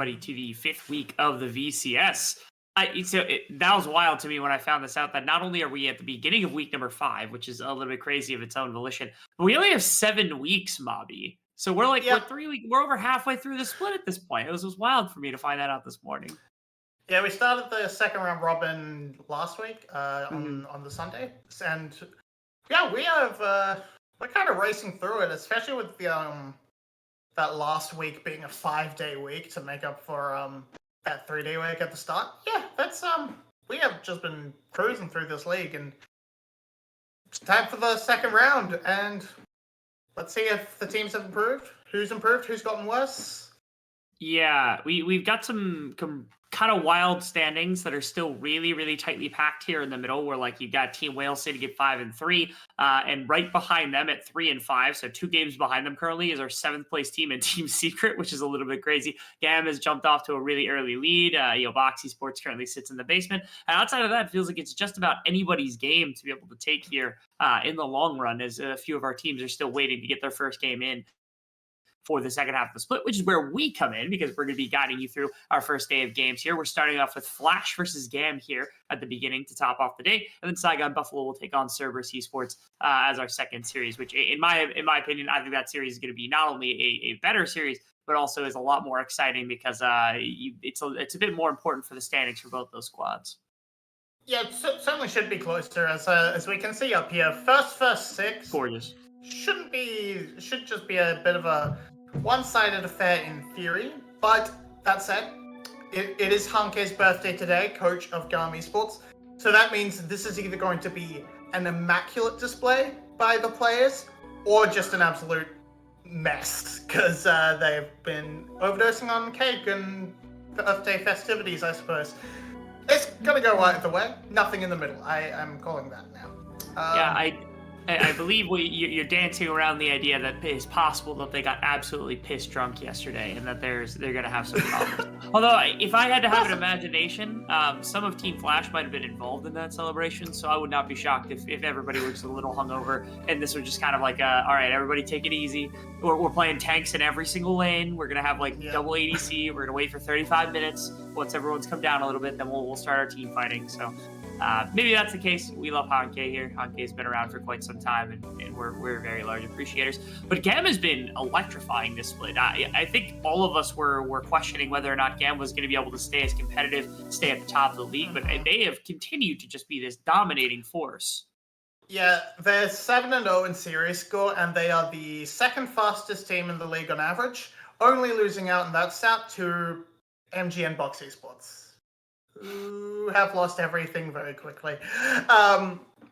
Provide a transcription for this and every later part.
everybody to the fifth week of the VCS. That was wild to me when I found this out that not only are we at the beginning of week number 5, which is a little bit crazy of its own volition, but we only have 7 weeks, Mobby. So we're Yep. 3 weeks, we're over halfway through the split at this point. It was wild for me to find that out this morning. Yeah, we started the second round robin last week Mhm. on the Sunday, and yeah, we're kind of racing through it, especially with the that last week being a 5-day week to make up for that 3-day week at the start. Yeah, that's we have just been cruising through this league, and it's time for the second round, and let's see if the teams have improved, who's gotten worse. Yeah, we've got some kind of wild standings that are still really really tightly packed here in the middle. Where like you've got Team Wales sitting at 5-3, and right behind them at 3-5. So 2 games behind them currently is our seventh place team and Team Secret, which is a little bit crazy. GAM has jumped off to a really early lead. Boxy Sports currently sits in the basement, and outside of that, it feels like it's just about anybody's game to be able to take here in the long run. As a few of our teams are still waiting to get their first game in for the second half of the split, which is where we come in because we're going to be guiding you through our first day of games here. We're starting off with Flash versus GAM here at the beginning to top off the day, and then Saigon Buffalo will take on Cerberus Esports as our second series. Which, in my opinion, I think that series is going to be not only a better series, but also is a lot more exciting because it's a bit more important for the standings for both those squads. Yeah, it certainly should be closer as we can see up here. First six Gorgeous. should just be a bit of a one-sided affair in theory. But that said, it is Hanke's birthday today, coach of GAM Esports. So that means this is either going to be an immaculate display by the players or just an absolute mess because they've been overdosing on cake and birthday festivities, I suppose. It's gonna go either way. Nothing in the middle. I am calling that now. Yeah, I believe you're dancing around the idea that it's possible that they got absolutely piss drunk yesterday, and that they're gonna have some problems. Although, if I had to have an imagination, some of Team Flash might have been involved in that celebration, so I would not be shocked if everybody was just a little hungover, and this was just kind of like, all right, everybody take it easy. We're playing tanks in every single lane. We're gonna have like double ADC. We're gonna wait for 35 minutes. Once everyone's come down a little bit, then we'll start our team fighting. So. Maybe that's the case. We love Hanke here. Hanke's been around for quite some time, and we're very large appreciators. But GAM has been electrifying this split. I think all of us were questioning whether or not GAM was going to be able to stay as competitive, stay at the top of the league, but they have continued to just be this dominating force. Yeah, they're 7-0 in series score, and they are the second fastest team in the league on average, only losing out in that stat to MGN Box Esports, who have lost everything very quickly.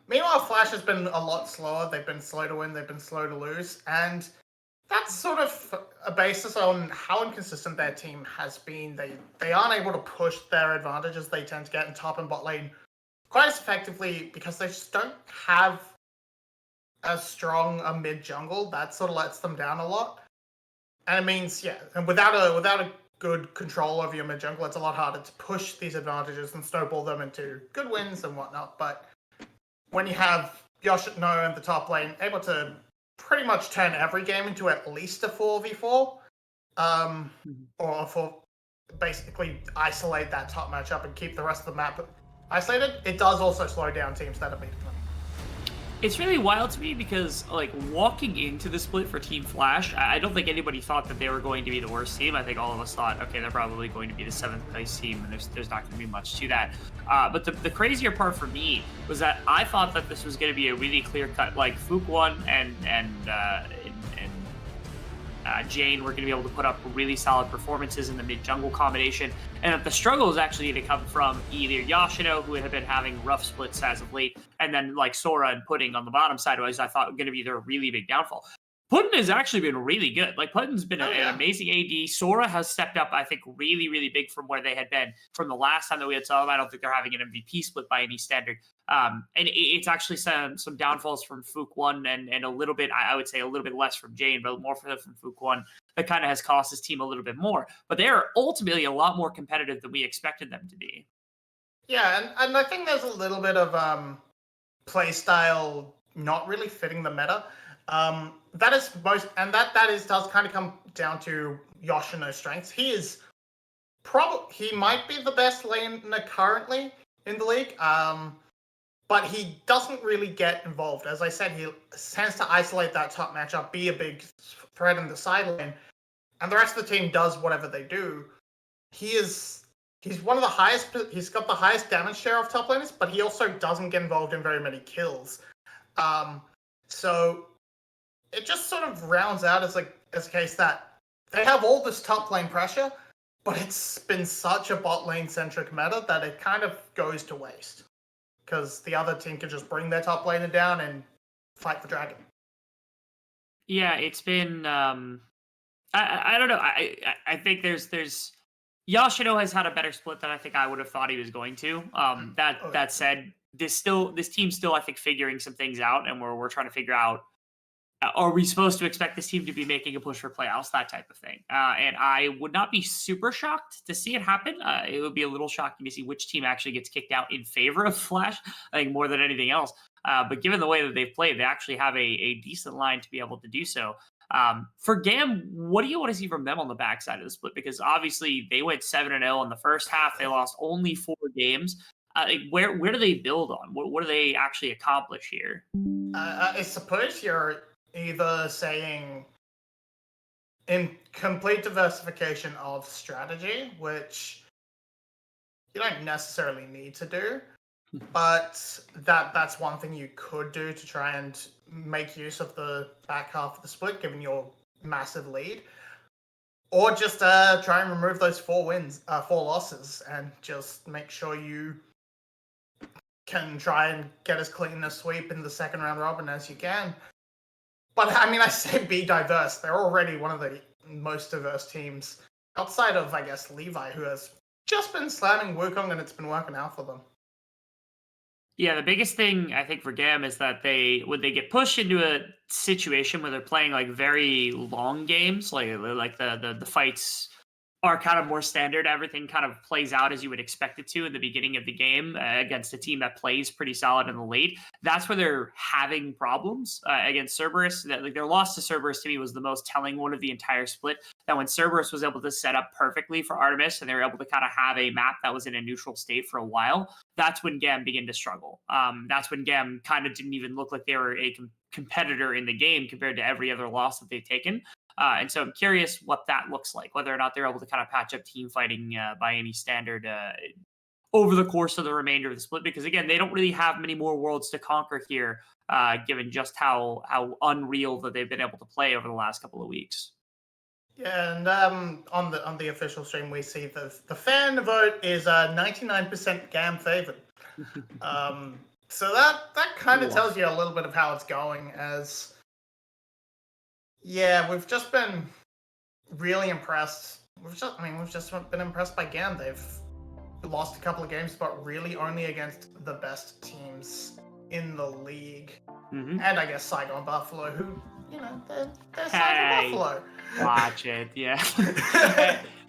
Meanwhile, Flash has been a lot slower. They've been slow to win, they've been slow to lose, and that's sort of a basis on how inconsistent their team has been. They aren't able to push their advantages they tend to get in top and bot lane quite as effectively because they just don't have as strong a mid jungle. That sort of lets them down a lot. And it means, yeah, and without a good control over your mid jungle, it's a lot harder to push these advantages and snowball them into good wins and whatnot. But when you have Yoshino in the top lane, able to pretty much turn every game into at least a 4v4, or for basically isolate that top matchup and keep the rest of the map isolated, it does also slow down teams that are beating them. It's really wild to me because, like, walking into the split for Team Flash, I don't think anybody thought that they were going to be the worst team. I think all of us thought, okay, they're probably going to be the seventh place team, and there's not going to be much to that. But the crazier part for me was that I thought that this was going to be a really clear cut, like Fook one and Jane were going to be able to put up really solid performances in the mid-jungle combination, and that the struggle is actually going to come from either Yoshino, who had been having rough splits as of late, and then like Sora and Pudding on the bottom side, was I thought going to be their really big downfall. Puddin has actually been really good. Like, Puddin's been an amazing AD. Sora has stepped up, I think, really, really big from where they had been from the last time that we had saw them. I don't think they're having an MVP split by any standard. And it's actually some downfalls from Fook 1 and a little bit, I would say, a little bit less from Jane, but more from Fook 1 that kind of has cost his team a little bit more. But they are ultimately a lot more competitive than we expected them to be. Yeah, and I think there's a little bit of play style not really fitting the meta. That is does kind of come down to Yoshino's strengths. He is he might be the best laner currently in the league. But he doesn't really get involved. As I said, he tends to isolate that top matchup, be a big threat in the side lane, and the rest of the team does whatever they do. He's one of the highest. He's got the highest damage share of top laners, but he also doesn't get involved in very many kills. So it just sort of rounds out as a case that they have all this top lane pressure, but it's been such a bot lane centric meta that it kind of goes to waste because the other team can just bring their top laner down and fight the dragon. Yeah, it's been. I don't know. I think there's Yashino has had a better split than I think I would have thought he was going to. That said, this team's still I think figuring some things out, and we're trying to figure out. Are we supposed to expect this team to be making a push for playoffs, that type of thing? And I would not be super shocked to see it happen. It would be a little shocking to see which team actually gets kicked out in favor of Flash, I think more than anything else. But given the way that they've played, they actually have a decent line to be able to do so. For GAM, what do you want to see from them on the backside of the split? Because obviously they went 7-0 in the first half. They lost only 4 games. Where do they build on? What do they actually accomplish here? I suppose you're either saying in complete diversification of strategy, which you don't necessarily need to do, but that's one thing you could do to try and make use of the back half of the split, given your massive lead, or just try and remove those 4 losses, and just make sure you can try and get as clean a sweep in the second round robin as you can. But I mean, I say be diverse. They're already one of the most diverse teams outside of, I guess, Levi, who has just been slamming Wukong and it's been working out for them. Yeah, the biggest thing I think for GAM is that when they get pushed into a situation where they're playing like very long games, like the fights are kind of more standard. Everything kind of plays out as you would expect it to in the beginning of the game against a team that plays pretty solid in the late. That's where they're having problems against Cerberus. Their loss to Cerberus to me was the most telling one of the entire split. That when Cerberus was able to set up perfectly for Artemis and they were able to kind of have a map that was in a neutral state for a while, that's when GAM began to struggle. That's when GAM kind of didn't even look like they were a competitor in the game compared to every other loss that they've taken. And so I'm curious what that looks like, whether or not they're able to kind of patch up team fighting by any standard over the course of the remainder of the split. Because, again, they don't really have many more worlds to conquer here, given just how unreal that they've been able to play over the last couple of weeks. Yeah, and on the official stream, we see the fan vote is 99% GAM favored. So that kind of tells you a little bit of how it's going, as... Yeah, we've just been really impressed. We've just been impressed by GAM. They've lost a couple of games, but really only against the best teams in the league. Mm-hmm. And I guess Saigon Buffalo, who, they're Saigon Buffalo. Watch it, yeah.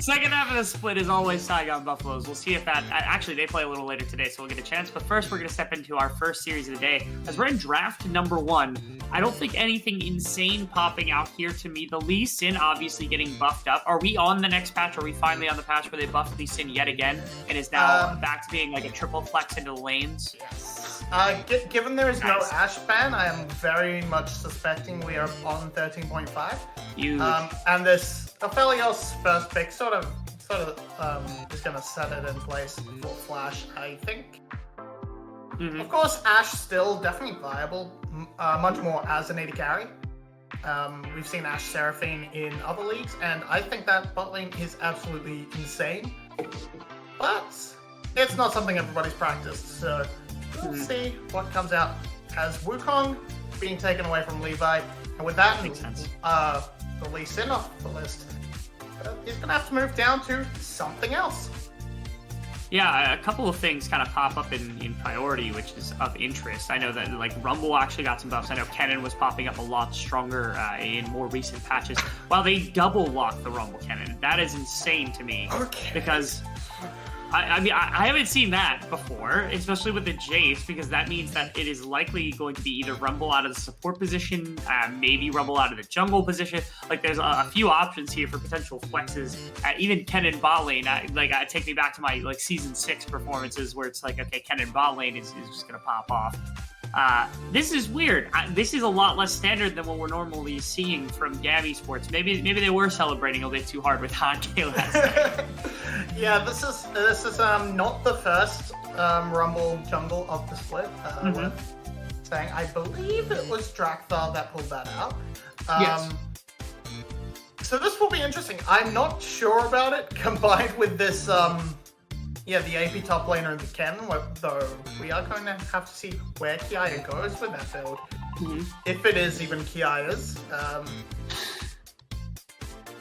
Second half of the split is always Saigon Buffaloes. We'll see if that... Actually, they play a little later today, so we'll get a chance. But first, we're going to step into our first series of the day. As we're in draft number 1, I don't think anything insane popping out here to me. The Lee Sin obviously getting buffed up. Are we on the next patch? Are we finally on the patch where they buffed Lee Sin yet again and is now back to being like a triple flex into the lanes? Yes. Given there is no Ashe ban, I am very much suspecting we are on 13.5. And this Aphelios first pick sort of is going to set it in place for Flash, I think. Mm-hmm. Of course, Ashe still definitely viable, much more as an AD carry. We've seen Ashe Seraphine in other leagues, and I think that bot lane is absolutely insane. But it's not something everybody's practiced, so we'll see what comes out. As Wukong being taken away from Levi, and with that, makes sense. The Lee Sin off the list, he's going to have to move down to something else. Yeah, a couple of things kind of pop up in priority, which is of interest. I know that like Rumble actually got some buffs. I know Kennen was popping up a lot stronger in more recent patches. While they double lock the Rumble Kennen, that is insane to me. Okay. Because I mean, I haven't seen that before, especially with the Jace, because that means that it is likely going to be either Rumble out of the support position, maybe Rumble out of the jungle position. Like, there's a few options here for potential flexes. Even Kennen bot lane, take me back to my season 6 performances where it's like, okay, Kennen bot lane is just gonna pop off. This is weird. This is a lot less standard than what we're normally seeing from GAM Esports. Maybe they were celebrating a bit too hard with Hanke last night. Yeah, this is not the first Rumble jungle of the split. Worth saying, I believe it was Drakthar that pulled that out. Yes. So this will be interesting. I'm not sure about it combined with this. The AP top laner in the Ken, though we are going to have to see where Kiaya goes with that build. If it is even Kiaya's.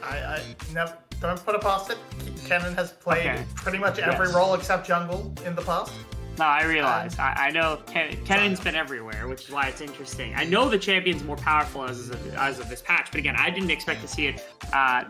I never don't put it past it. Kennen has played pretty much every role except jungle in the past. No, I realize. I know Kennen's been everywhere, which is why it's interesting. I know the champion's more powerful as of this patch, but again, I didn't expect to see it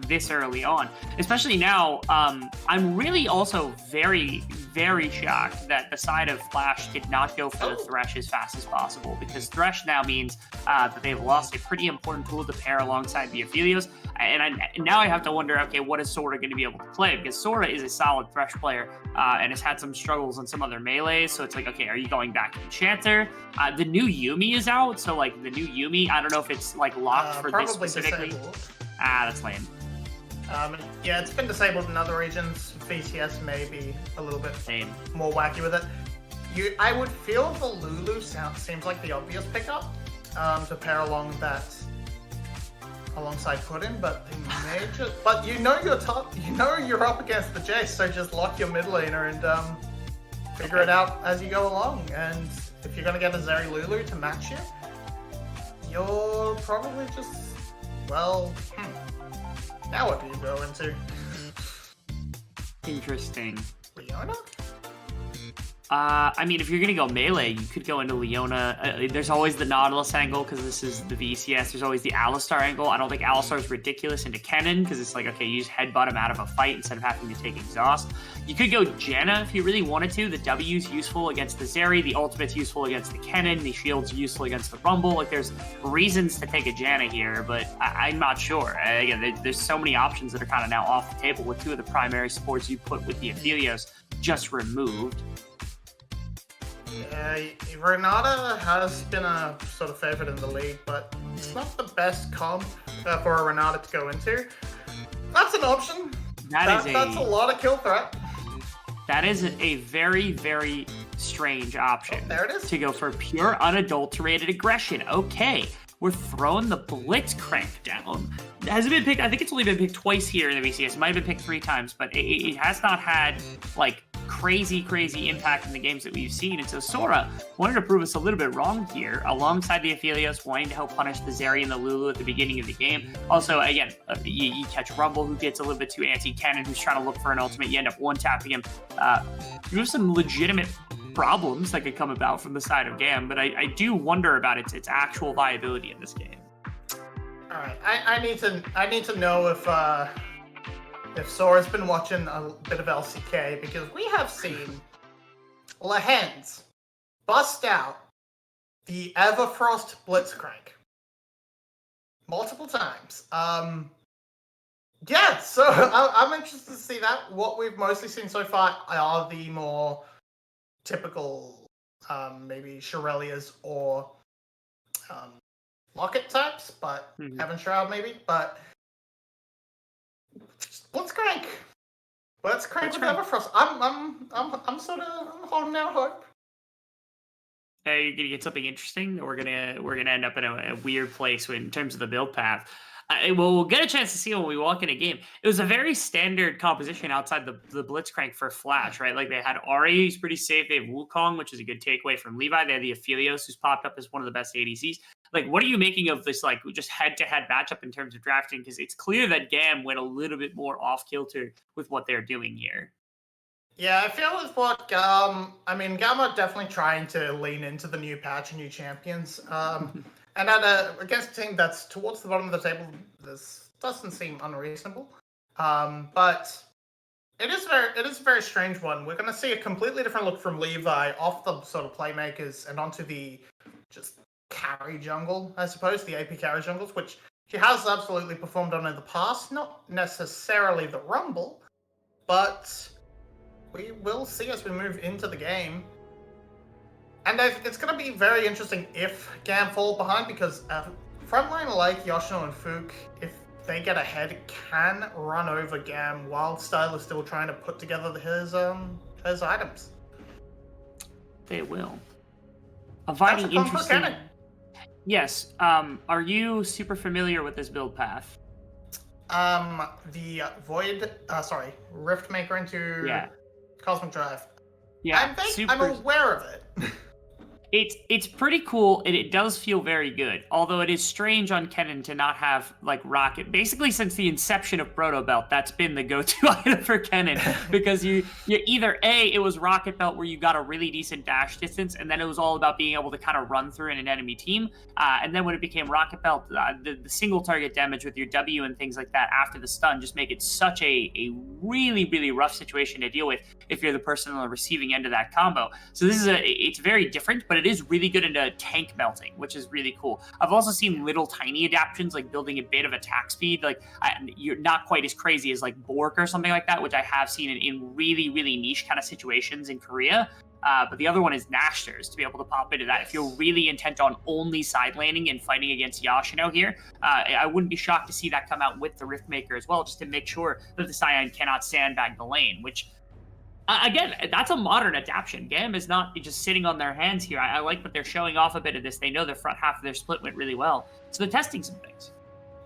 this early on. Especially now, I'm really also very, very shocked that the side of Flash did not go for the Thresh as fast as possible, because Thresh now means that they've lost a pretty important tool to pair alongside the Aphelios. And now I have to wonder, okay, what is Sora going to be able to play? Because Sora is a solid Thresh player and has had some struggles on some other melees. So it's like, okay, are you going back to Enchanter? The new Yuumi is out. So, the new Yuumi, I don't know if it's, locked for this specifically. Disabled. That's lame. Yeah, it's been disabled in other regions. VCS may be a little bit more wacky with it. I would feel the Lulu seems like the obvious pickup to pair alongside Puddin, but the major. But you're top. You're up against the Jace, so just lock your mid laner and figure it out as you go along. And if you're gonna get a Zeri Lulu to match you, you're probably just Now what do you go into? Interesting. Leona? I mean, if you're going to go melee, you could go into Leona. There's always the Nautilus angle because this is the VCS. There's always the Alistar angle. I don't think Alistar is ridiculous into Kennen because it's like, okay, you just headbutt him out of a fight instead of having to take exhaust. You could go Janna if you really wanted to. The W's useful against the Zeri. The ultimate's useful against the Kennen. The shield's useful against the Rumble. There's reasons to take a Janna here, but I'm not sure. Again, there's so many options that are kind of now off the table with two of the primary supports you put with the Aphelios just removed. Renata has been a sort of favorite in the league, but it's not the best comp for a Renata to go into. That's an option. That's a lot of kill threat. That is a very, very strange option. Oh, there it is. To go for pure unadulterated aggression. Okay, we're throwing the Blitzcrank down. Has it been picked? I think it's only been picked twice here in the VCS. It might have been picked 3 times, but it has not had crazy impact in the games that we've seen. And so Sora wanted to prove us a little bit wrong here, alongside the Aphelios, wanting to help punish the Zeri and the Lulu at the beginning of the game. Also, again, you catch Rumble, who gets a little bit too anti-Kennen, who's trying to look for an ultimate. You end up one-tapping him. You have some legitimate problems that could come about from the side of GAM, but I do wonder about its actual viability in this game. All right, I need to know if Sora's been watching a bit of LCK, because we have seen Lehends bust out the Everfrost Blitzcrank multiple times. Yeah, so I'm interested to see that. What we've mostly seen so far are the more typical, maybe Shirelias or Locket types, but Heaven Shroud maybe, but Blitzcrank with Everfrost. I'm holding out hope. You're gonna get something interesting. We're gonna end up in a weird place in terms of the build path. We'll get a chance to see when we walk in a game. It was a very standard composition outside the Blitzcrank for Flash, right? Like, they had Ahri, who's pretty safe. They have Wukong, which is a good takeaway from Levi. They had the Aphelios, who's popped up as one of the best ADCs. Like, what are you making of this, just head-to-head matchup in terms of drafting? Because it's clear that GAM went a little bit more off-kilter with what they're doing here. Yeah, I feel with what GAM are definitely trying to lean into the new patch and new champions. And against a team that's towards the bottom of the table, this doesn't seem unreasonable. But it is a very strange one. We're going to see a completely different look from Levi off the sort of playmakers and onto the just carry jungle, I suppose, the AP carry jungles, which she has absolutely performed on in the past. Not necessarily the Rumble, but we will see as we move into the game. And it's going to be very interesting if GAM fall behind, because frontline like Yoshino and Fook, if they get ahead, can run over GAM while Style is still trying to put together his items. They will. A finding interesting. Yes. Are you super familiar with this build path? The Rift Maker into Cosmic Drive. Yeah, I'm aware of it. It's pretty cool, and it does feel very good. Although it is strange on Kennen to not have like Rocket. Basically, since the inception of Proto Belt, that's been the go-to item for Kennen, because you either it was Rocket Belt where you got a really decent dash distance, and then it was all about being able to kind of run through in an enemy team. And then when it became Rocket Belt, the single target damage with your W and things like that after the stun just make it such a really, really rough situation to deal with if you're the person on the receiving end of that combo. So this is it's very different, but it is really good into tank melting, which is really cool. I've also seen little tiny adaptations, like building a bit of attack speed. Like you're not quite as crazy as like Bork or something like that, which I have seen in really, really niche kind of situations in Korea. But the other one is Nashters, to be able to pop into that. If you're really intent on only side laning and fighting against Yoshino here, I wouldn't be shocked to see that come out with the Rift Maker as well, just to make sure that the Scion cannot sandbag the lane, which again, that's a modern adaptation. GAM is not just sitting on their hands here. I like that they're showing off a bit of this. They know the front half of their split went really well, so they're testing some things.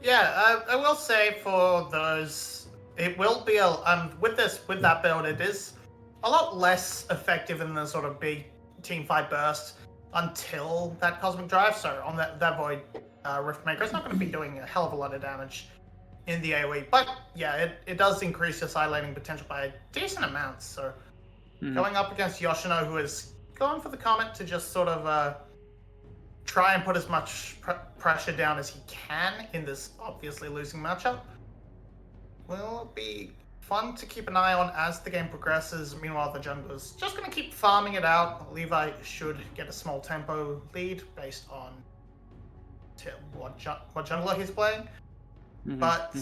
Yeah, I will say for those, it will be with that build, it is a lot less effective in the sort of big team fight burst until that Cosmic Drive. So on that Void Rift Maker, it's not going to be doing a hell of a lot of damage in the AoE, but yeah, it does increase your side laning potential by a decent amount. So going up against Yoshino, who has gone for the comment to just sort of try and put as much pressure down as he can in this obviously losing matchup, will be fun to keep an eye on as the game progresses. Meanwhile, the jungler's just going to keep farming it out. Levi should get a small tempo lead based on what jungler he's playing. But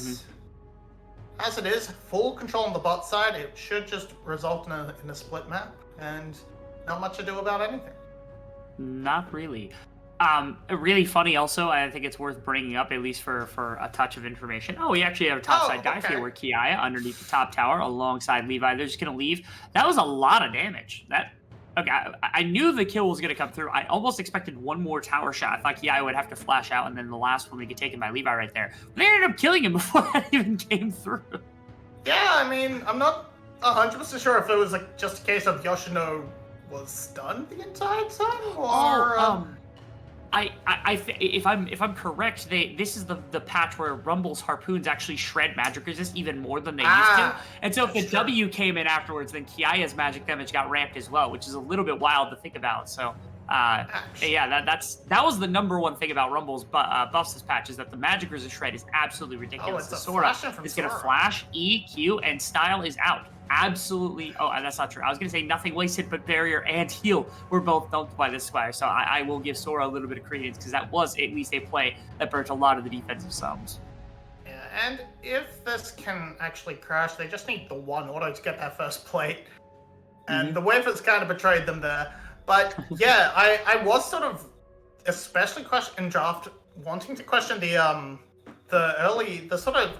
as it is, full control on the bot side, it should just result in a split map, and not much to do about anything. Not really. Really funny also, I think it's worth bringing up, at least for a touch of information. Oh, we actually have a topside dive here where Kiaya underneath the top tower alongside Levi. They're just going to leave. That was a lot of damage. Okay, I knew the kill was going to come through. I almost expected one more tower shot. I thought Kiaya would have to flash out, and then the last one would get taken by Levi right there. But they ended up killing him before that even came through. Yeah, I mean, I'm not 100% sure if it was like just a case of Yoshino was stunned the entire time, or if I'm correct, this is the patch where Rumble's harpoons actually shred magic resist even more than they used to. And so if the W came in afterwards, then Kiaya's magic damage got ramped as well, which is a little bit wild to think about. So yeah, that was the number one thing about Rumble's buffs this patch, is that the magic resist shred is absolutely ridiculous. The Sora is going to flash, E, Q, and Style is out. Absolutely. Oh, that's not true. I was going to say nothing wasted, but barrier and heal were both dumped by this Squire. So I will give Sora a little bit of credence, because that was at least a play that burnt a lot of the defensive sums. Yeah, and if this can actually crash, they just need the one auto to get that first plate. And the whiff has kind of betrayed them there. But yeah, I was sort of, especially in draft, wanting to question the sort of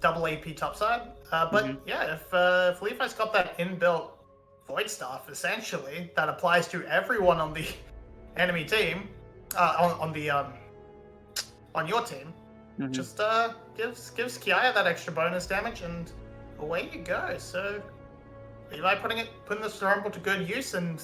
double AP topside. But yeah, if Levi's got that inbuilt Void Staff, essentially, that applies to everyone on the enemy team, on your team, just gives Kiaya that extra bonus damage, and away you go. So Levi putting this Rumble to good use, and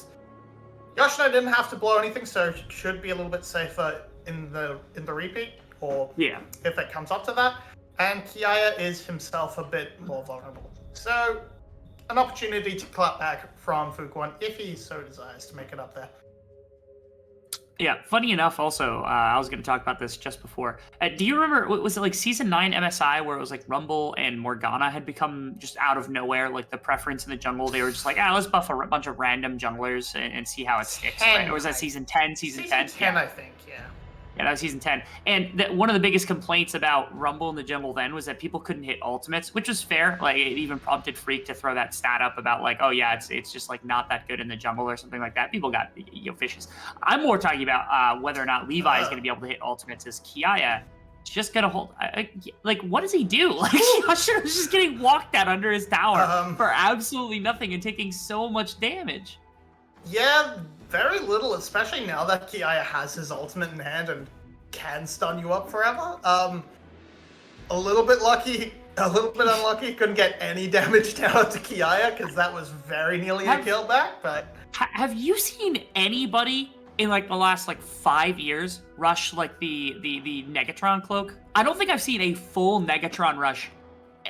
Yoshino didn't have to blow anything, so should be a little bit safer in the repeat, or if it comes up to that. And Kiaya is himself a bit more vulnerable. So, an opportunity to clap back from Fukuan if he so desires to make it up there. Yeah, funny enough, also, I was going to talk about this just before. Do you remember, was it like season 9 MSI where it was like Rumble and Morgana had become just out of nowhere, like the preference in the jungle? They were just like, let's buff a bunch of random junglers and see how it sticks, right? Or was that season 10, season 10? Season 10, yeah. I think, yeah. Yeah, that was season 10. And one of the biggest complaints about Rumble in the jungle then was that people couldn't hit ultimates, which was fair. Like, it even prompted Freak to throw that stat up about, like, oh, yeah, it's just, like, not that good in the jungle or something like that. People got, fishes. I'm more talking about whether or not Levi is going to be able to hit ultimates as Kiaya. Just going to hold... like, what does he do? Like, Yashira's just getting walked at under his tower for absolutely nothing and taking so much damage. Yeah, very little, especially now that Kiaya has his ultimate in hand and can stun you up forever. A little bit lucky, a little bit unlucky. Couldn't get any damage down to Kiaya because that was very nearly a kill back. But have you seen anybody in like the last like 5 years rush like the Negatron cloak? I don't think I've seen a full Negatron rush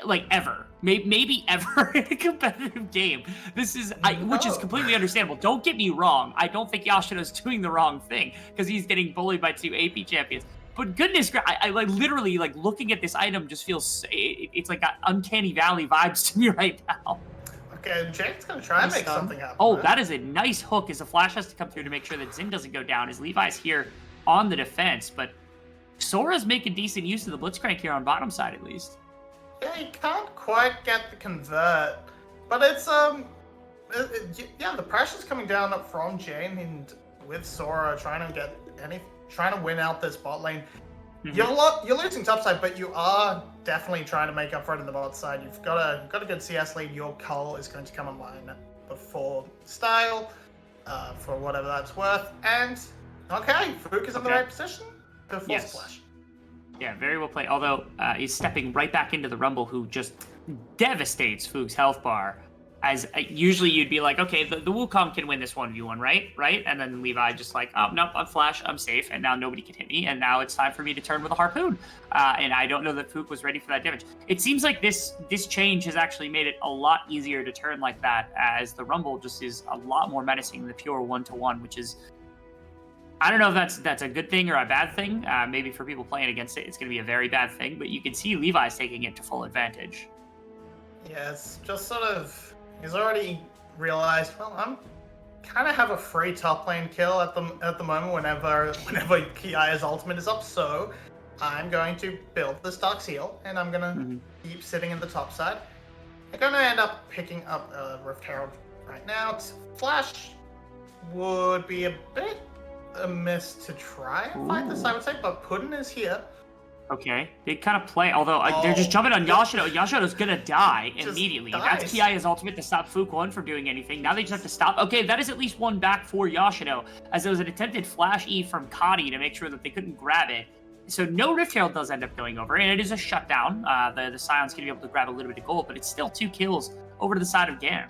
like ever. Maybe ever in a competitive game. This is, which is completely understandable. Don't get me wrong. I don't think Yashina's doing the wrong thing because he's getting bullied by 2 AP champions. But goodness, I like literally like looking at this item just feels, it's like got uncanny valley vibes to me right now. Okay, Jake's gonna try and make something happen. Oh, that is a nice hook as the flash has to come through to make sure that Zin doesn't go down as Levi's here on the defense. But Sora's making decent use of the Blitzcrank here on bottom side at least. Yeah, he can't quite get the convert, but it's yeah, the pressure's coming down up from Jane and with Sora trying to win out this bot lane. Mm-hmm. You're losing top side, but you are definitely trying to make up for it in the bot side. You've got a good CS lead. Your cull is going to come online before style, for whatever that's worth. And okay, Fook is in the right position to full splash. Yeah, very well played. Although he's stepping right back into the Rumble, who just devastates Fook's health bar. As usually you'd be like, okay, the Wukong can win this 1v1, right? And then Levi just like, oh, nope, I'm Flash, I'm safe, and now nobody can hit me, and now it's time for me to turn with a harpoon. And I don't know that Fook was ready for that damage. It seems like this change has actually made it a lot easier to turn like that, as the Rumble just is a lot more menacing than the pure 1-to-1, which is... I don't know if that's a good thing or a bad thing. Maybe for people playing against it, it's going to be a very bad thing. But you can see Levi's taking it to full advantage. Yeah, it's just sort of... He's already realized, well, I'm kind of have a free top lane kill at the moment whenever Kiaya's ultimate is up. So I'm going to build this Dark Seal, and I'm going to keep sitting in the top side. I'm going to end up picking up Rift Herald right now. Flash would be a bit... a miss to try and fight this, I would say, but Puddin is here. Okay, they kind of play, although they're just jumping on Yashino. Yashino's gonna die immediately. That's Kiaya's ultimate to stop Fook 1 from doing anything. Now they just have to stop. Okay, that is at least one back for Yashino, as there was an attempted flash E from Kadi to make sure that they couldn't grab it. So no Rift Herald does end up going over, and it is a shutdown. The Scion's gonna be able to grab a little bit of gold, but it's still 2 kills over to the side of GAM.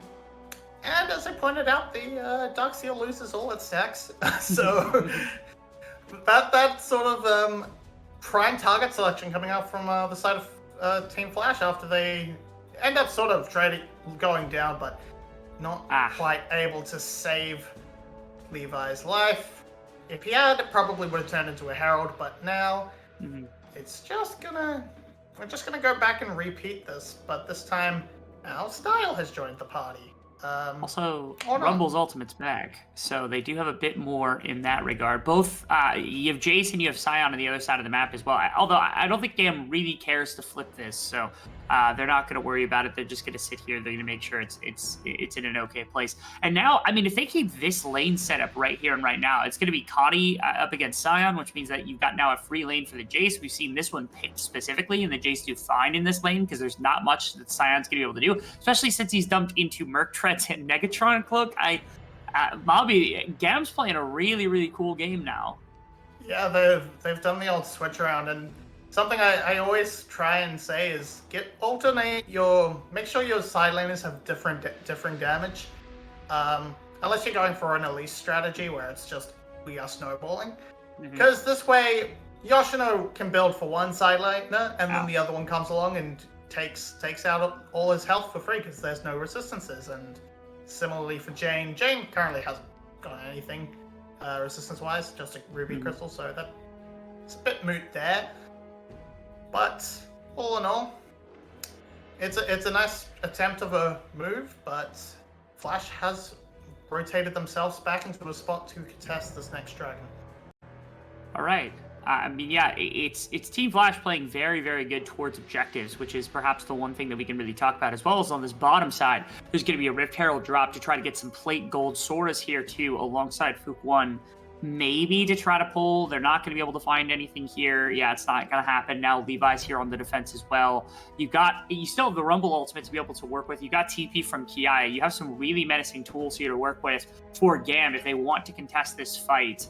And as I pointed out, the Dark Seal loses all its stacks. So that sort of prime target selection coming out from the side of Team Flash after they end up sort of going down, but not quite able to save Levi's life. If he had, it probably would have turned into a Herald, but now we're just gonna go back and repeat this, but this time our Style has joined the party. Also, Rumble's ultimate's back, so they do have a bit more in that regard. Both, you have Jace and you have Scion on the other side of the map as well. Although I don't think GAM really cares to flip this, so they're not going to worry about it. They're just going to sit here. They're going to make sure it's in an okay place. And now, I mean, if they keep this lane set up right here and right now, it's going to be Kadi up against Scion, which means that you've got now a free lane for the Jace. We've seen this one picked specifically, and the Jace do fine in this lane because there's not much that Scion's going to be able to do, especially since he's dumped into Merc Treads and Negatron Cloak. Bobby, GAM's playing a really, really cool game now. Yeah, they've done the old switch around, and something I always try and say is make sure your side laners have differing damage. Unless you're going for an Elise strategy where it's just we are snowballing. Because this way Yoshino can build for one side laner and then the other one comes along and takes out all his health for free because there's no resistances. And similarly for Jane currently hasn't got anything. resistance-wise, just a ruby crystal, so that's a bit moot there. But all in all, it's a nice attempt of a move, but Flash has rotated themselves back into a spot to contest this next dragon. All right. I mean, yeah, it's Team Flash playing very, very good towards objectives, which is perhaps the one thing that we can really talk about, as well as on this bottom side. There's going to be a Rift Herald drop to try to get some plate gold. Sora's here too, alongside Fook 1. Maybe to try to pull. They're not going to be able to find anything here. Yeah, it's not going to happen. Now Levi's here on the defense as well. You still have the Rumble ultimate to be able to work with. You got TP from Kiaya. You have some really menacing tools here to work with for GAM if they want to contest this fight.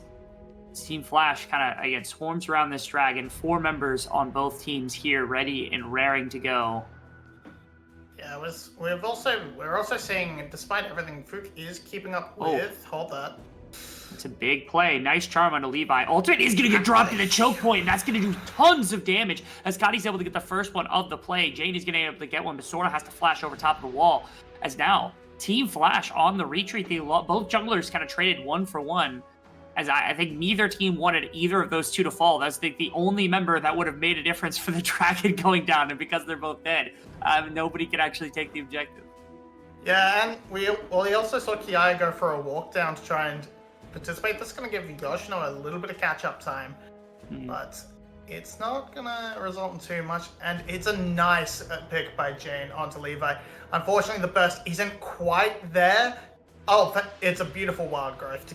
Team Flash kind of, again, swarms around this dragon. 4 members on both teams here, ready and raring to go. Yeah, we're also seeing, despite everything, Fook is keeping up with. Hold that. It's a big play. Nice charm on a Levi. Ultimate is going to get dropped in a choke point, and that's going to do tons of damage as Scotty's able to get the first one of the play. Jane is going to be able to get one, but Sora has to flash over top of the wall. As now, Team Flash on the retreat. Both junglers kind of traded 1 for 1. As I think neither team wanted either of those two to fall. That's the only member that would have made a difference for the dragon going down, and because they're both dead, nobody can actually take the objective. Yeah, and we also saw Kiaya go for a walk down to try and participate. This is going to give Yoshino a little bit of catch-up time, but it's not going to result in too much, and it's a nice pick by Jane onto Levi. Unfortunately, the burst isn't quite there. Oh, it's a beautiful wild growth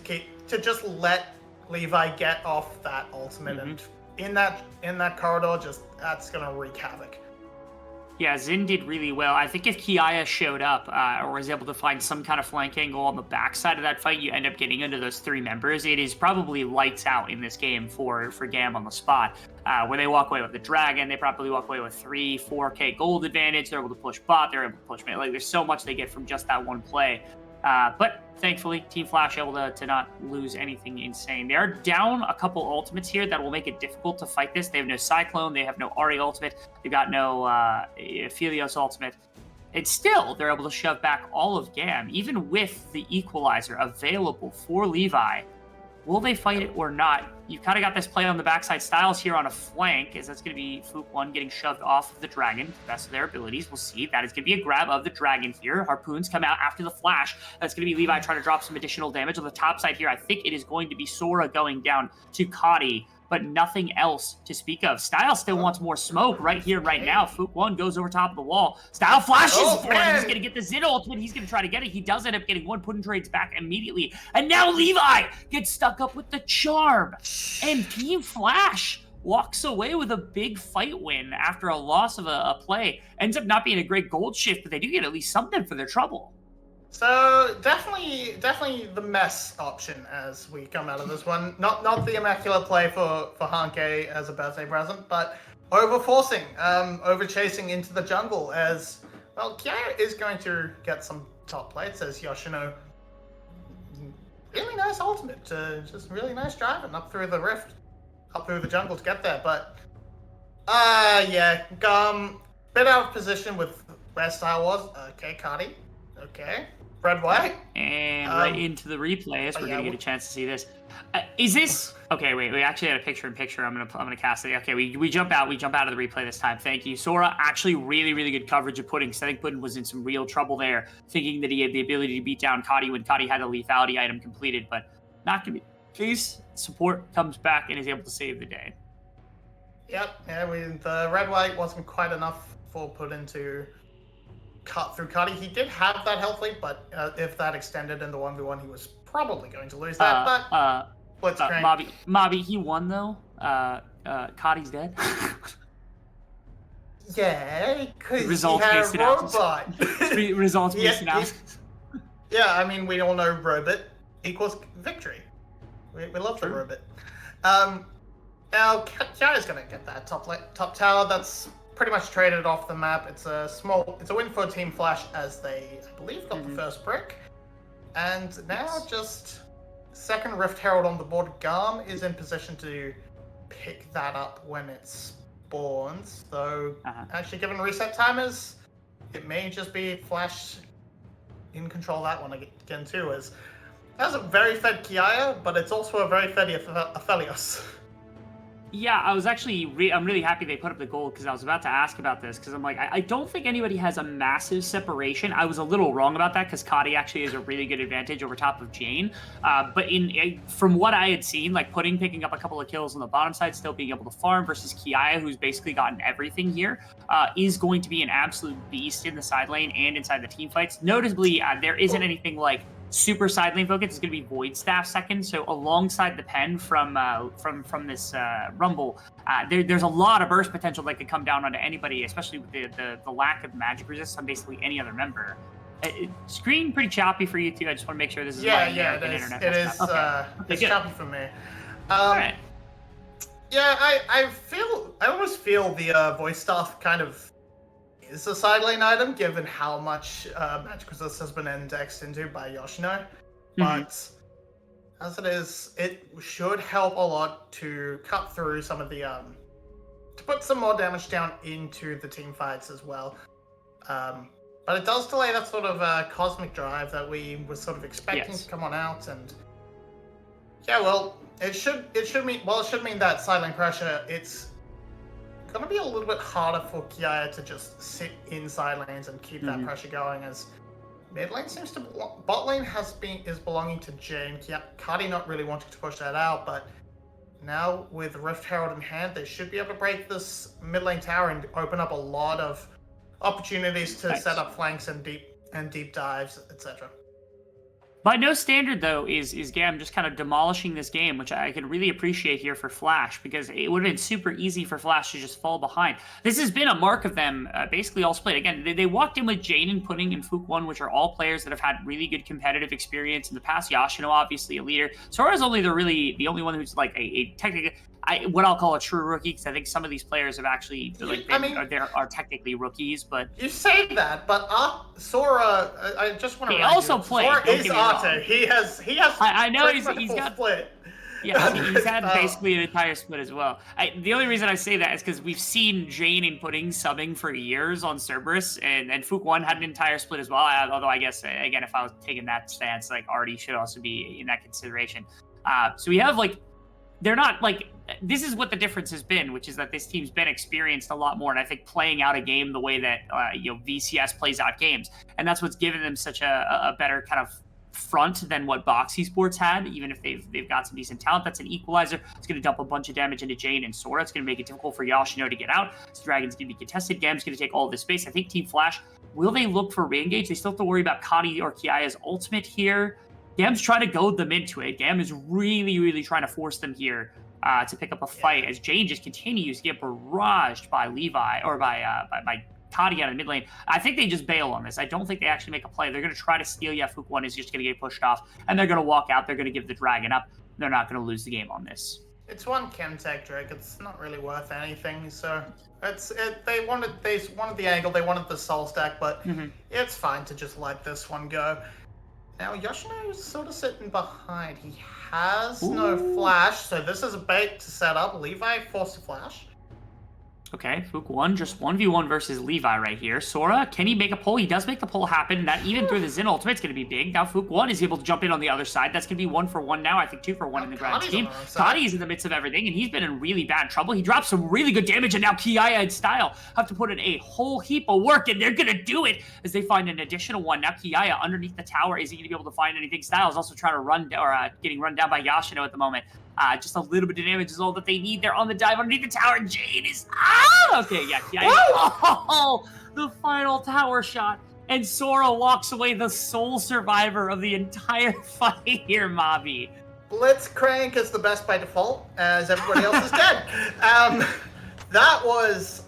to just let Levi get off that ultimate, and in that corridor, that's gonna wreak havoc. Yeah, Xin did really well. I think if Kiaya showed up or was able to find some kind of flank angle on the backside of that fight, you end up getting into those 3 members. It is probably lights out in this game for GAM on the spot. Where they walk away with the dragon, they probably walk away with 4K gold advantage. They're able to push bot. They're able to push mid. Like, there's so much they get from just that one play. But thankfully, Team Flash able to not lose anything insane. They are down a couple ultimates here that will make it difficult to fight this. They have no Cyclone, they have no Ari ultimate, they've got no Philios ultimate. And still, they're able to shove back all of GAM, even with the Equalizer available for Levi. Will they fight it or not? You've kind of got this play on the backside. Styles here on a flank, as that's going to be Fook 1 getting shoved off of the dragon to the best of their abilities. We'll see. That is going to be a grab of the dragon here. Harpoons come out after the flash. That's going to be Levi trying to drop some additional damage. On the top side here, I think it is going to be Sora going down to Kadi, but nothing else to speak of. Style still wants more smoke right here, right now. Fook 1 goes over top of the wall. Style flashes for it. He's going to get the Zid ultimate. He's going to try to get it. He does end up getting one, put in trades back immediately. And now Levi gets stuck up with the charm. And Team Flash walks away with a big fight win after a loss of a play. Ends up not being a great gold shift, but they do get at least something for their trouble. So definitely the mess option as we come out of this one. Not the immaculate play for Hanke as a birthday present, but over-forcing, over-chasing into the jungle as, well, Kiaya is going to get some top plates as Yoshino. Really nice ultimate, just really nice driving up through the rift, up through the jungle to get there, but yeah, bit out of position with where Style was. Okay, Cardi. Okay. Red, white. And right into the replay as we're going to get a chance to see this. Is this... Okay, wait, we actually had a picture-in-picture. I'm gonna cast it. Okay, we jump out. We jump out of the replay this time. Thank you. Sora, actually really, really good coverage of Pudding. I think Pudding was in some real trouble there, thinking that he had the ability to beat down Kadi when Kadi had a lethality item completed, but not going to be the case. Support comes back and is able to save the day. Yep, yeah, the red-white wasn't quite enough for Pudding to cut through Kadi. He did have that health lead, but if that extended in the 1v1, he was probably going to lose that. Mobby, he won though. Kadi's dead. Yeah, because results he had based a robot. Results based analysis. Yeah, I mean, we all know robot equals victory. We love the robot. Now Kiara's gonna get that top tower. That's pretty much traded off the map. It's a win for Team Flash as they, I believe, got the first brick. And now just second Rift Herald on the board. GAM is in position to pick that up when it spawns. Though, actually, given reset timers, it may just be Flash in control of that one again too, as That's a very fed Kiaya, but it's also a very fed Aphelios. Yeah, I was actually, I'm really happy they put up the gold because I was about to ask about this because I'm like, I don't think anybody has a massive separation. I was a little wrong about that because Kadi actually has a really good advantage over top of Jane. But from what I had seen, like picking up a couple of kills on the bottom side, still being able to farm versus Kiaya, who's basically gotten everything here, is going to be an absolute beast in the side lane and inside the team fights. Notably, there isn't anything like super side lane focus. Is going to be Void Staff second. So alongside the pen from this Rumble, there's a lot of burst potential that could come down onto anybody, especially with the lack of magic resist on basically any other member. Screen pretty choppy for you too. I just want to make sure this is internet. It is. Okay, it's good. choppy for me. All right. Yeah, I almost feel the voice staff kind of is a side lane item, given how much magic resist has been indexed into by Yoshino. But as it is, it should help a lot to cut through some of the to put some more damage down into the team fights as well. But it does delay that sort of cosmic drive that we were sort of expecting to come on out, and yeah, well, it should mean that side lane pressure. It's gonna be a little bit harder for Kiaya to just sit in side lanes and keep that pressure going, as mid lane seems to bot lane is belonging to Jane. Kadi not really wanting to push that out, but now with Rift Herald in hand, they should be able to break this mid lane tower and open up a lot of opportunities to set up flanks and deep dives, etc. By no standard, though, is GAM just kind of demolishing this game, which I can really appreciate here for Flash, because it would have been super easy for Flash to just fall behind. This has been a mark of them basically all split. Again, they walked in with Jane and Pudding and Fook1, which are all players that have had really good competitive experience in the past. Yashino, obviously, a leader. Sora's only the only one who's like a technically... what I'll call a true rookie, because I think some of these players have actually are technically rookies, but you say that, but Sora, I just want to. He also played. Sora is Arte. He has. I know he's got split. Yeah, he's had basically an entire split as well. The only reason I say that is because we've seen Jane and Pudding subbing for years on Cerberus, and Fook1 had an entire split as well. Although I guess again, if I was taking that stance, like Artie should also be in that consideration. So we have like. They're not like, this is what the difference has been, which is that this team's been experienced a lot more, and I think playing out a game the way that VCS plays out games, and that's what's given them such a better kind of front than what Boxy Sports had. Even if they've got some decent talent, that's an equalizer. It's going to dump a bunch of damage into Jane and Sora. It's going to make it difficult for Yoshino to get out. This Dragon's going to be contested. Gam's going to take all of this space. I think Team Flash, will they look for re-engage? They still have to worry about Kadi or Kiaya's ultimate here. GAM's trying to goad them into it. GAM is really, really trying to force them here to pick up a fight as Jane just continues to get barraged by Levi, or by Kadi out of the mid lane. I think they just bail on this. I don't think they actually make a play. They're going to try to steal. Yeah, Fook1 is just going to get pushed off, and they're going to walk out. They're going to give the Dragon up. They're not going to lose the game on this. It's one Chemtech Drake. It's not really worth anything, so they wanted the angle, they wanted the soul stack, but it's fine to just let this one go. Now, Yoshino is sort of sitting behind. He has no flash, so this is a bait to set up. Levi forced to flash. Okay, Fook1 just 1v1 versus Levi right here. Sora, can he make a pull? He does make the pull happen. That even through the Xin ultimate's going to be big. Now Fook1 is able to jump in on the other side. That's going to be 1-for-1 now. I think 2-for-1 in the grand scheme. Kadi's in the midst of everything, and he's been in really bad trouble. He drops some really good damage, and now Kiaya and Style have to put in a whole heap of work, and they're going to do it as they find an additional one. Now Kiaya underneath the tower. Is he going to be able to find anything? Style is also trying to run, or getting run down by Yoshino at the moment. Just a little bit of damage is all that they need. They're on the dive underneath the tower. Jane is okay, yeah. Oh, the final tower shot. And Sora walks away the sole survivor of the entire fight here, Mavi. Blitzcrank is the best by default, as everybody else is dead. That was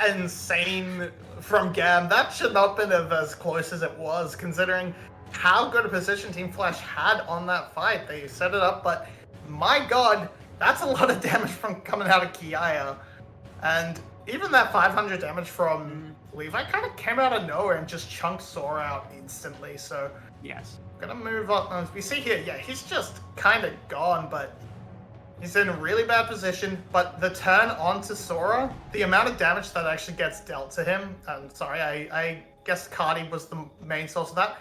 insane from GAM. That should not have been as close as it was, considering how good a position Team Flash had on that fight. They set it up, but my god, that's a lot of damage from coming out of Kiaya. And even that 500 damage from Levi kind of came out of nowhere and just chunked Sora out instantly. So yes, gonna move up. As we see here, yeah, he's just kind of gone, but he's in a really bad position. But the turn onto Sora, the amount of damage that actually gets dealt to him, I'm sorry, I guess Kadi was the main source of that,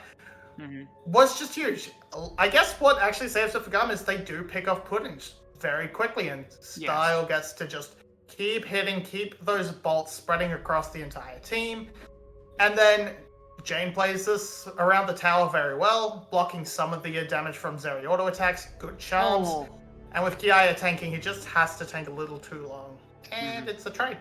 was just huge. I guess what actually saves it for GAM is they do pick off Pudding very quickly, and Style gets to just keep hitting, keep those bolts spreading across the entire team. And then Jane plays this around the tower very well, blocking some of the damage from Zeri auto attacks, good charms. And with Kiaya tanking, he just has to tank a little too long. And it's a trade.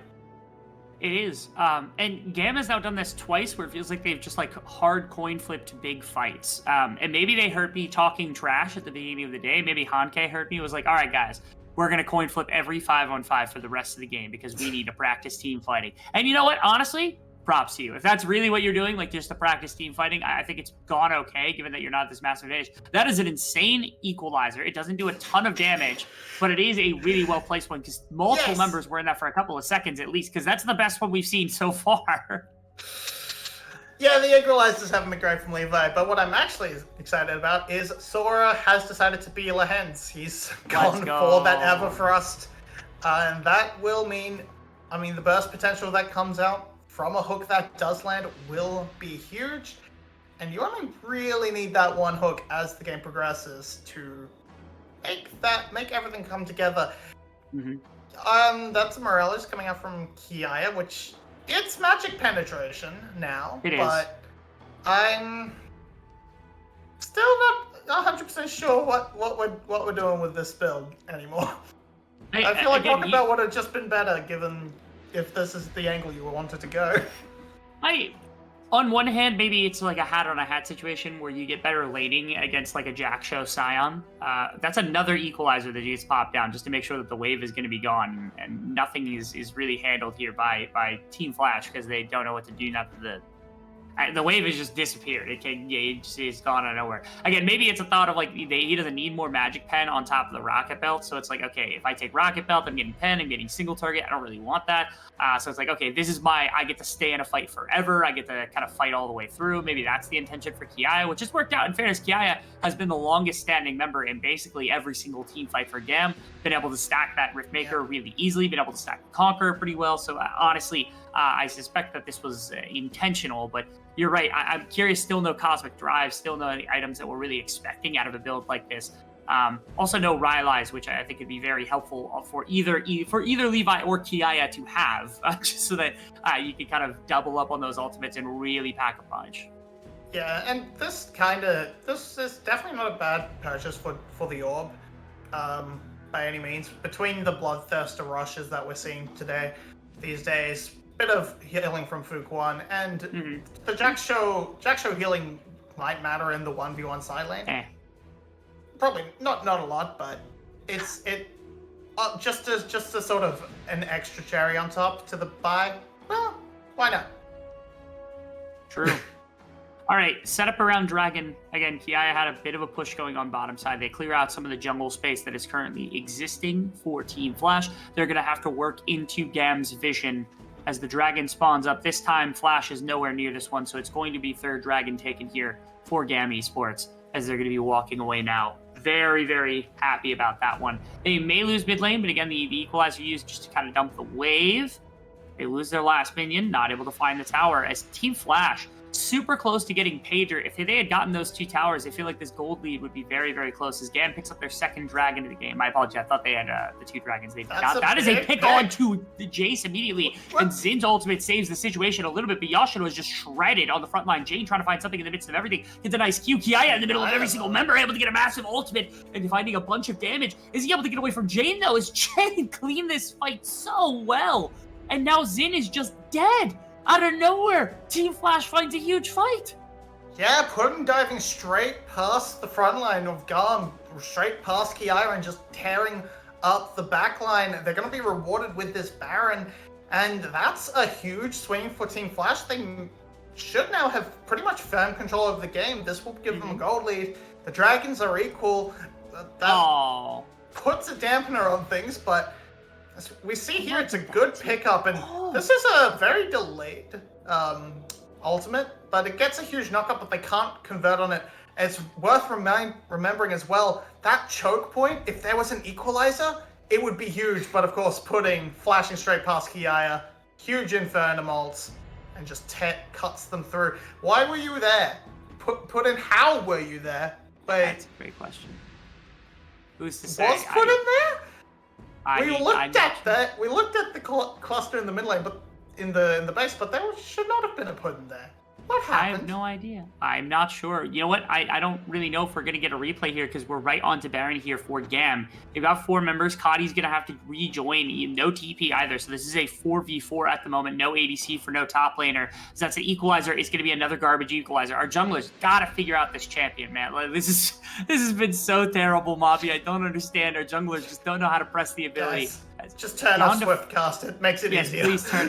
It is. And GAM has now done this twice where it feels like they've just like hard coin flipped big fights. And maybe they heard me talking trash at the beginning of the day. Maybe Hanke heard me, was like, all right, guys, we're going to coin flip every 5-on-5 for the rest of the game because we need to practice team fighting. And you know what? Honestly, props to you. If that's really what you're doing, like just to practice team fighting, I think it's gone okay, given that you're not at this massive advantage. That is an insane equalizer. It doesn't do a ton of damage, but it is a really well-placed one because multiple members were in that for a couple of seconds at least, because that's the best one we've seen so far. Yeah, the equalizers haven't been great from Levi, but what I'm actually excited about is Sora has decided to be Lehens. He's gone for that Everfrost, and that will mean, the burst potential that comes out from a hook that does land will be huge, and you only really need that one hook as the game progresses to make everything come together. That's a Morello's coming out from Kiaya, which it's magic penetration now, but I'm still not 100% sure what we're doing with this build anymore. I feel like Walkabout would have just been better given if this is the angle you wanted to go. On one hand, maybe it's like a hat on a hat situation where you get better laning against like a Jack Show Scion. That's another equalizer that gets popped down just to make sure that the wave is going to be gone, and nothing is really handled here by Team Flash because they don't know what to do now that the wave has just disappeared. It's gone out of nowhere. Again, maybe it's a thought of like he doesn't need more magic pen on top of the rocket belt. So it's like, okay, if I take rocket belt, I'm getting pen, I'm getting single target. I don't really want that. So it's like, okay, this is I get to stay in a fight forever. I get to kind of fight all the way through. Maybe that's the intention for Kiaya, which has worked out. In fairness, Kiaya has been the longest standing member in basically every single team fight for GAM. Been able to stack that Riftmaker really easily. Been able to stack the Conqueror pretty well. So honestly, I suspect that this was intentional, but you're right. I'm curious. Still no Cosmic Drive. Still no items that we're really expecting out of a build like this. Also no Rylai's, which I think would be very helpful for either Levi or Kiaya to have, just so that you can kind of double up on those ultimates and really pack a punch. Yeah, and this is definitely not a bad purchase for the orb, by any means. Between the Bloodthirster rushes that we're seeing these days, bit of healing from Fuquan, and the Jack Show healing might matter in the 1v1 side lane. Probably not a lot, but it's just a sort of an extra cherry on top to the buy. Well, why not? True. All right, set up around Dragon. Again, Kiaya had a bit of a push going on bottom side. They clear out some of the jungle space that is currently existing for Team Flash. They're going to have to work into GAM's vision as the dragon spawns up. This time, Flash is nowhere near this one, so it's going to be third dragon taken here for GAM Esports, as they're going to be walking away now. Very, very happy about that one. They may lose mid lane, but again, the equalizer used just to kind of dump the wave. They lose their last minion, not able to find the tower, as Team Flash super close to getting Pager. If they had gotten those two towers, I feel like this gold lead would be very, very close as GAM picks up their second dragon of the game. My apologies, I thought they had the two dragons. They did not. That is a pick on to the Jace immediately. And Zin's ultimate saves the situation a little bit, but Yashino was just shredded on the front line. Jane trying to find something in the midst of everything. Gets a nice Q. Kiaya in the middle of every single member, able to get a massive ultimate and finding a bunch of damage. Is he able to get away from Jane though? Is Jane clean this fight so well? And now Zin is just dead. Out of nowhere, Team Flash finds a huge fight. Yeah, Pudding diving straight past the front line of GAM, straight past Kiaya and just tearing up the backline. They're going to be rewarded with this Baron, and that's a huge swing for Team Flash. They should now have pretty much firm control of the game. This will give them a gold lead. The Dragons are equal. That puts a dampener on things, but as we see here, it's a good pickup, and this is a very delayed ultimate, but it gets a huge knockup, but they can't convert on it. It's worth remembering as well, that choke point, if there was an equalizer, it would be huge, but of course, Pudding flashing straight past Kiaya, huge Infernum ults, and just cuts them through. Why were you there? put in? How were you there? Wait, That's a great question. Who's to say? was put in there? We looked at sure. that. We looked at the cluster in the mid lane, but in the base, but there should not have been a put in there. What I happened? have no idea. I'm not sure. You know what? I don't really know if we're going to get a replay here because we're right on to Baron here for GAM. They've got 4 members. Coddy's going to have to rejoin. No TP either. So this is a 4v4 at the moment. No ADC for no top laner. So that's an equalizer. It's going to be another garbage equalizer. Our junglers got to figure out this champion, man. Like, this has been so terrible, Mobby. I don't understand. Our junglers just don't know how to press the ability. Guys, just turn off Swiftcast. It makes it easier.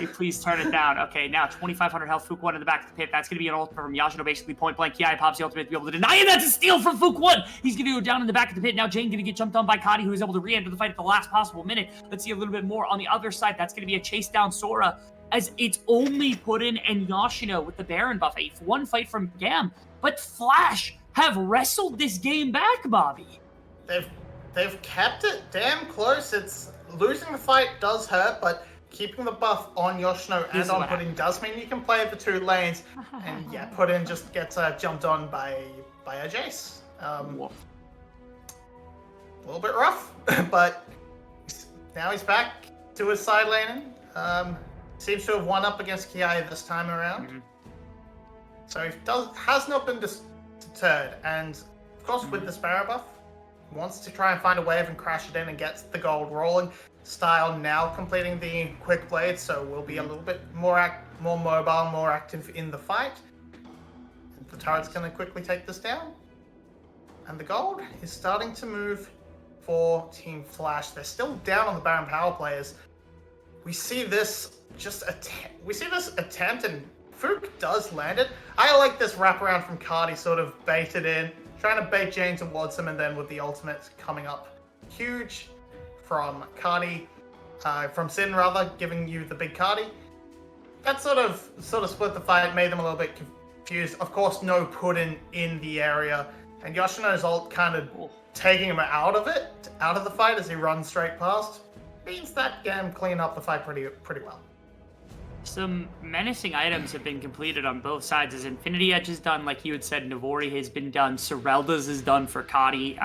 Please turn it down. Okay, now 2,500 health. Fook 1 in the back of the pit. That's going to be an ult from Yasuno, basically point blank. Ki pops the ultimate to be able to deny it. That's a steal from Fook 1. He's going to go down in the back of the pit. Now Jane going to get jumped on by Coddy, who is able to re-enter the fight at the last possible minute. Let's see a little bit more on the other side. That's going to be a chase down Sora, as it's only Puddin and Yashino with the Baron buff. A 1 fight from GAM, but Flash have wrestled this game back, Bobby. They've kept it damn close. It's losing the fight does hurt, but keeping the buff on Yoshino and on Puddin does mean you can play the 2 lanes. And yeah, Puddin just gets jumped on by a Jace. A little bit rough, but now he's back to his side laning. Seems to have won up against Ki this time around. Mm-hmm. So he has not been deterred. And of course, with the Sparrow buff, wants to try and find a wave and crash it in and gets the gold rolling. Style now completing the quick blade, so will be a little bit more mobile, more active in the fight. The turret's going to quickly take this down. And the gold is starting to move for Team Flash. They're still down on the Baron power players. We see this attempt, and Fook does land it. I like this wraparound from Cardi, sort of baited in, trying to bait Jane towards him, and then with the ultimate coming up huge from Cardi, from Sin rather, giving you the big Cardi. That sort of split the fight, made them a little bit confused. Of course, no Puddin in the area, and Yoshino's ult kind of taking him out of the fight as he runs straight past. Means that GAM clean up the fight pretty well. Some menacing items have been completed on both sides. As Infinity Edge is done, like you had said, Navori has been done, Serelda's is done for Coddy.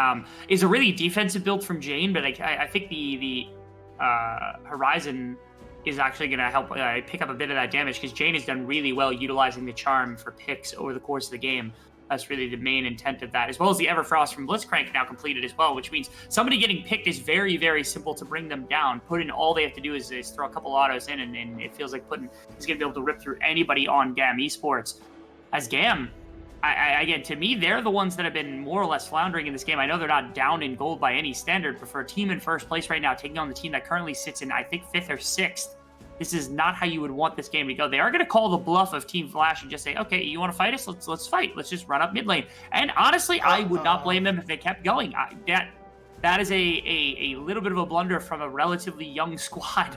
Is a really defensive build from Jane, but I think the Horizon is actually going to help pick up a bit of that damage, because Jane has done really well utilizing the charm for picks over the course of the game. That's really the main intent of that, as well as the Everfrost from Blitzcrank now completed as well, which means somebody getting picked is very, very simple to bring them down. Puddin, all they have to do is throw a couple autos in, and it feels like Puddin is going to be able to rip through anybody on GAM Esports. As GAM, again, to me, they're the ones that have been more or less floundering in this game. I know they're not down in gold by any standard, but for a team in first place right now, taking on the team that currently sits in, I think, 5th or 6th, this is not how you would want this game to go. They are going to call the bluff of Team Flash and just say, okay, you want to fight us? Let's fight. Let's just run up mid lane. And honestly, I would not blame them if they kept going. That is a little bit of a blunder from a relatively young squad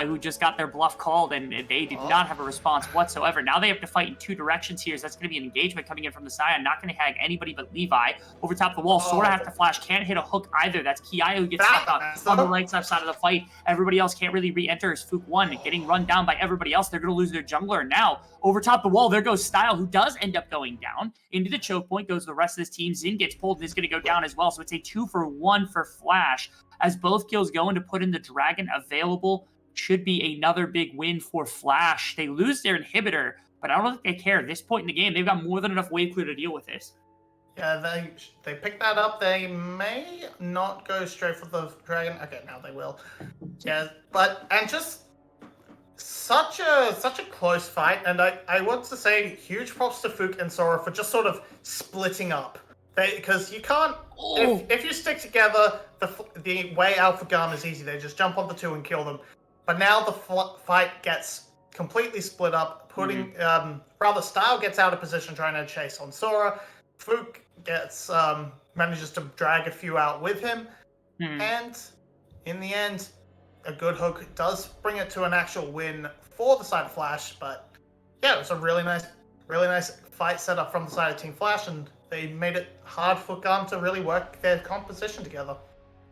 who just got their bluff called, and they did not have a response whatsoever. Now they have to fight in 2 directions here. So that's going to be an engagement coming in from the side. I'm not going to hag anybody but Levi. Over top of the wall, Sora have to flash. Can't hit a hook either. That's Ki who gets stuck on the right side of the fight. Everybody else can't really re-enter as Fook 1, getting run down by everybody else. They're going to lose their jungler. Now, over top the wall, there goes Style, who does end up going down. Into the choke point goes the rest of this team. Zin gets pulled and is going to go down as well. So it's a 2-for-1 for Flash. As both kills go in to put in the Dragon available, should be another big win for Flash. They lose their inhibitor, but I don't think they care. At this point in the game, they've got more than enough wave clear to deal with this. Yeah, they pick that up. They may not go straight for the Dragon. Okay, now they will. Yeah, and just such a close fight, and I want to say huge props to Fook and Sora for just sort of splitting up. Because you can't, if you stick together, the way out for GAM is easy. They just jump on the 2 and kill them. But now the fight gets completely split up, putting Style gets out of position trying to chase on Sora. Fook gets manages to drag a few out with him, and in the end, a good hook does bring it to an actual win for the side of Flash. But yeah, it was a really nice fight set up from the side of Team Flash, and they made it hard for GAM to really work their composition together.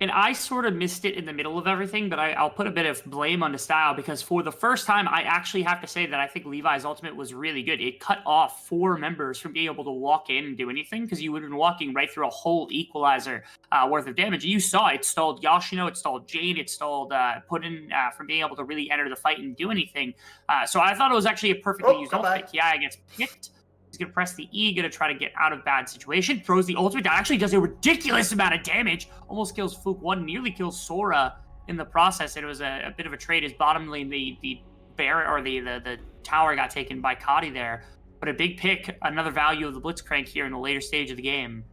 And I sort of missed it in the middle of everything, but I'll put a bit of blame on the style because for the first time, I actually have to say that I think Levi's ultimate was really good. It cut off 4 members from being able to walk in and do anything because you would have been walking right through a whole equalizer worth of damage. You saw it stalled Yoshino, it stalled Jade, it stalled Puddin from being able to really enter the fight and do anything. So I thought it was actually a perfectly used ultimate. Kiaya gets picked. He's going to press the E, going to try to get out of bad situation. Throws the ultimate. That actually does a ridiculous amount of damage. Almost kills Fook1, nearly kills Sora in the process. It was a bit of a trade. His bottom lane, the bear or the tower got taken by Kadi there. But a big pick, another value of the Blitzcrank here in the later stage of the game.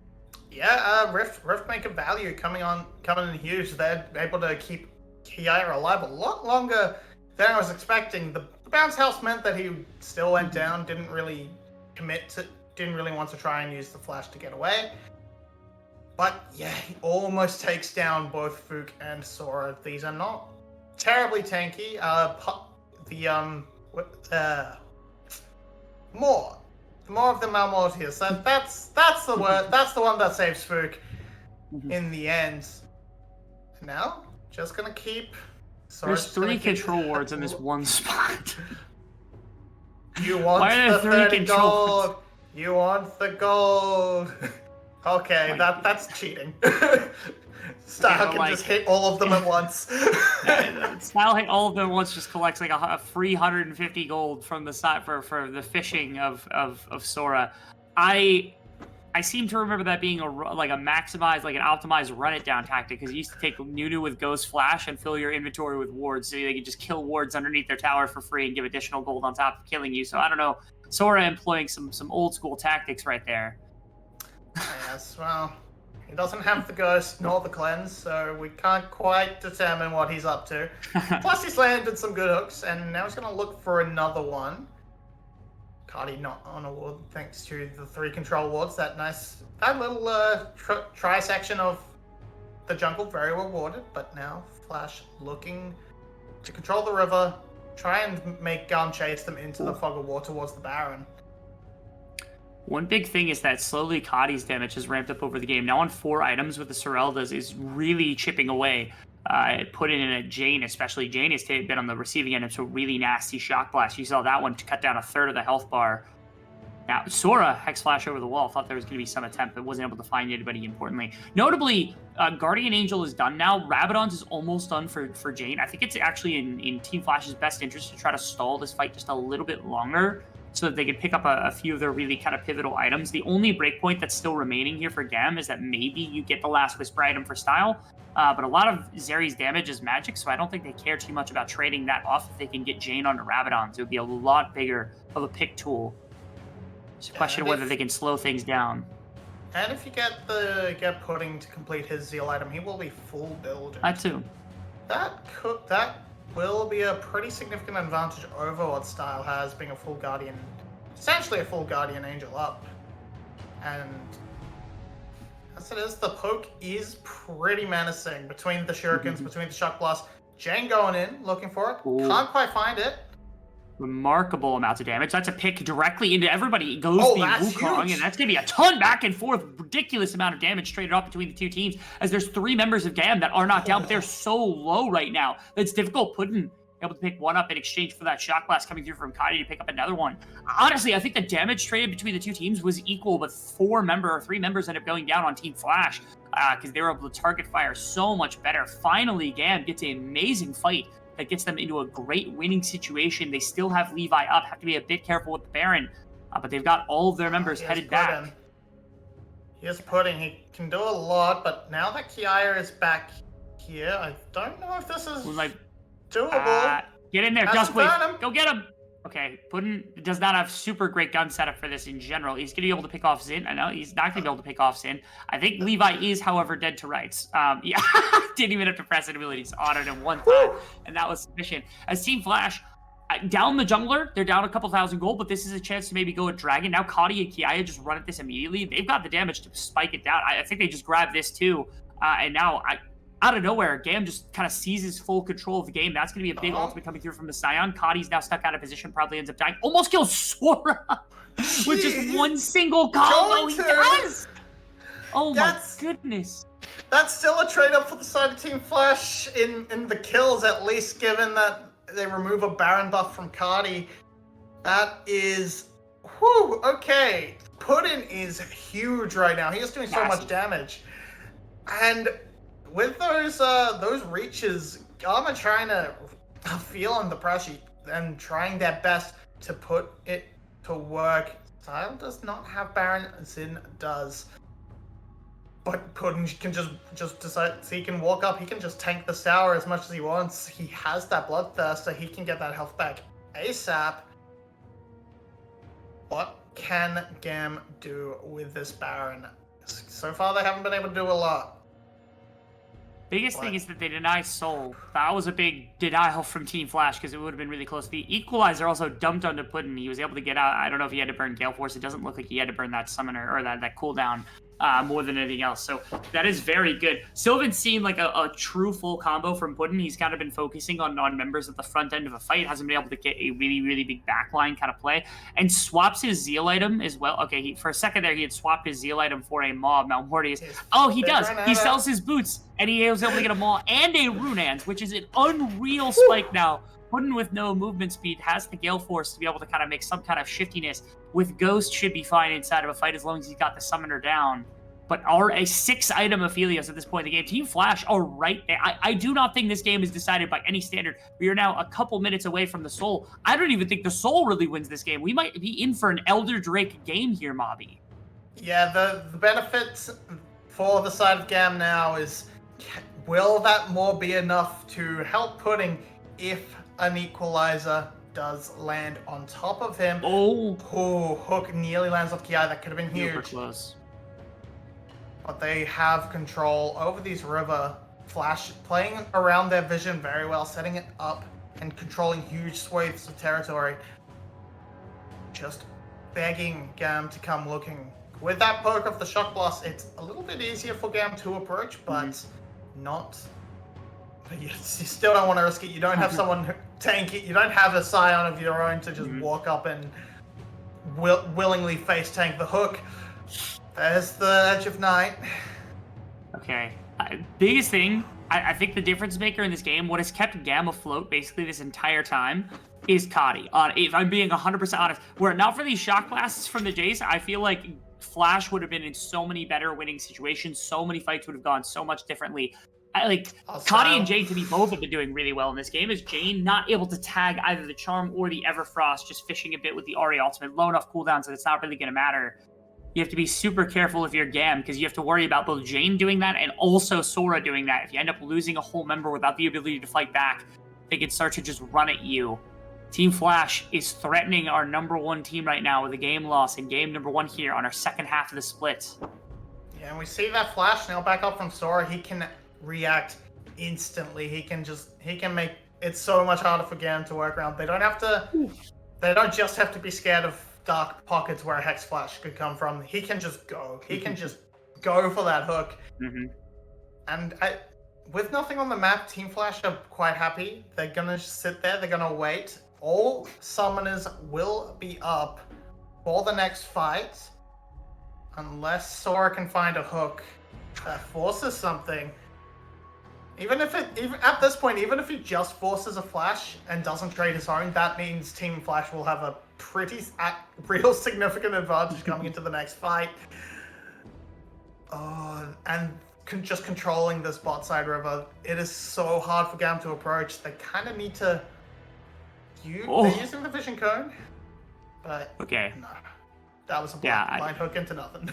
Yeah, Rift Maker value coming in huge. They're able to keep Kiaya alive a lot longer than I was expecting. The bounce house meant that he still went down, didn't really want to try and use the flash to get away. But yeah, he almost takes down both Fook and Sora. These are not terribly tanky. More of them are more here. So that's the word. That's the one that saves Fook in the end. Now, just gonna keep. There's 3 control wards in this one spot. You want the 30 gold. You want the gold. Okay, that's cheating. Style can just hit all of them at once. Style hit all of them at once just collects like a free 150 gold from the side for the fishing of Sora. I seem to remember that being a maximized, like an optimized run it down tactic because you used to take Nunu with Ghost Flash and fill your inventory with wards so they could just kill wards underneath their tower for free and give additional gold on top of killing you. So I don't know, Sora employing some old school tactics right there. Yes, well, he doesn't have the Ghost nor the Cleanse, so we can't quite determine what he's up to. Plus he's landed some good hooks, and now he's going to look for another one. Kadi not on a ward thanks to the 3 control wards. That little tri-section of the jungle, very rewarded. But now Flash looking to control the river, try and make GAM chase them into the fog of war towards the Baron. One big thing is that slowly Kadi's damage has ramped up over the game. Now on 4 items with the Soreldas is really chipping away. Put in a Jane, especially Jane has been on the receiving end of some really nasty shock blast. You saw that one to cut down a third of the health bar. Now, Sora, Hex Flash over the wall, thought there was going to be some attempt, but wasn't able to find anybody importantly. Notably, Guardian Angel is done now. Rabadon's is almost done for Jane. I think it's actually in Team Flash's best interest to try to stall this fight just a little bit longer so that they can pick up a few of their really kind of pivotal items. The only breakpoint that's still remaining here for GAM is that maybe you get the last Whisper item for Style. But a lot of Zeri's damage is magic, so I don't think they care too much about trading that off if they can get Jane onto Rabadon's. It would be a lot bigger of a pick tool. It's a question of whether they can slow things down. And if you get Pudding to complete his Zeal item, he will be full build. That too. That will be a pretty significant advantage over what Style has, being a full Guardian, essentially a full Guardian Angel up. And as it is, the poke is pretty menacing between the shurikens, between the shock blast. Jane going in, looking for it. Ooh. Can't quite find it. Remarkable amounts of damage. That's a pick directly into everybody. It goes the Wukong, and that's going to be a ton back and forth. Ridiculous amount of damage traded off between the 2 teams as there's 3 members of GAM that are knocked down, but they're so low right now that it's difficult putting able to pick one up in exchange for that shock blast coming through from Kadi to pick up another one. Honestly, I think the damage traded between the 2 teams was equal, but 3 members ended up going down on Team Flash because they were able to target fire so much better. Finally, GAM gets an amazing fight that gets them into a great winning situation. They still have Levi up, have to be a bit careful with the Baron, but they've got all of their members headed back. He is Pudding. He can do a lot, but now that Kiaya is back here, I don't know if this is doable. Get in there, just wait. Go get him. Okay, Puddin does not have super great gun setup for this in general. He's going to be able to pick off Zin. I know he's not going to be able to pick off Zin. I think Levi is, however, dead to rights. Yeah, didn't even have to press abilities. Honored him one time, and that was sufficient. As Team Flash, down the jungler, they're down a couple thousand gold, but this is a chance to maybe go at Dragon. Now Kadi and Kiaya just run at this immediately. They've got the damage to spike it down. I think they just grab this too, and now out of nowhere, GAM just kind of seizes full control of the game. That's going to be a big ultimate coming through from the Scion. Kadi's now stuck out of position, probably ends up dying. Almost kills Sora with just one single combo. He does! Oh my goodness. That's still a trade-up for the side of Team Flash in the kills, at least, given that they remove a Baron buff from Cardi. That is... Whew, okay. Puddin is huge right now. He is doing so much damage. And with those reaches, GAM are trying to feel on the pressure and trying their best to put it to work. Style does not have Baron, Zin does. But Puddin can just decide, so he can walk up, he can just tank the Sour as much as he wants. He has that Bloodthirst, so he can get that health back ASAP. What can GAM do with this Baron? So far, they haven't been able to do a lot. Biggest thing is that they deny Soul. That was a big denial from Team Flash because it would have been really close. The Equalizer also dumped onto Puddin. He was able to get out. I don't know if he had to burn Gale Force. It doesn't look like he had to burn that Summoner or that cooldown more than anything else. So that is very good. Still haven't seen like a true full combo from Puddin. He's kind of been focusing on members at the front end of a fight. Hasn't been able to get a really, really big backline kind of play. And swaps his Zeal item as well. Okay, for a second there, he had swapped his Zeal item for a Mob. Now Morty oh, he does. He sells his boots. And he was able to get a Maul and a Runans, which is an unreal spike now. Puddin with no movement speed has the Gale Force to be able to kind of make some kind of shiftiness. With Ghost should be fine inside of a fight as long as he's got the Summoner down. But are a 6-item Aphelios at this point in the game. Team Flash are right there. I do not think this game is decided by any standard. We are now a couple minutes away from the Soul. I don't even think the Soul really wins this game. We might be in for an Elder Drake game here, Mobby. Yeah, the benefits for the side of GAM now is... Will that more be enough to help Pudding if an Equalizer does land on top of him? Oh, Hook nearly lands off Ki. That could have been huge. Super close. But they have control over these river. Flash playing around their vision very well, setting it up and controlling huge swathes of territory. Just begging GAM to come looking. With that poke of the Shock Blast, it's a little bit easier for GAM to approach, but not... You still don't want to risk it. You don't have someone tank it. You don't have a Scion of your own to just walk up and willingly face tank the hook. There's the Edge of Night. Okay. Biggest thing, I think the difference maker in this game, what has kept GAM afloat basically this entire time, is Kadi. If I'm being 100% honest, were it not for these shock blasts from the Jace, I feel like Flash would have been in so many better winning situations. So many fights would have gone so much differently. Kadi and Jane, to me, both have been doing really well in this game. Is Jane not able to tag either the Charm or the Everfrost, just fishing a bit with the Ahri ultimate, low enough cooldown so it's not really going to matter. You have to be super careful if you're GAM, because you have to worry about both Jane doing that and also Sora doing that. If you end up losing a whole member without the ability to fight back, they can start to just run at you. Team Flash is threatening our #1 team right now with a game loss in game #1 here on our second half of the split. Yeah, and we see that Flash now back up from Sora. He can react instantly. He can make it so much harder for GAM to work around. They don't just have to be scared of dark pockets where a Hex Flash could come from. He can just go. He can just go for that hook. And with nothing on the map, Team Flash are quite happy. They're gonna sit there. They're gonna wait. All summoners will be up for the next fight, unless Sora can find a hook that forces something. Even at this point, even if he just forces a Flash and doesn't trade his own, that means Team Flash will have a pretty real significant advantage coming into the next fight. And just controlling this bot side river, it is so hard for GAM to approach. They kind of need to... They're using the Vision Cone, but no. That was a blind hook into nothing.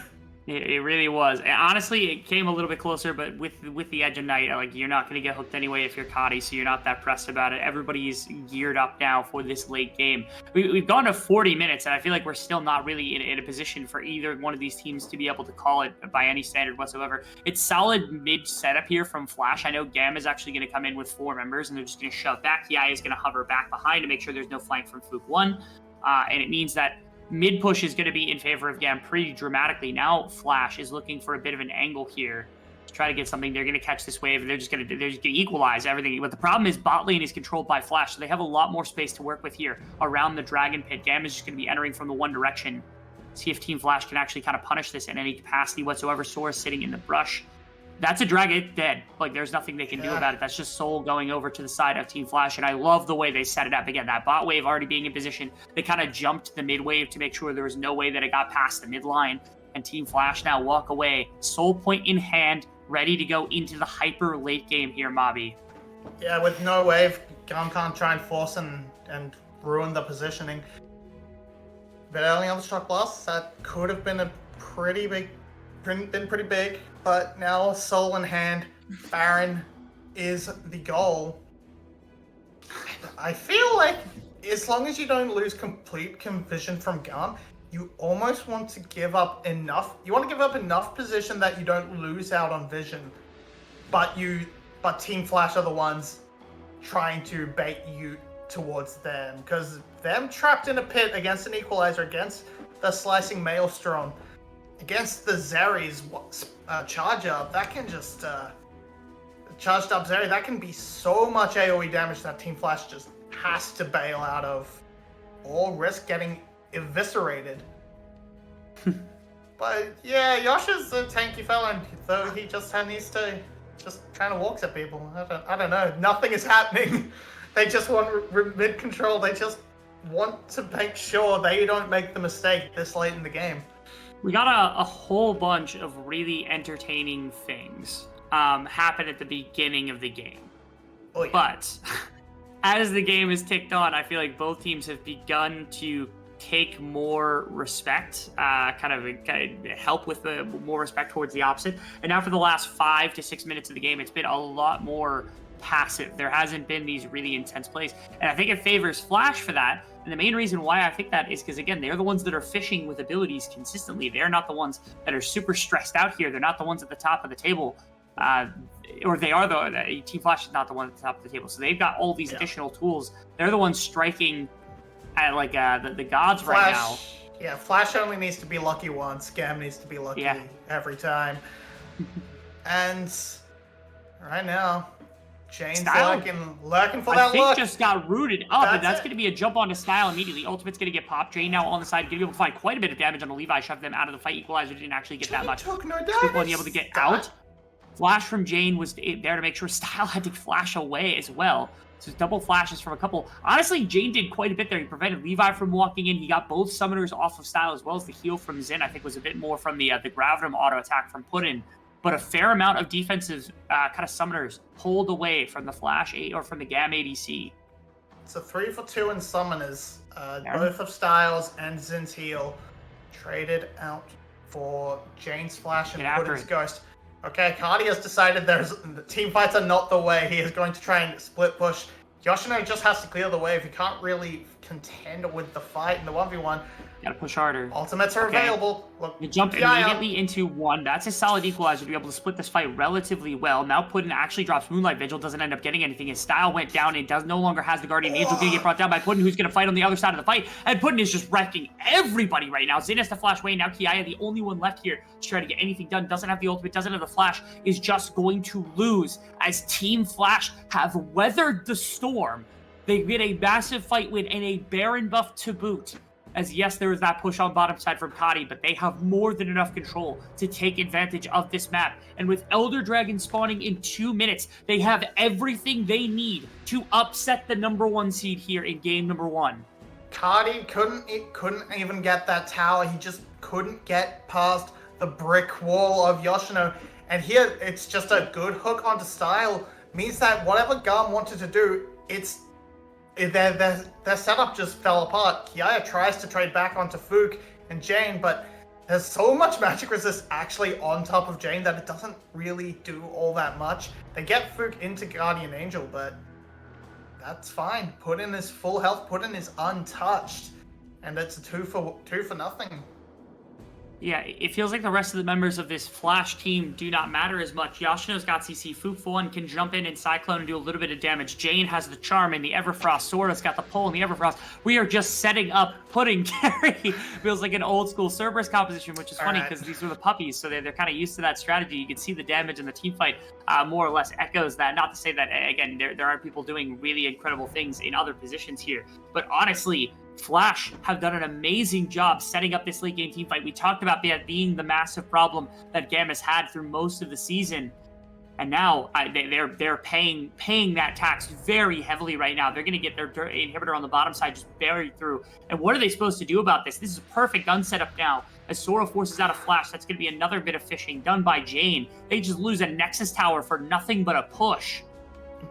It really was. And honestly, it came a little bit closer, but with the Edge of Night, like, you're not going to get hooked anyway if you're Kadi, so you're not that pressed about it. Everybody's geared up now for this late game. We've gone to 40 minutes, and I feel like we're still not really in a position for either one of these teams to be able to call it by any standard whatsoever. It's solid mid setup here from Flash. I know GAM is actually going to come in with 4 members, and they're just going to shove back. Yai is going to hover back behind to make sure there's no flank from Fluke 1, and it means that mid push is going to be in favor of GAM pretty dramatically. Now Flash is looking for a bit of an angle here to try to get something. They're going to catch this wave, and they're just going to equalize everything. But the problem is bot lane is controlled by Flash, so they have a lot more space to work with here around the Dragon Pit. GAM is just going to be entering from the one direction. See if Team Flash can actually kind of punish this in any capacity whatsoever. Sora sitting in the brush. That's a dragon dead. Like, there's nothing they can do about it. That's just Soul going over to the side of Team Flash, and I love the way they set it up. Again, that bot wave already being in position, they kind of jumped the mid wave to make sure there was no way that it got past the mid line, and Team Flash now walk away, Soul point in hand, ready to go into the hyper late game here, Mobby. Yeah, with no wave, GAM can't try and force and ruin the positioning. But early on the Shock Blast, that could have been pretty big, but now Soul in hand, Baron is the goal. I feel like as long as you don't lose complete vision from GAM, you almost want to give up enough. You want to give up enough position that you don't lose out on vision, but Team Flash are the ones trying to bait you towards them, because them trapped in a pit against an equalizer, against the slicing Maelstrom, against the Zeri's charge up, that can just charged up Zeri, that can be so much AoE damage that Team Flash just has to bail out of, or risk getting eviscerated. But yeah, Yosha's a tanky fella, though he just needs to just kind of walks at people. I don't know. Nothing is happening. They just want mid control. They just want to make sure they don't make the mistake this late in the game. We got a whole bunch of really entertaining things happen at the beginning of the game. Oh, yeah. But as the game has ticked on, I feel like both teams have begun to take more respect, kind of help with the more respect towards the opposite. And now for the last 5 to 6 minutes of the game, it's been a lot more passive. There hasn't been these really intense plays. And I think it favors Flash for that. And the main reason why I think that is because, again, they're the ones that are fishing with abilities consistently. They're not the ones that are super stressed out here. They're not the ones at the top of the table. Or they are the Team Flash is not the one at the top of the table. So they've got all these additional tools. They're the ones striking at like the gods Flash, right now. Yeah, Flash only needs to be lucky once. GAM needs to be lucky every time. And right now, Jane's lurking for that look. Just got rooted up, and that's going to be a jump onto Style immediately. Ultimate's going to get popped. Jane now on the side, going to be able to find quite a bit of damage on the Levi, shove them out of the fight. Equalizer didn't actually get that much. Took no People damage. able to get out. Flash from Jane was there to make sure Style had to flash away as well. So double flashes from a couple. Honestly, Jane did quite a bit there. He prevented Levi from walking in. He got both summoners off of Style, as well as the heal from Zin. I think was a bit more from the Gravitum auto attack from Puddin. But a fair amount of defensive kind of summoners pulled away from the Flash or from the GAM ADC. It's a 3 for 2 in summoners. Both of Styles and Zin's heal traded out for Jane's Flash and Puddin's Ghost. Okay, Cardi has decided the team fights are not the way. He is going to try and split push. Yoshino just has to clear the wave. He can't really contend with the fight in the 1v1. Gotta push harder. Ultimates are available. Look, you jump immediately into one. That's a solid equalizer to be able to split this fight relatively well. Now Puddin actually drops Moonlight Vigil, doesn't end up getting anything. His Style went down and no longer has the Guardian Angel. Gonna get brought down by Puddin, who's gonna fight on the other side of the fight. And Puddin is just wrecking everybody right now. Zin has to flash away. Now Kiaya, the only one left here to try to get anything done. Doesn't have the ultimate, doesn't have the flash, is just going to lose as Team Flash have weathered the storm. They get a massive fight win and a Baron buff to boot. As yes, there is that push on bottom side from Kadi, but they have more than enough control to take advantage of this map. And with Elder Dragon spawning in 2 minutes, they have everything they need to upset the #1 seed here in game #1. Kadi couldn't even get that tower. He just couldn't get past the brick wall of Yoshino. And here, it's just a good hook onto Style. Means that whatever GAM wanted to do, their setup just fell apart. Kiaya tries to trade back onto Fook and Jane, but there's so much magic resist actually on top of Jane that it doesn't really do all that much. They get Fook into Guardian Angel, but that's fine. Puddin is full health. Puddin is untouched, and it's a 2 for nothing. Yeah, it feels like the rest of the members of this Flash team do not matter as much. Yoshino's got CC. Fook for one can jump in and Cyclone and do a little bit of damage. Jane has the Charm and the Everfrost. Sora's got the Pole and the Everfrost. We are just setting up Puddin carry. Feels like an old school Cerberus composition, which is funny because these were the puppies, so they're kind of used to that strategy. You can see the damage in the team fight more or less echoes that. Not to say that, again, there are people doing really incredible things in other positions here, but honestly, Flash have done an amazing job setting up this late game team fight. We talked about that being the massive problem that GAM has had through most of the season. And now they're paying that tax very heavily right now. They're going to get their inhibitor on the bottom side just buried through. And what are they supposed to do about this? This is a perfect gun setup now. As Sora forces out a flash, that's going to be another bit of fishing done by Jane. They just lose a Nexus Tower for nothing but a push.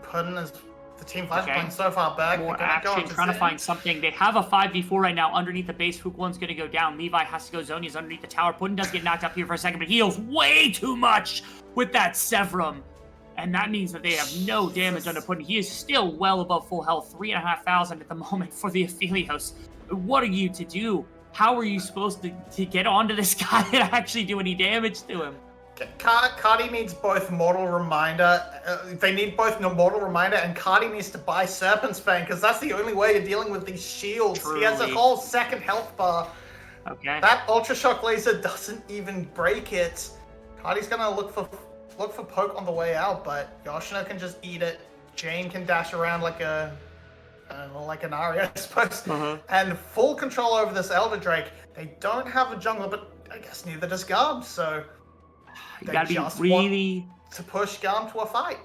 Puddin is the team Flash playing so far back. More action, trying to find something. They have a 5v4 right now underneath the base. Fook one's going to go down. Levi has to go zone. He's underneath the tower. Puddin does get knocked up here for a second, but he heals way too much with that Severum. And that means that they have no damage under Puddin. He is still well above full health, 3,500 at the moment for the Aphelios. What are you to do? How are you supposed to get onto this guy and actually do any damage to him? Cardi needs both Mortal Reminder. They need both Mortal Reminder, and Cardi needs to buy Serpent's Fang, because that's the only way you're dealing with these shields. Truly. He has a whole second health bar. Okay. That Ultra Shock Laser doesn't even break it. Cardi's gonna look for poke on the way out, but Yoshino can just eat it. Jane can dash around like an Arya, I suppose. And full control over this Elder Drake. They don't have a jungler, but I guess neither does GAM, so you gotta be really to push GAM to a fight.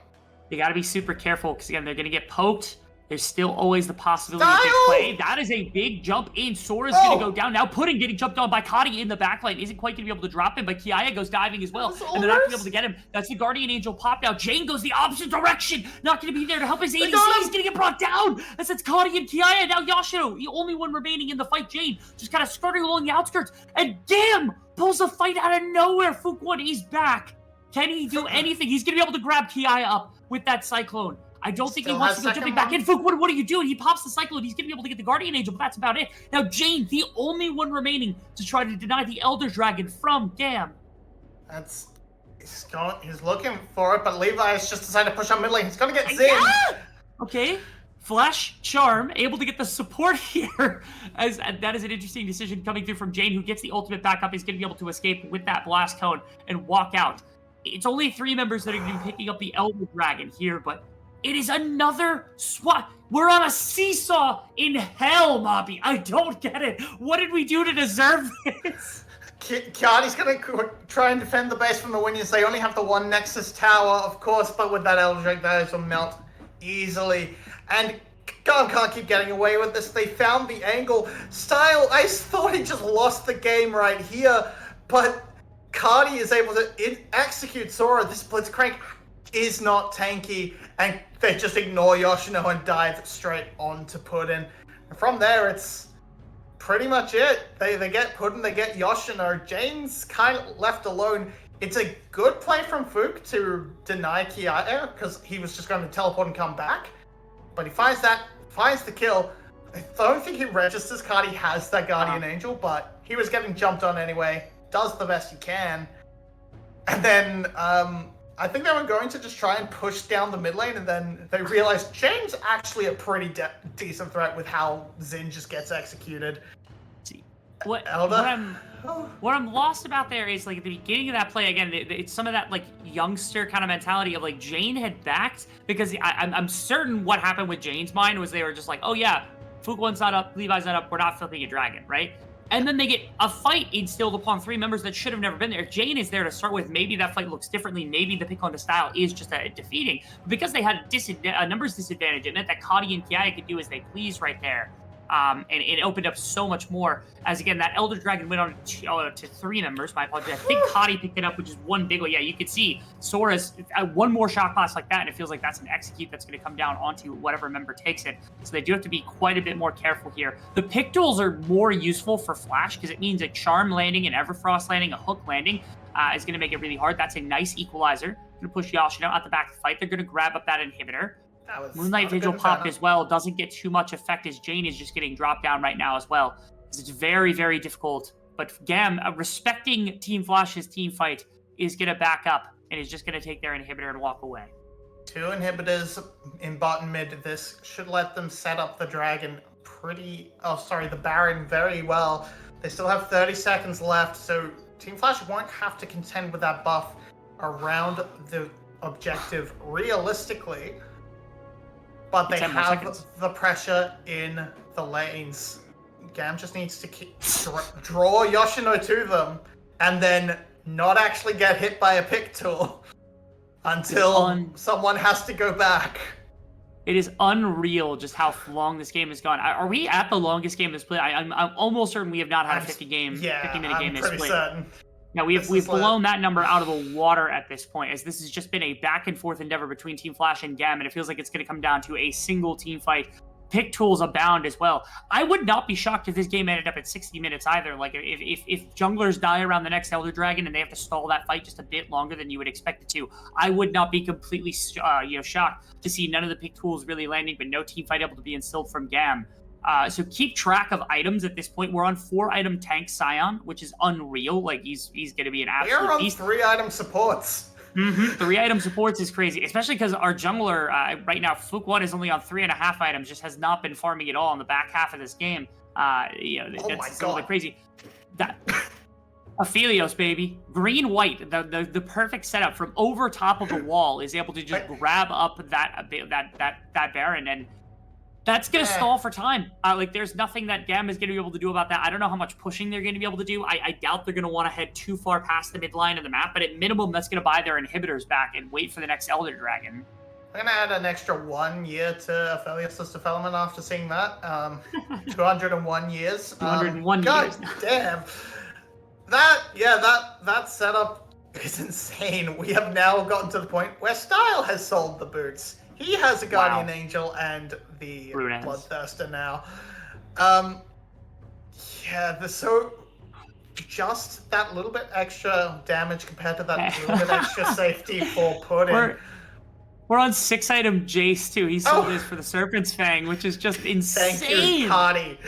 You gotta be super careful, because again, they're gonna get poked. There's still always the possibility of big play. That is a big jump in. Sora's gonna go down. Now Puddin getting jumped on by Kadi in the backline. Isn't quite gonna be able to drop him, but Kiaya goes diving as well. And they're not gonna be able to get him. That's the Guardian Angel pop now. Jane goes the opposite direction. Not gonna be there to help his ADC. He's gonna get brought down. That's Kadi and Kiaya. Now Yoshino, the only one remaining in the fight. Jane just kind of skirting along the outskirts. And GAM pulls a fight out of nowhere. Fook one is back. Can he do anything? He's gonna be able to grab Kiaya up with that Cyclone. I don't think he wants to go jumping back in. Fook, what are you doing? He pops the Cyclone. He's going to be able to get the Guardian Angel, but that's about it. Now, Jane, the only one remaining to try to deny the Elder Dragon from GAM. He's looking for it, but Levi has just decided to push on mid lane. He's going to get Zin. Okay. Flash Charm, able to get the support here. That is an interesting decision coming through from Jane, who gets the ultimate back up. He's going to be able to escape with that Blast Cone and walk out. It's only 3 members that are going to be picking up the Elder Dragon here, but it is another swap. We're on a seesaw in hell, Mobby. I don't get it. What did we do to deserve this? Kiadi's going to try and defend the base from the Winions. They only have the one Nexus Tower, of course, but with that Elder Drake, those will melt easily. And GAM can't keep getting away with this. They found the angle. Style, I thought he just lost the game right here, but Cardi is able to execute Sora. This Blitzcrank is not tanky, and they just ignore Yoshino and dive straight onto Puddin. And from there, it's pretty much it. They get Puddin, they get Yoshino. Jane's kind of left alone. It's a good play from Fook to deny Kiaya, because he was just going to teleport and come back. But he finds the kill. I don't think he registers Cardi has that Guardian Angel, but he was getting jumped on anyway. Does the best he can. And then, I think they were going to just try and push down the mid lane, and then they realized Jane's actually a pretty decent threat with how Zin just gets executed. What I'm lost about there is, like, at the beginning of that play, again, it's some of that, like, youngster kind of mentality of, like, Jane had backed, because I'm certain what happened with Jane's mind was they were just like, oh yeah, Fook one's not up, Levi's not up, we're not flipping a dragon, right? And then they get a fight instilled upon 3 members that should have never been there. If Jane is there to start with, maybe that fight looks differently. Maybe the pick on the style is just defeating. But because they had a numbers disadvantage, it meant that Kadi and Kiaya could do as they please right there. And it opened up so much more. As again, that Elder Dragon went on to 3 members. My apologies. I think Kadi picked it up, which is one big one. Yeah, you could see Sora's one more shot class like that, and it feels like that's an execute that's going to come down onto whatever member takes it. So they do have to be quite a bit more careful here. The pick tools are more useful for Flash, because it means a Charm landing, an Everfrost landing, a Hook landing is going to make it really hard. That's a nice equalizer. Going to push Yoshino out the back of the fight. They're going to grab up that inhibitor. Moonlight Vigil popped as well. Doesn't get too much effect, as Jane is just getting dropped down right now as well. It's very, very difficult. But GAM, respecting Team Flash's team fight, is going to back up and is just going to take their inhibitor and walk away. 2 inhibitors in bottom mid. This should let them set up the dragon the Baron very well. They still have 30 seconds left, so Team Flash won't have to contend with that buff around the objective realistically. But they have the pressure in the lanes. GAM just needs to draw Yoshino to them, and then not actually get hit by a pick tool. until someone has to go back. It is unreal just how long this game has gone. Are we at the longest game this split? I'm almost certain we have not had a 50-minute game this split. Certain. Now we've blown that number out of the water at this point, as this has just been a back and forth endeavor between Team Flash and GAM, and it feels like it's going to come down to a single team fight. Pick tools abound as well. I would not be shocked if this game ended up at 60 minutes either. Like if junglers die around the next Elder Dragon and they have to stall that fight just a bit longer than you would expect it to, I would not be completely shocked to see none of the pick tools really landing, but no team fight able to be instilled from GAM. So keep track of items at this point. We're on 4-item tank Scion, which is unreal. Like he's going to be an absolute beast. We're on 3-item supports. 3-item supports is crazy, especially because our jungler right now, Fuke1 is only on 3.5 items, just has not been farming at all in the back half of this game. That's a little bit crazy. That Aphelios, baby, green-white, the perfect setup from over top of the wall is able to just grab up that Baron, and that's going to stall for time. There's nothing that GAM is going to be able to do about that. I don't know how much pushing they're going to be able to do. I doubt they're going to want to head too far past the midline of the map, but at minimum, that's going to buy their inhibitors back and wait for the next Elder Dragon. I'm going to add an extra 1 year to Aphelios' development after seeing that. 201 years. 201 God years. Damn. That setup is insane. We have now gotten to the point where Style has sold the boots. He has a Guardian Angel and the Bloodthirster now. Just that little bit extra damage compared to that little bit extra safety for Pudding. We're on 6-item Jace too. He sold his for the Serpent's Fang, which is just insane. Thank you, Cardi.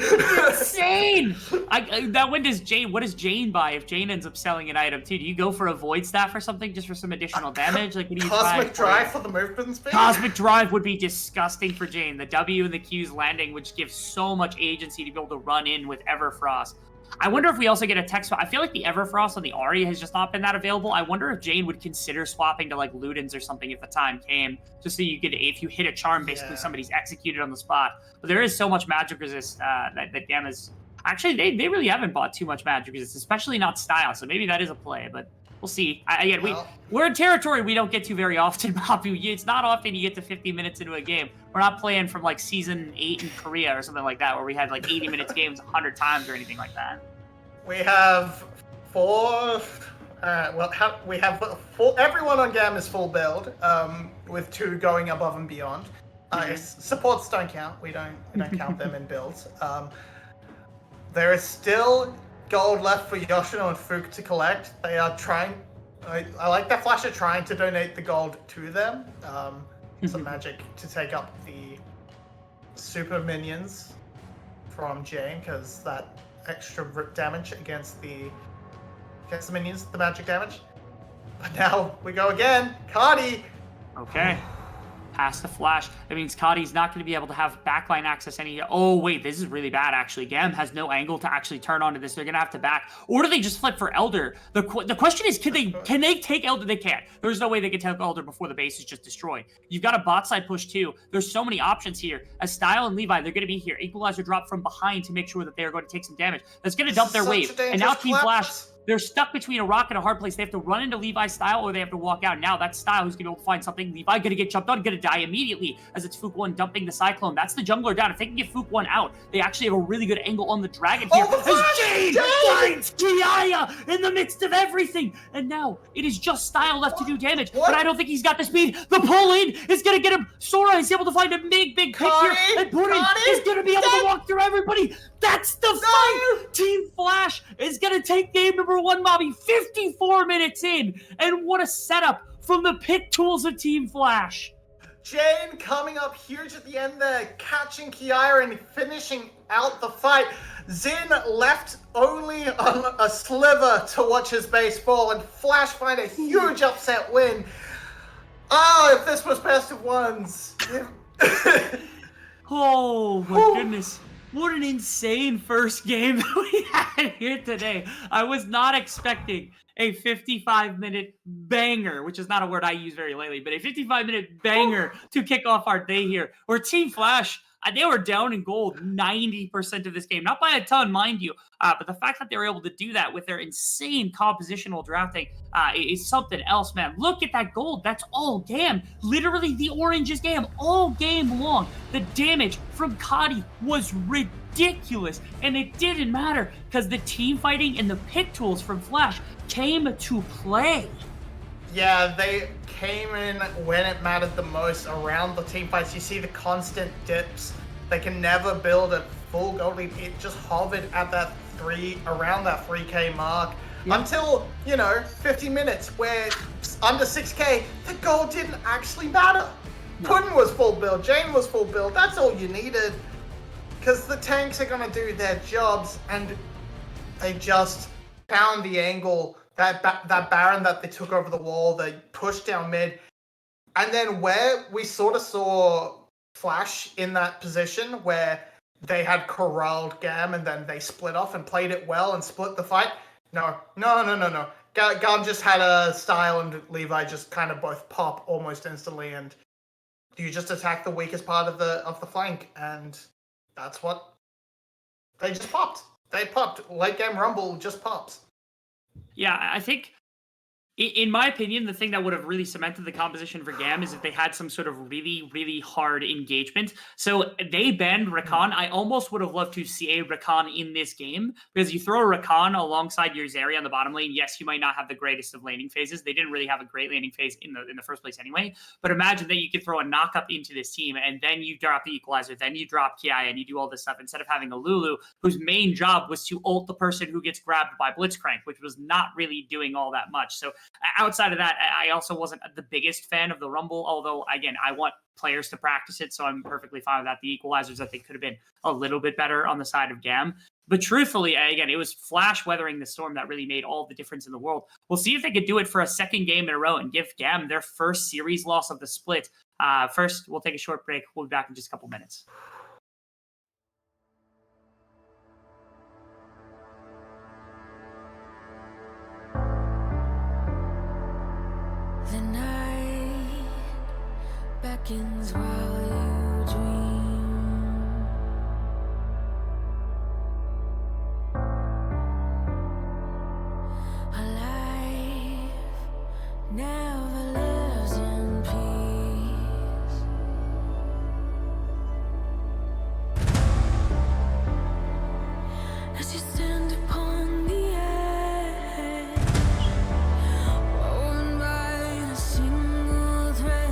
Insane. What does Jane buy if Jane ends up selling an item too? Do you go for a Void Staff or something just for some additional damage? Like, what do you Cosmic Drive for the movement speed? Cosmic Drive would be disgusting for Jane. The W and the Q's landing, which gives so much agency to be able to run in with Everfrost. I wonder if we also get a tech swap. I feel like the Everfrost on the Ahri has just not been that available. I wonder if Jane would consider swapping to like Ludens or something if the time came, just so you could, if you hit a charm, basically somebody's executed on the spot. But there is so much magic resist that GAM is... Actually, they really haven't bought too much magic resist, especially not Style, so maybe that is a play, but we'll see. We're in territory we don't get to very often, Mapu. It's not often you get to 50 minutes into a game. We're not playing from like season 8 in Korea or something like that, where we had like 80 minutes games 100 times or anything like that. We have four. We have four. Everyone on GAM is full build, with 2 going above and beyond. Supports don't count. We don't count them in builds. There is still gold left for Yoshino and Fuke to collect. They are trying. I like that Flash are trying to donate the gold to them. Some magic to take up the super minions from Jane, because that extra damage against the minions, the magic damage. But now we go again. Cardi! Okay. Past the Flash. That means Cardi's not going to be able to have backline access any... Oh, wait, this is really bad, actually. GAM has no angle to actually turn onto this. They're going to have to back. Or do they just flip for Elder? The question is, can they take Elder? They can't. There's no way they can take Elder before the base is just destroyed. You've got a bot side push, too. There's so many options here. As Style and Levi, they're going to be here. Equalizer drop from behind to make sure that they're going to take some damage. That's going to dump their wave. And now Team Flash... They're stuck between a rock and a hard place. They have to run into Levi's Style or they have to walk out. Now that's Style who's going to be able to find something. Levi going to get jumped on, going to die immediately as it's Fuke1 dumping the Cyclone. That's the jungler down. If they can get Fuke1 out, they actually have a really good angle on the Dragon here. As Jane finds Kiaya in the midst of everything. And now it is just Style left to do damage. But I don't think he's got the speed. The pull-in is going to get him. Sora is able to find a big pick here. And Pudding is going to be able to walk through everybody. That's the fight! Team Flash is going to take game number 1, Bobby. 54 minutes in. And what a setup from the pick tools of Team Flash. Jane coming up huge at the end there, catching Kiara and finishing out the fight. Zin left only on a sliver to watch his base fall, and Flash find a huge upset win. Oh, if this was best of ones. Oh, my goodness. What an insane first game that we had here today. I was not expecting a 55-minute banger, which is not a word I use very lately, but a 55-minute banger to kick off our day here, where Team Flash, They were down in gold 90% of this game, not by a ton, mind you, but the fact that they were able to do that with their insane compositional drafting is something else, man. Look at that gold. That's all GAM. Literally, the orange is GAM all game long. The damage from Kadi was ridiculous, and it didn't matter because the team fighting and the pick tools from Flash came to play. Yeah, they came in when it mattered the most around the team fights. You see the constant dips. They can never build a full gold lead. It just hovered at that around that 3K mark until, 50 minutes where under 6K, the gold didn't actually matter. No. Puddin was full build, Jane was full build. That's all you needed because the tanks are going to do their jobs, and they just found the angle. That Baron that they took over the wall, they pushed down mid, and then where we sort of saw Flash in that position where they had corralled GAM and then they split off and played it well and split the fight. No. GAM just had a style and Levi just kind of both pop almost instantly, and you just attack the weakest part of the flank, and that's what they just popped. They popped. Late game Rumble just pops. Yeah, I think, in my opinion, the thing that would have really cemented the composition for GAM is if they had some sort of really, really hard engagement. So they banned Rakan. I almost would have loved to see a Rakan in this game, because you throw a Rakan alongside your Zeri on the bottom lane. Yes, you might not have the greatest of laning phases. They didn't really have a great laning phase in the first place anyway. But imagine that you could throw a knock-up into this team, and then you drop the equalizer, then you drop Ki, and you do all this stuff instead of having a Lulu whose main job was to ult the person who gets grabbed by Blitzcrank, which was not really doing all that much. So outside of that, I also wasn't the biggest fan of the Rumble, although, again, I want players to practice it, so I'm perfectly fine with that. The equalizers, I think, could have been a little bit better on the side of GAM. But truthfully, again, it was Flash weathering the storm that really made all the difference in the world. We'll see if they could do it for a second game in a row and give GAM their first series loss of the split. First, we'll take a short break. We'll be back in just a couple minutes. The night beckons while you dream. A life never lives in peace. As you stand upon the edge, woven by a single thread.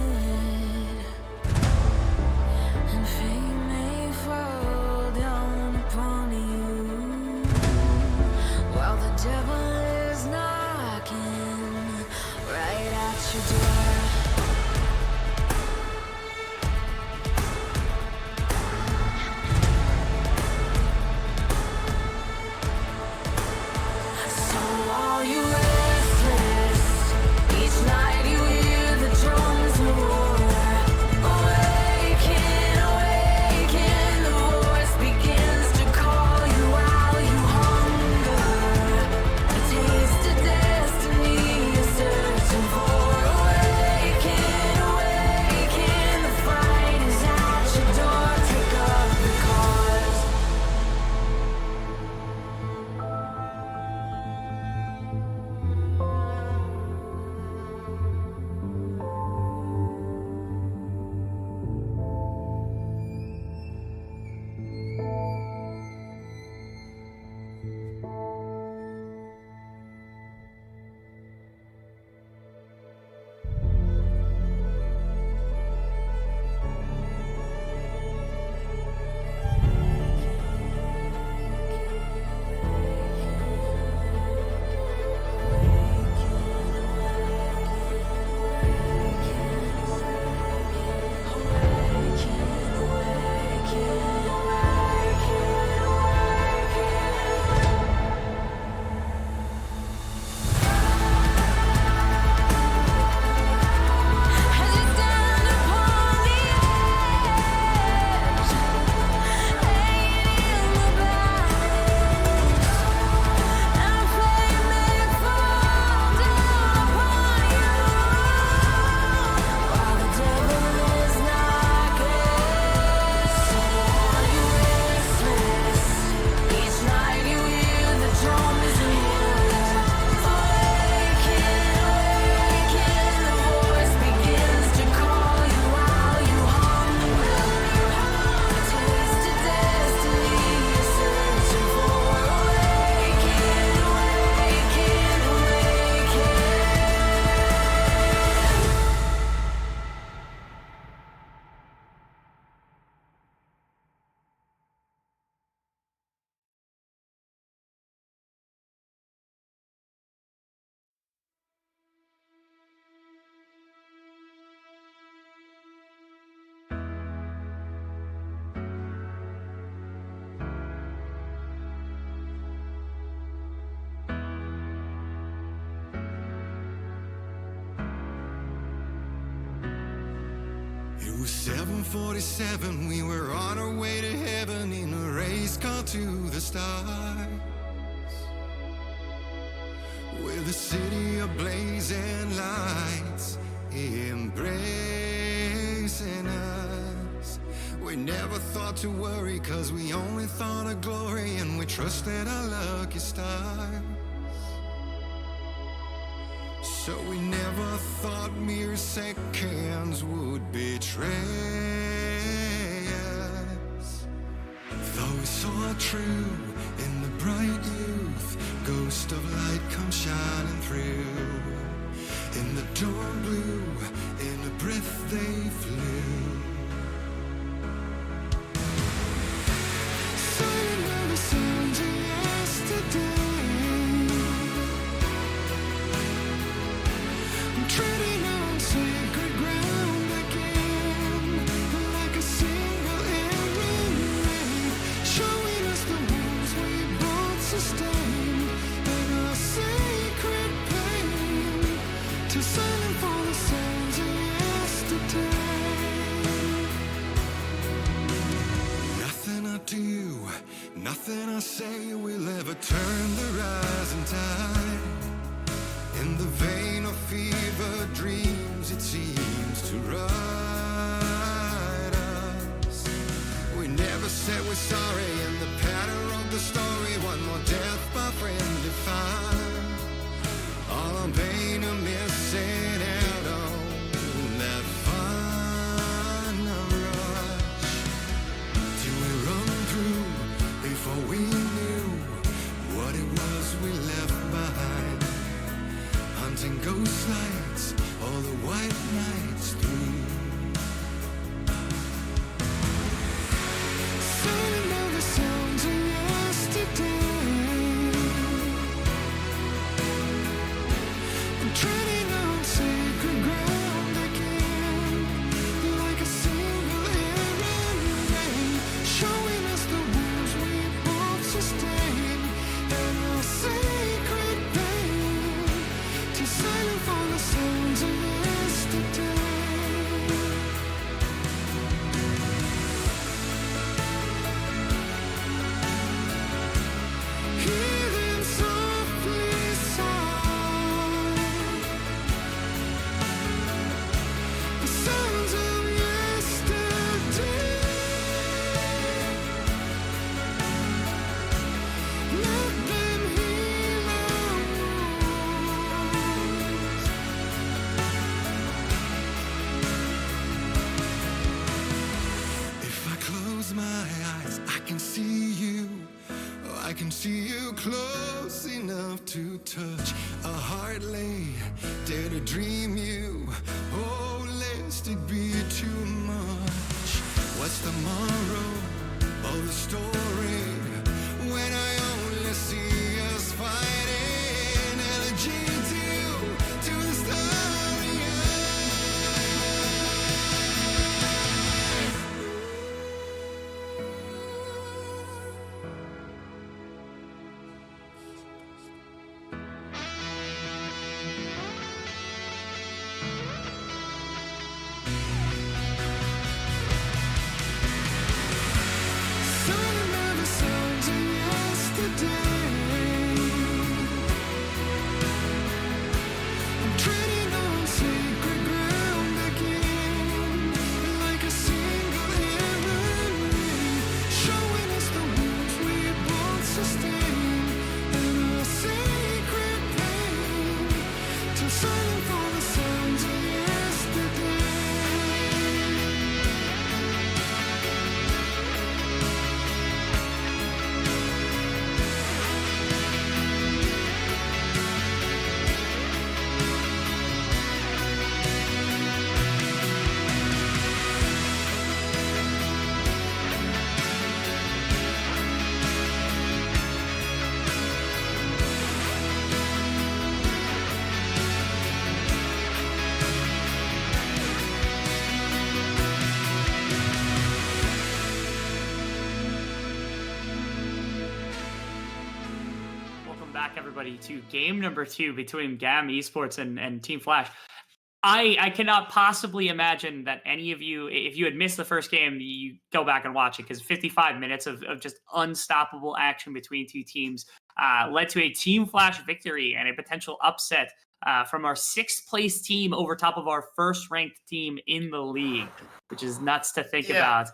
was 7:47, we were on our way to heaven in a race car to the stars. With the city ablaze and lights embracing us. We never thought to worry, cause we only thought of glory, and we trusted our lucky stars. So we never thought mere seconds would betray us. Though we saw true in the bright youth, ghost of light come shining through. In the dawn blue, in a breath they flew. Silent were the sounds of yesterday. I'm treading on sacred ground again, like a single errand ray, showing us the wounds we both sustained, and our sacred pain, too silent for the sounds of yesterday. Nothing I do, nothing I say will ever turn the rising tide. In the vein of fever dreams, it seems to ride us. We never said we're sorry, in the pattern of the story, one more death by friendly fire. All our pain of missing out on that final rush. Till we run through before we knew what it was we left behind. Hunting ghost lights all the white nights through. Silent are the sounds of yesterday. I'm treading on sacred ground again, like a single errand ray, showing us the wounds we both sustained, and our sacred pain, too silent for the sounds of yesterday. Healing softly sigh, the sounds of yesterday. Let them heal our wounds. If I close my eyes, I can see you. Oh, I can see you close enough to touch. A heart laid, dare to dream you. Oh, lest it be too much. What's tomorrow? Oh, the story. When I only see us fighting, energy to the starry Silent are the sounds of yesterday. I'm treading on sacred ground again, like a single errand ray, showing us the wounds we both sustained, and our sacred pain, too silent for the sounds of yesterday. Welcome back, everybody, to game number 2 between GAM Esports and Team Flash. I cannot possibly imagine that any of you, if you had missed the first game, you go back and watch it, because 55 minutes of just unstoppable action between two teams led to a Team Flash victory and a potential upset from our 6th place team over top of our 1st ranked team in the league, which is nuts to think about.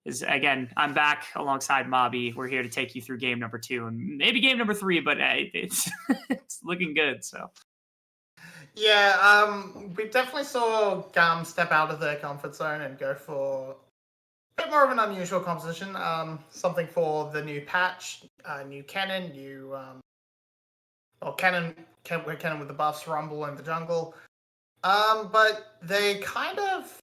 Is again, I'm back alongside Mobby. We're here to take you through game number 2 and maybe game number 3, but it's it's looking good. So. Yeah, we definitely saw GAM step out of their comfort zone and go for a bit more of an unusual composition. Something for the new patch, new cannon, cannon with the buffs, Rumble in the jungle. But they kind of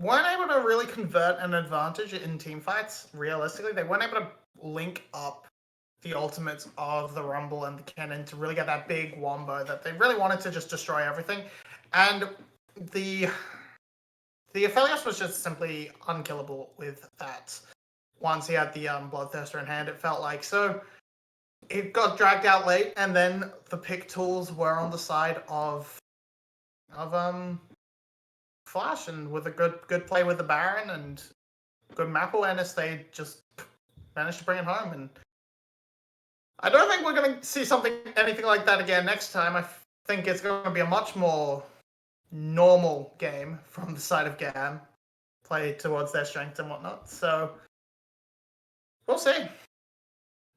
weren't able to really convert an advantage in team fights. Realistically, they weren't able to link up the ultimates of the Rumble and the cannon to really get that big wombo that they really wanted to just destroy everything. And the Aphelios was just simply unkillable with that. Once he had the Bloodthirster in hand, it felt like. So it got dragged out late, and then the pick tools were on the side of Flash, and with a good play with the Baron and good map awareness, they just managed to bring it home. And I don't think we're going to see anything like that again next time. I think it's going to be a much more normal game from the side of GAM, play towards their strengths and whatnot. So we'll see.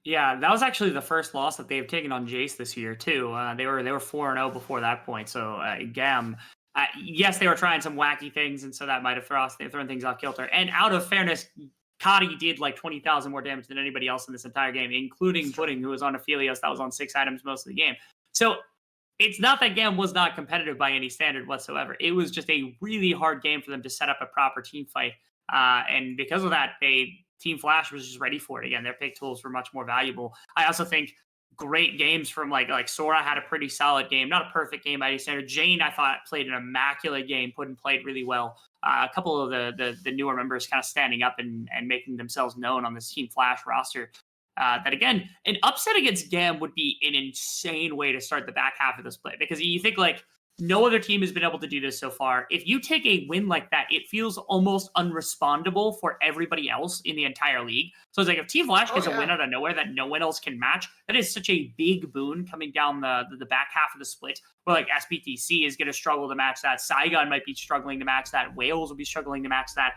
Yeah, that was actually the first loss that they've taken on Jace this year too. They were 4-0 before that point. So GAM, yes, they were trying some wacky things, and so that might have thrown things off kilter. And out of fairness, Kadi did like 20,000 more damage than anybody else in this entire game, including Pudding, who was on Aphelios. That was on 6 items most of the game. So it's not that GAM was not competitive by any standard whatsoever. It was just a really hard game for them to set up a proper team fight. And because of that, Team Flash was just ready for it. Again, their pick tools were much more valuable. I also think great games from like Sora had a pretty solid game. Not a perfect game by any standard. Jane, I thought, played an immaculate game. Puddin played really well. A couple of the newer members kind of standing up and making themselves known on this Team Flash roster. That again, an upset against GAM would be an insane way to start the back half of this play, because you think like no other team has been able to do this so far. If you take a win like that, it feels almost unrespondable for everybody else in the entire league. So it's like if Team Flash gets a win out of nowhere that no one else can match, that is such a big boon coming down the back half of the split, where like SBTC is going to struggle to match that. Saigon might be struggling to match that. Wales will be struggling to match that.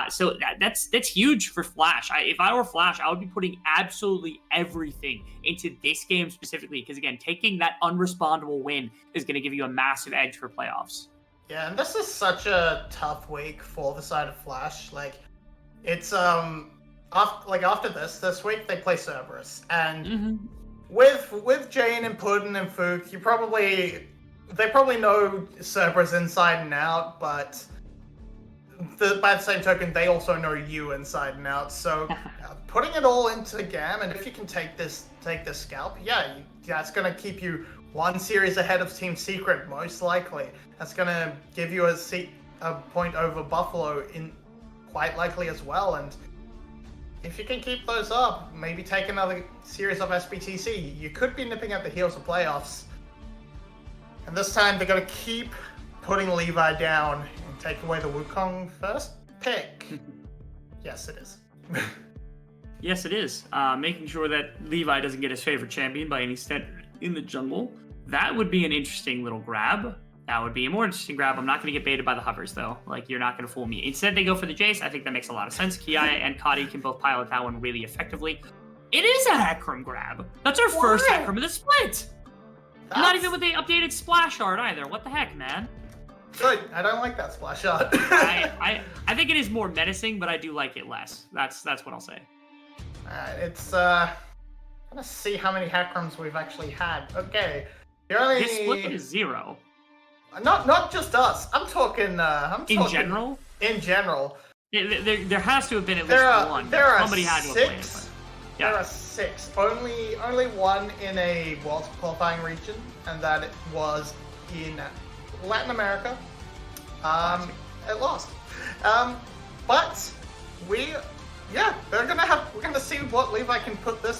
So that's huge for Flash. If I were Flash, I would be putting absolutely everything into this game specifically, because again, taking that unrespondable win is going to give you a massive edge for playoffs. Yeah, and this is such a tough week for the side of Flash. Like, it's after this week they play Cerberus, and with Jane and Puddin and Fook, they probably know Cerberus inside and out, but by the same token, they also know you inside and out. So putting it all into GAM, and if you can take this scalp, that's going to keep you one series ahead of Team Secret, most likely. That's going to give you a point over Buffalo in quite likely as well. And if you can keep those up, maybe take another series of SBTC, you could be nipping at the heels of playoffs. And this time they're going to keep putting Levi down and take away the Wukong first pick. Yes, it is. Yes, it is. Making sure that Levi doesn't get his favorite champion by any standard in the jungle. That would be an interesting little grab. That would be a more interesting grab. I'm not going to get baited by the hovers, though. Like, you're not going to fool me. Instead, they go for the Jace. I think that makes a lot of sense. Kiai and Kadi can both pilot that one really effectively. It is a Hecarim grab. That's our first Hecarim of the split. Not even with the updated splash art either. What the heck, man? Good. I don't like that splash art. I think it is more menacing, but I do like it less. That's what I'll say. Let's see how many Hecarims we've actually had. Okay. This split is 0. Not just us. I'm talking in general? In general. There has to have been at least one. Somebody had to have played it. Yeah. There are 6. Only one in a World qualifying region, and that was in Latin America. It lost. But we're gonna see what Levi can put to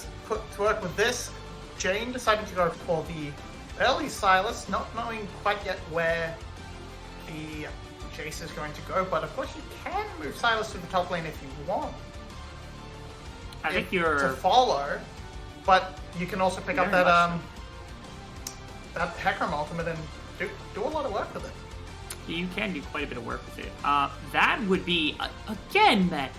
work with this. Jane decided to go for the early Silas, not knowing quite yet where the Jace is going to go, but of course you can move Silas to the top lane if you want. I think you're to follow, but you can also pick up Very that much that Hecarim ultimate and do a lot of work with it. You can do quite a bit of work with it. That would be, again, man,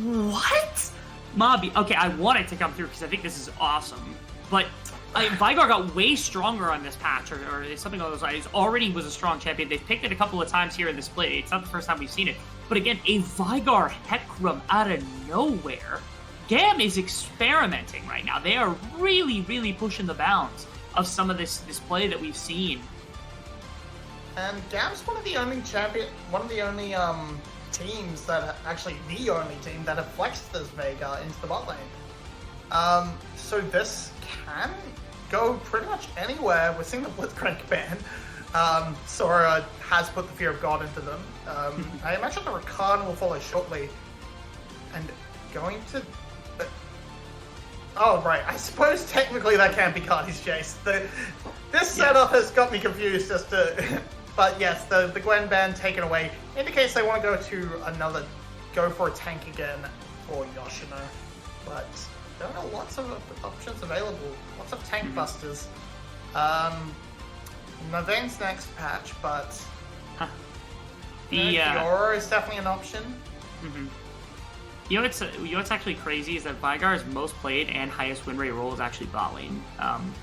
what? Mobby, okay, I want it to come through because I think this is awesome, but Vigar got way stronger on this patch, or something along those lines. Already was a strong champion. They've picked it a couple of times here in the split. It's not the first time we've seen it. But again, a Vigar Hecarim out of nowhere. GAM is experimenting right now. They are really, really pushing the bounds of some of this play that we've seen. And GAM's one of the only teams that actually the only team that have flexed this Veigar into the bot lane. So this can go pretty much anywhere. We're seeing the Blitzcrank ban. Sora has put the Fear of God into them. I imagine the Rakan will follow shortly. And going to... Oh, right. I suppose technically that can't be Cardi's Jace. This setup has got me confused as to... But yes, the Gwen ban taken away indicates they want to go for a tank again for Yoshino. But there are lots of options available, lots of tank busters. Navane's next patch, but Fiora is definitely an option. You know what's actually crazy is that Vigar's most played and highest win rate role is actually bot lane,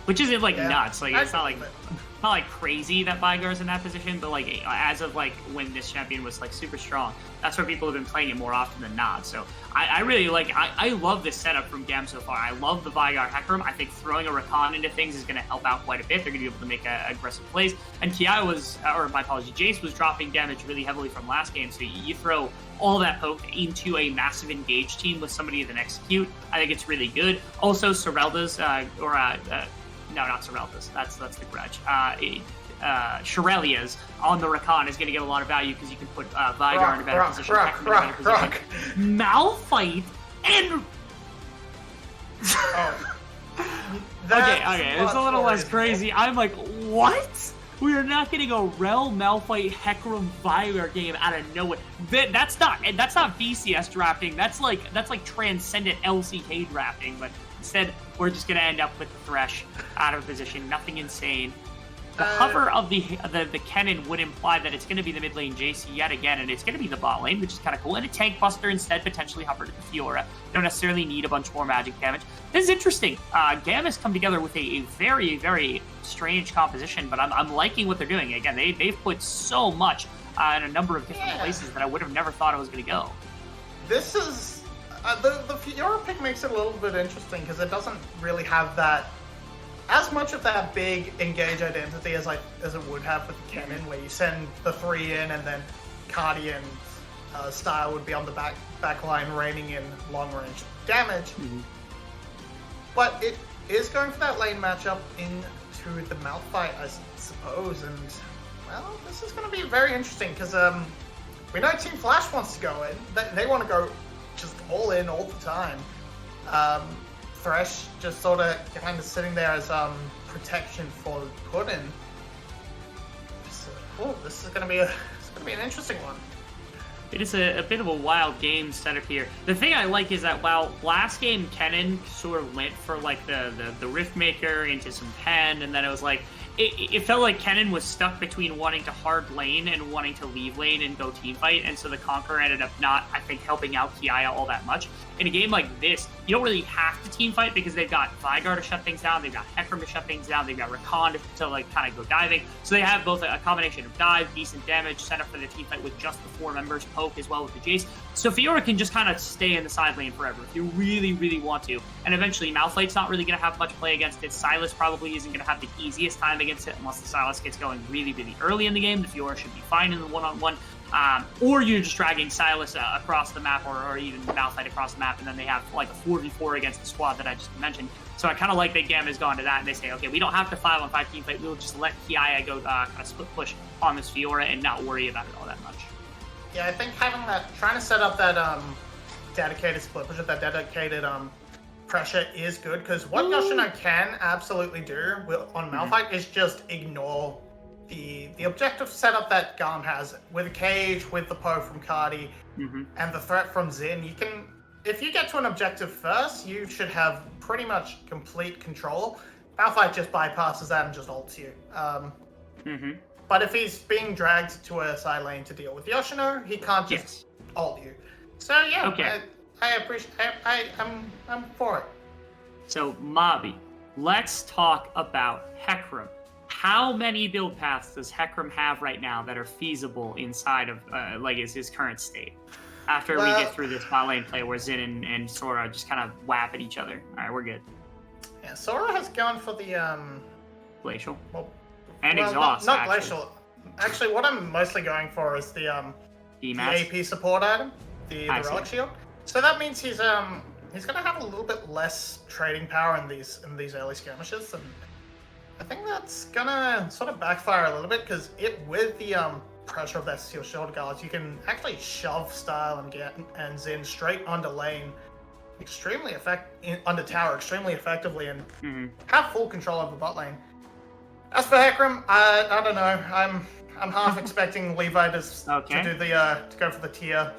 which isn't like nuts. Like it's not like crazy that Vigar's in that position, but like as of like when this champion was like super strong, that's where people have been playing it more often than not. So I really like I love this setup from GAM so far. I love the Vigar Hecarim. I think throwing a Rakan into things is going to help out quite a bit. They're going to be able to make aggressive plays. And Jace was dropping damage really heavily from last game. So you throw all that poke into a massive engaged team with somebody that can execute. I think it's really good. Also, Sorelda's no, not Sorelda's. That's the grudge. Shirelia's on the Rakan is going to get a lot of value because you can put Vigar in a better position. Malphite and... Okay, it's a little less crazy. I'm like, what? We are not getting a Rel, Malphite, Hecarim, Vigar game out of nowhere. That's not VCS drafting. That's like transcendent LCK drafting. But instead, we're just gonna end up with the Thresh out of position. Nothing insane. The hover of the Kennen would imply that it's going to be the mid lane Jace yet again, and it's going to be the bot lane, which is kind of cool. And a tank buster instead, potentially hover to the Fiora. Don't necessarily need a bunch more magic damage. This is interesting. GAM has come together with a very, very strange composition, but I'm liking what they're doing. Again, they've put so much in a number of different places that I would have never thought it was going to go. This is... the Fiora pick makes it a little bit interesting because it doesn't really have that... as much of that big engage identity as it would have with the Kennen, where you send the 3 in and then Cardi and Style would be on the back line raining in long range damage. But it is going for that lane matchup into the Malphite, I suppose, and well, this is going to be very interesting because we know Team Flash wants to go in. They want to go just all in all the time. Thresh just sort of kind of sitting there as protection for Puddin. So, this is gonna be an interesting one. It is a bit of a wild game setup here. The thing I like is that while last game Kennen sort of went for like the Riftmaker into some pen, and then it was like it felt like Kennen was stuck between wanting to hard lane and wanting to leave lane and go team fight, and so the Conqueror ended up not, I think, helping out Kiaya all that much. In a game like this, you don't really have to team fight because they've got Vigar to shut things down, they've got Hecarim to shut things down, they've got Rakan to like kind of go diving. So they have both a combination of dive, decent damage, set up for the team fight with just the 4 members, poke as well with the Jace. So Fiora can just kind of stay in the side lane forever if you really, really want to. And eventually, Malphite's not really going to have much play against it. Silas probably isn't going to have the easiest time against it unless the Silas gets going really, really early in the game. The Fiora should be fine in the one-on-one. Or you're just dragging Silas across the map, or even Malphite across the map, and then they have like a 4v4 against the squad that I just mentioned. So I kind of like that GAM has gone to that, and they say, okay, we don't have to 5-on-5 team fight. We'll just let Kiaya go kind of split push on this Fiora and not worry about it all that much. Yeah, I think having that, trying to set up that dedicated split push, that dedicated pressure is good, because what Yoshino can absolutely do on Malphite is just ignore the objective setup that GAM has with a cage, with the Poe from Cardi, and the threat from Xin. You can, if you get to an objective first, you should have pretty much complete control. Malphite just bypasses that and just ults you. But if he's being dragged to a side lane to deal with Yoshino, he can't just ult you. So yeah, Okay. I appreciate. I'm for it. So, Mabi, let's talk about Hecarim. How many build paths does Hecarim have right now that are feasible inside of his current state? After we get through this bot lane play where Xin and Sora just kind of whap at each other. All right, we're good. Yeah, Sora has gone for the Glacial. well, And well, Exhaust, not actually. Glacial. Actually, what I'm mostly going for is the EMAS. AP support item, the I see. Relic Shield. So that means he's gonna have a little bit less trading power in these early skirmishes, and I think that's gonna sort of backfire a little bit, because with the pressure of that Steel Shield guards, you can actually shove Style and Xin straight onto lane under tower extremely effectively, and have full control of the bot lane. As for Hecarim, I don't know. I'm half expecting Levi to do to go for the tier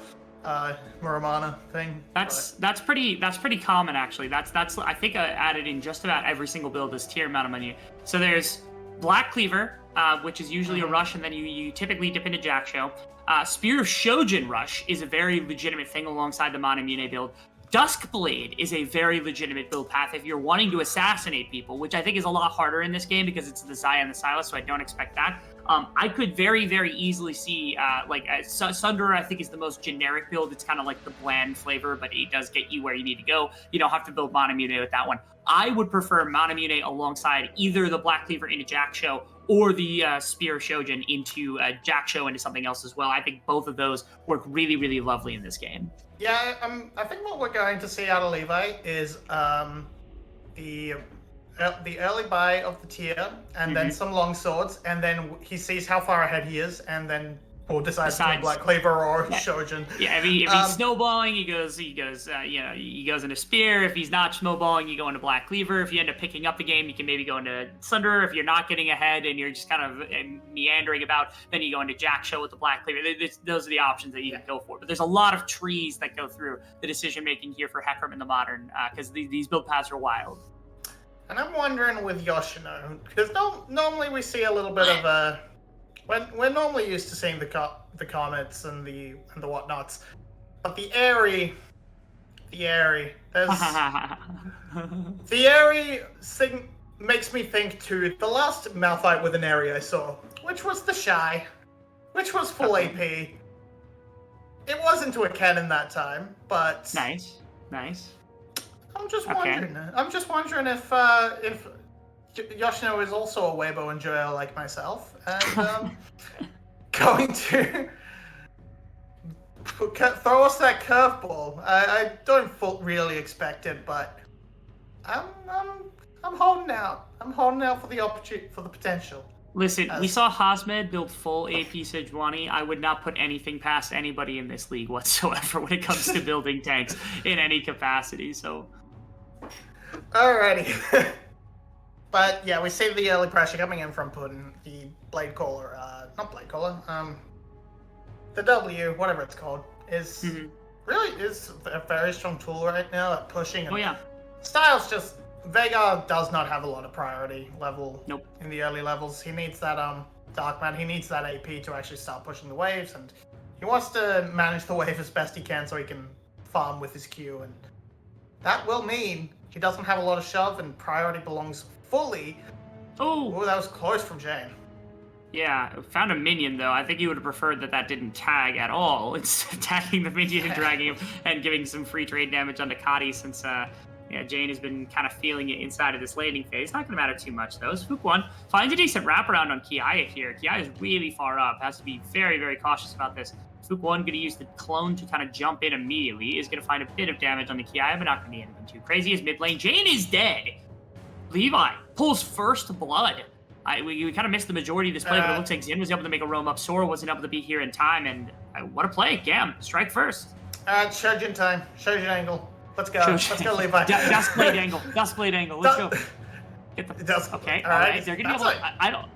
Muramana thing. That's pretty common, actually. That's I think I added in just about every single build this tier amount of money. So there's Black Cleaver, which is usually a rush, and then you typically dip into Jackshow. Spear of Shojin rush is a very legitimate thing alongside the Manamune build. Duskblade is a very legitimate build path if you're wanting to assassinate people, which I think is a lot harder in this game because it's the Xayah and the Sylas, so I don't expect that. I could very, very easily see, Sunderer, I think, is the most generic build. It's kind of like the bland flavor, but it does get you where you need to go. You don't have to build Manamune with that one. I would prefer Manamune alongside either the Black Cleaver into Jackshow or the Spear of Shojin into Jackshow into something else as well. I think both of those work really, really lovely in this game. Yeah, I think what we're going to see out of Levi is the early buy of the tier, and then some long swords, and then he sees how far ahead he is, and then will decide to Black Cleaver or Shojin. Yeah, if he's snowballing, he goes into Spear. If he's not snowballing, you go into Black Cleaver. If you end up picking up the game, you can maybe go into Sunderer. If you're not getting ahead and you're just kind of meandering about, then you go into Jackshow with the Black Cleaver. Those are the options that you can go for. But there's a lot of trees that go through the decision making here for Hecarim in the modern, because these build paths are wild. And I'm wondering with Yoshino, because normally we see a little bit of a. We're normally used to seeing the comets and the whatnots, but the Airy, there's the Airy thing makes me think to the last Malphite with an Airy I saw, which was the Shy, which was full AP. It wasn't to a cannon that time, but Nice. I'm just wondering. I'm just wondering if Yoshino is also a Weibo enjoyer like myself, and going to throw us that curveball. I don't really expect it, but I'm holding out. I'm holding out for the opportunity, for the potential. Listen, we saw Hasmed build full AP Sejuani. I would not put anything past anybody in this league whatsoever when it comes to building tanks in any capacity. So, alrighty. But yeah, we see the early pressure coming in from Putin, the Blade Caller, not Blade Caller, the W, whatever it's called, is really is a very strong tool right now at pushing. And Styles just, Vega does not have a lot of priority level in the early levels. He needs that Dark Man, he needs that AP to actually start pushing the waves, and he wants to manage the wave as best he can so he can farm with his Q, and that will mean he doesn't have a lot of shove, and priority belongs fully. Oh, that was close from Jane. Yeah, found a minion though. I think you would have preferred that didn't tag at all. Instead of tagging the minion and dragging him and giving some free trade damage onto Kadi, since Jane has been kind of feeling it inside of this laning phase. Not going to matter too much though. Spook 1 finds a decent wraparound on Kiaya here. Kiaya is really far up. Has to be very, very cautious about this. Spook 1 going to use the clone to kind of jump in immediately. Is going to find a bit of damage on the Kiaya, but not going to be anything too crazy. As mid lane, Jane is dead. Levi pulls first blood. We kind of missed the majority of this play, but it looks like Xin was able to make a roam up. Sora wasn't able to be here in time, and what a play. GAM, strike first. Shojin time. Shojin angle. Let's go. Let's go, Levi. Dust blade angle. Dust blade angle. Let's go. Get the. Okay. All right. They're gonna be able to.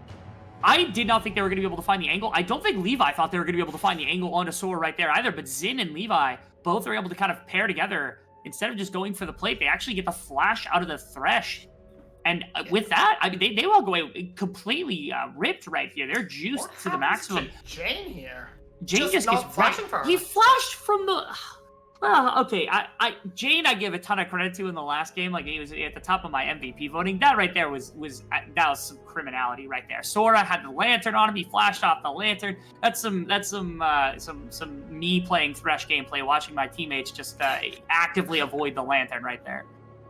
I did not think they were going to be able to find the angle. I don't think Levi thought they were going to be able to find the angle on a Sora right there either. But Zin and Levi both are able to kind of pair together. Instead of just going for the plate, they actually get the flash out of the Thresh. And with that, I mean, they walk away completely ripped right here. They're juiced to the maximum. Jane here. Jane just gets flashing for her. He flashed from the... Well, okay, Jane I give a ton of credit to in the last game. Like, he was at the top of my MVP voting. That right there was some criminality right there. Sora had the lantern on him. He flashed off the lantern. That's some me playing Thresh gameplay, watching my teammates just actively avoid the lantern right there.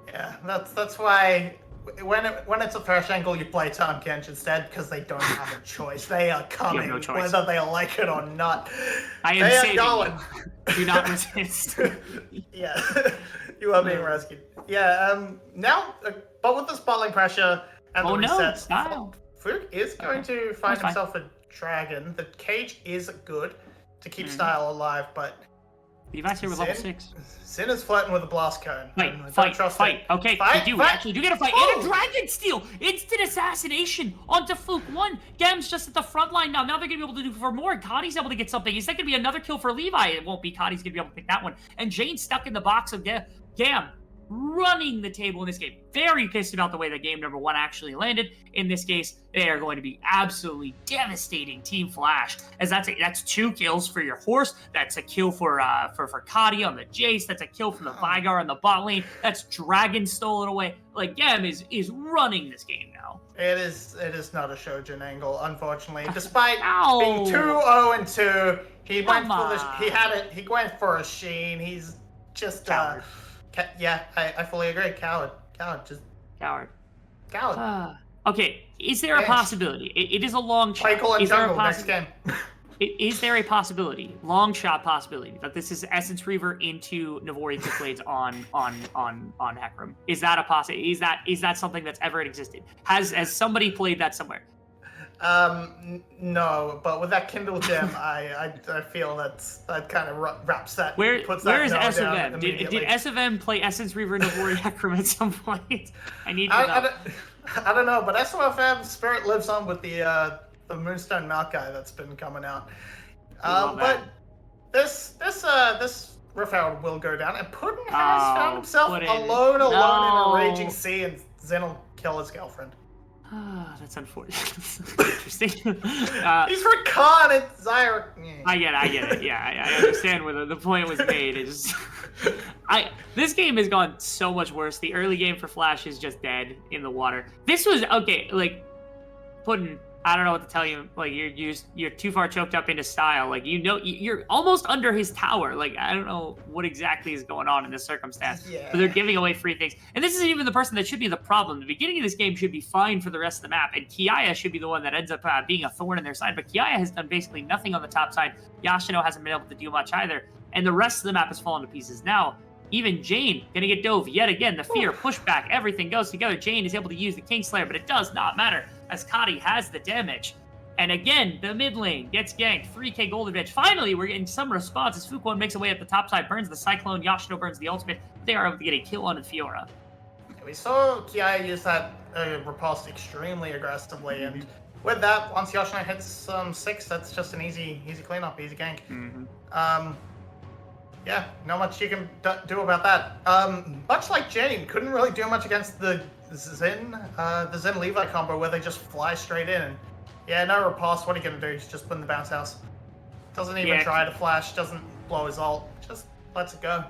Yeah, that's why when it's a Thresh angle, you play Tahm Kench instead because they don't have a choice. They are coming, no choice. whether they like it or not. I am saving you. Do not resist. Yeah, you are being rescued. Yeah, now, but with this bottling pressure and the resets, Fook is going to find himself a dragon. The cage is good to keep Style alive, but Levi's here with level 6. Sin is flirting with a blast cone. Fight. Okay, you actually do get a fight. And a dragon steal! Instant assassination onto Fook 1. GAM's just at the front line now. Now they're going to be able to do for more. Kadi's able to get something. Is that going to be another kill for Levi? It won't be. Kadi's going to be able to pick that one. And Jane's stuck in the box of GAM. Running the table in this game. Very pissed about the way that game number 1 actually landed. In this case, they are going to be absolutely devastating Team Flash, as that's 2 kills for your horse. That's a kill for Kadi on the Jace. That's a kill from the Vigar on the bot lane. That's Dragon stolen away. Like, GAM is running this game now. It is not a Shojin angle, unfortunately. Despite being 2-0-2, he went for he went for a Sheen. He's just Coward. Yeah, I fully agree. Coward. Coward. Okay, is there a possibility? It is a long shot. Is there a possibility? Is there a possibility, long shot possibility, that this is Essence Reaver into Navori Quickblades on Hecarim? Is that a possibility? Is that something that's ever existed? Has somebody played that somewhere? No, but with that Kindle gem, I feel that kind of wraps that. Where is SFM? Did SFM play Essence Reaver Navori Hecarim at some point? I need to know. I don't know, but SFM Spirit lives on with the Moonstone Mount guy that's been coming out. But this Rift Herald will go down, and Puddin has found himself alone in a raging sea, and Zen will kill his girlfriend. That's unfortunate. Interesting. He's Rakan and Zyra. I get it. Yeah, I understand where the point was made. This game has gone so much worse. The early game for Flash is just dead in the water. This was okay. Like, Puddin, I don't know what to tell you. Like, you're too far choked up into Style. Like, you're almost under his tower. Like, I don't know what exactly is going on in this circumstance. Yeah. But they're giving away free things. And this isn't even the person that should be the problem. The beginning of this game should be fine for the rest of the map. And Kiaya should be the one that ends up being a thorn in their side. But Kiaya has done basically nothing on the top side. Yashino hasn't been able to do much either. And the rest of the map has fallen to pieces. Now, even Jane gonna get dove yet again. The fear, pushback, everything goes together. Jane is able to use the Kingslayer, but it does not matter as Kadi has the damage. And again, the mid lane gets ganked. 3k gold advantage. Finally, we're getting some response as Fuquan makes away up the top side, burns the Cyclone, Yashino burns the ultimate. They are able to get a kill on the Fiora. We saw Kiaya use that riposte extremely aggressively, and with that, once Yashino hits 6, that's just an easy cleanup, easy gank. Yeah, not much you can do about that. Much like Jane, couldn't really do much against the Zen Levi combo where they just fly straight in. And yeah, no riposte. What are you gonna do? He's just put in the bounce house. Doesn't even try to flash. Doesn't blow his ult. Just lets it go.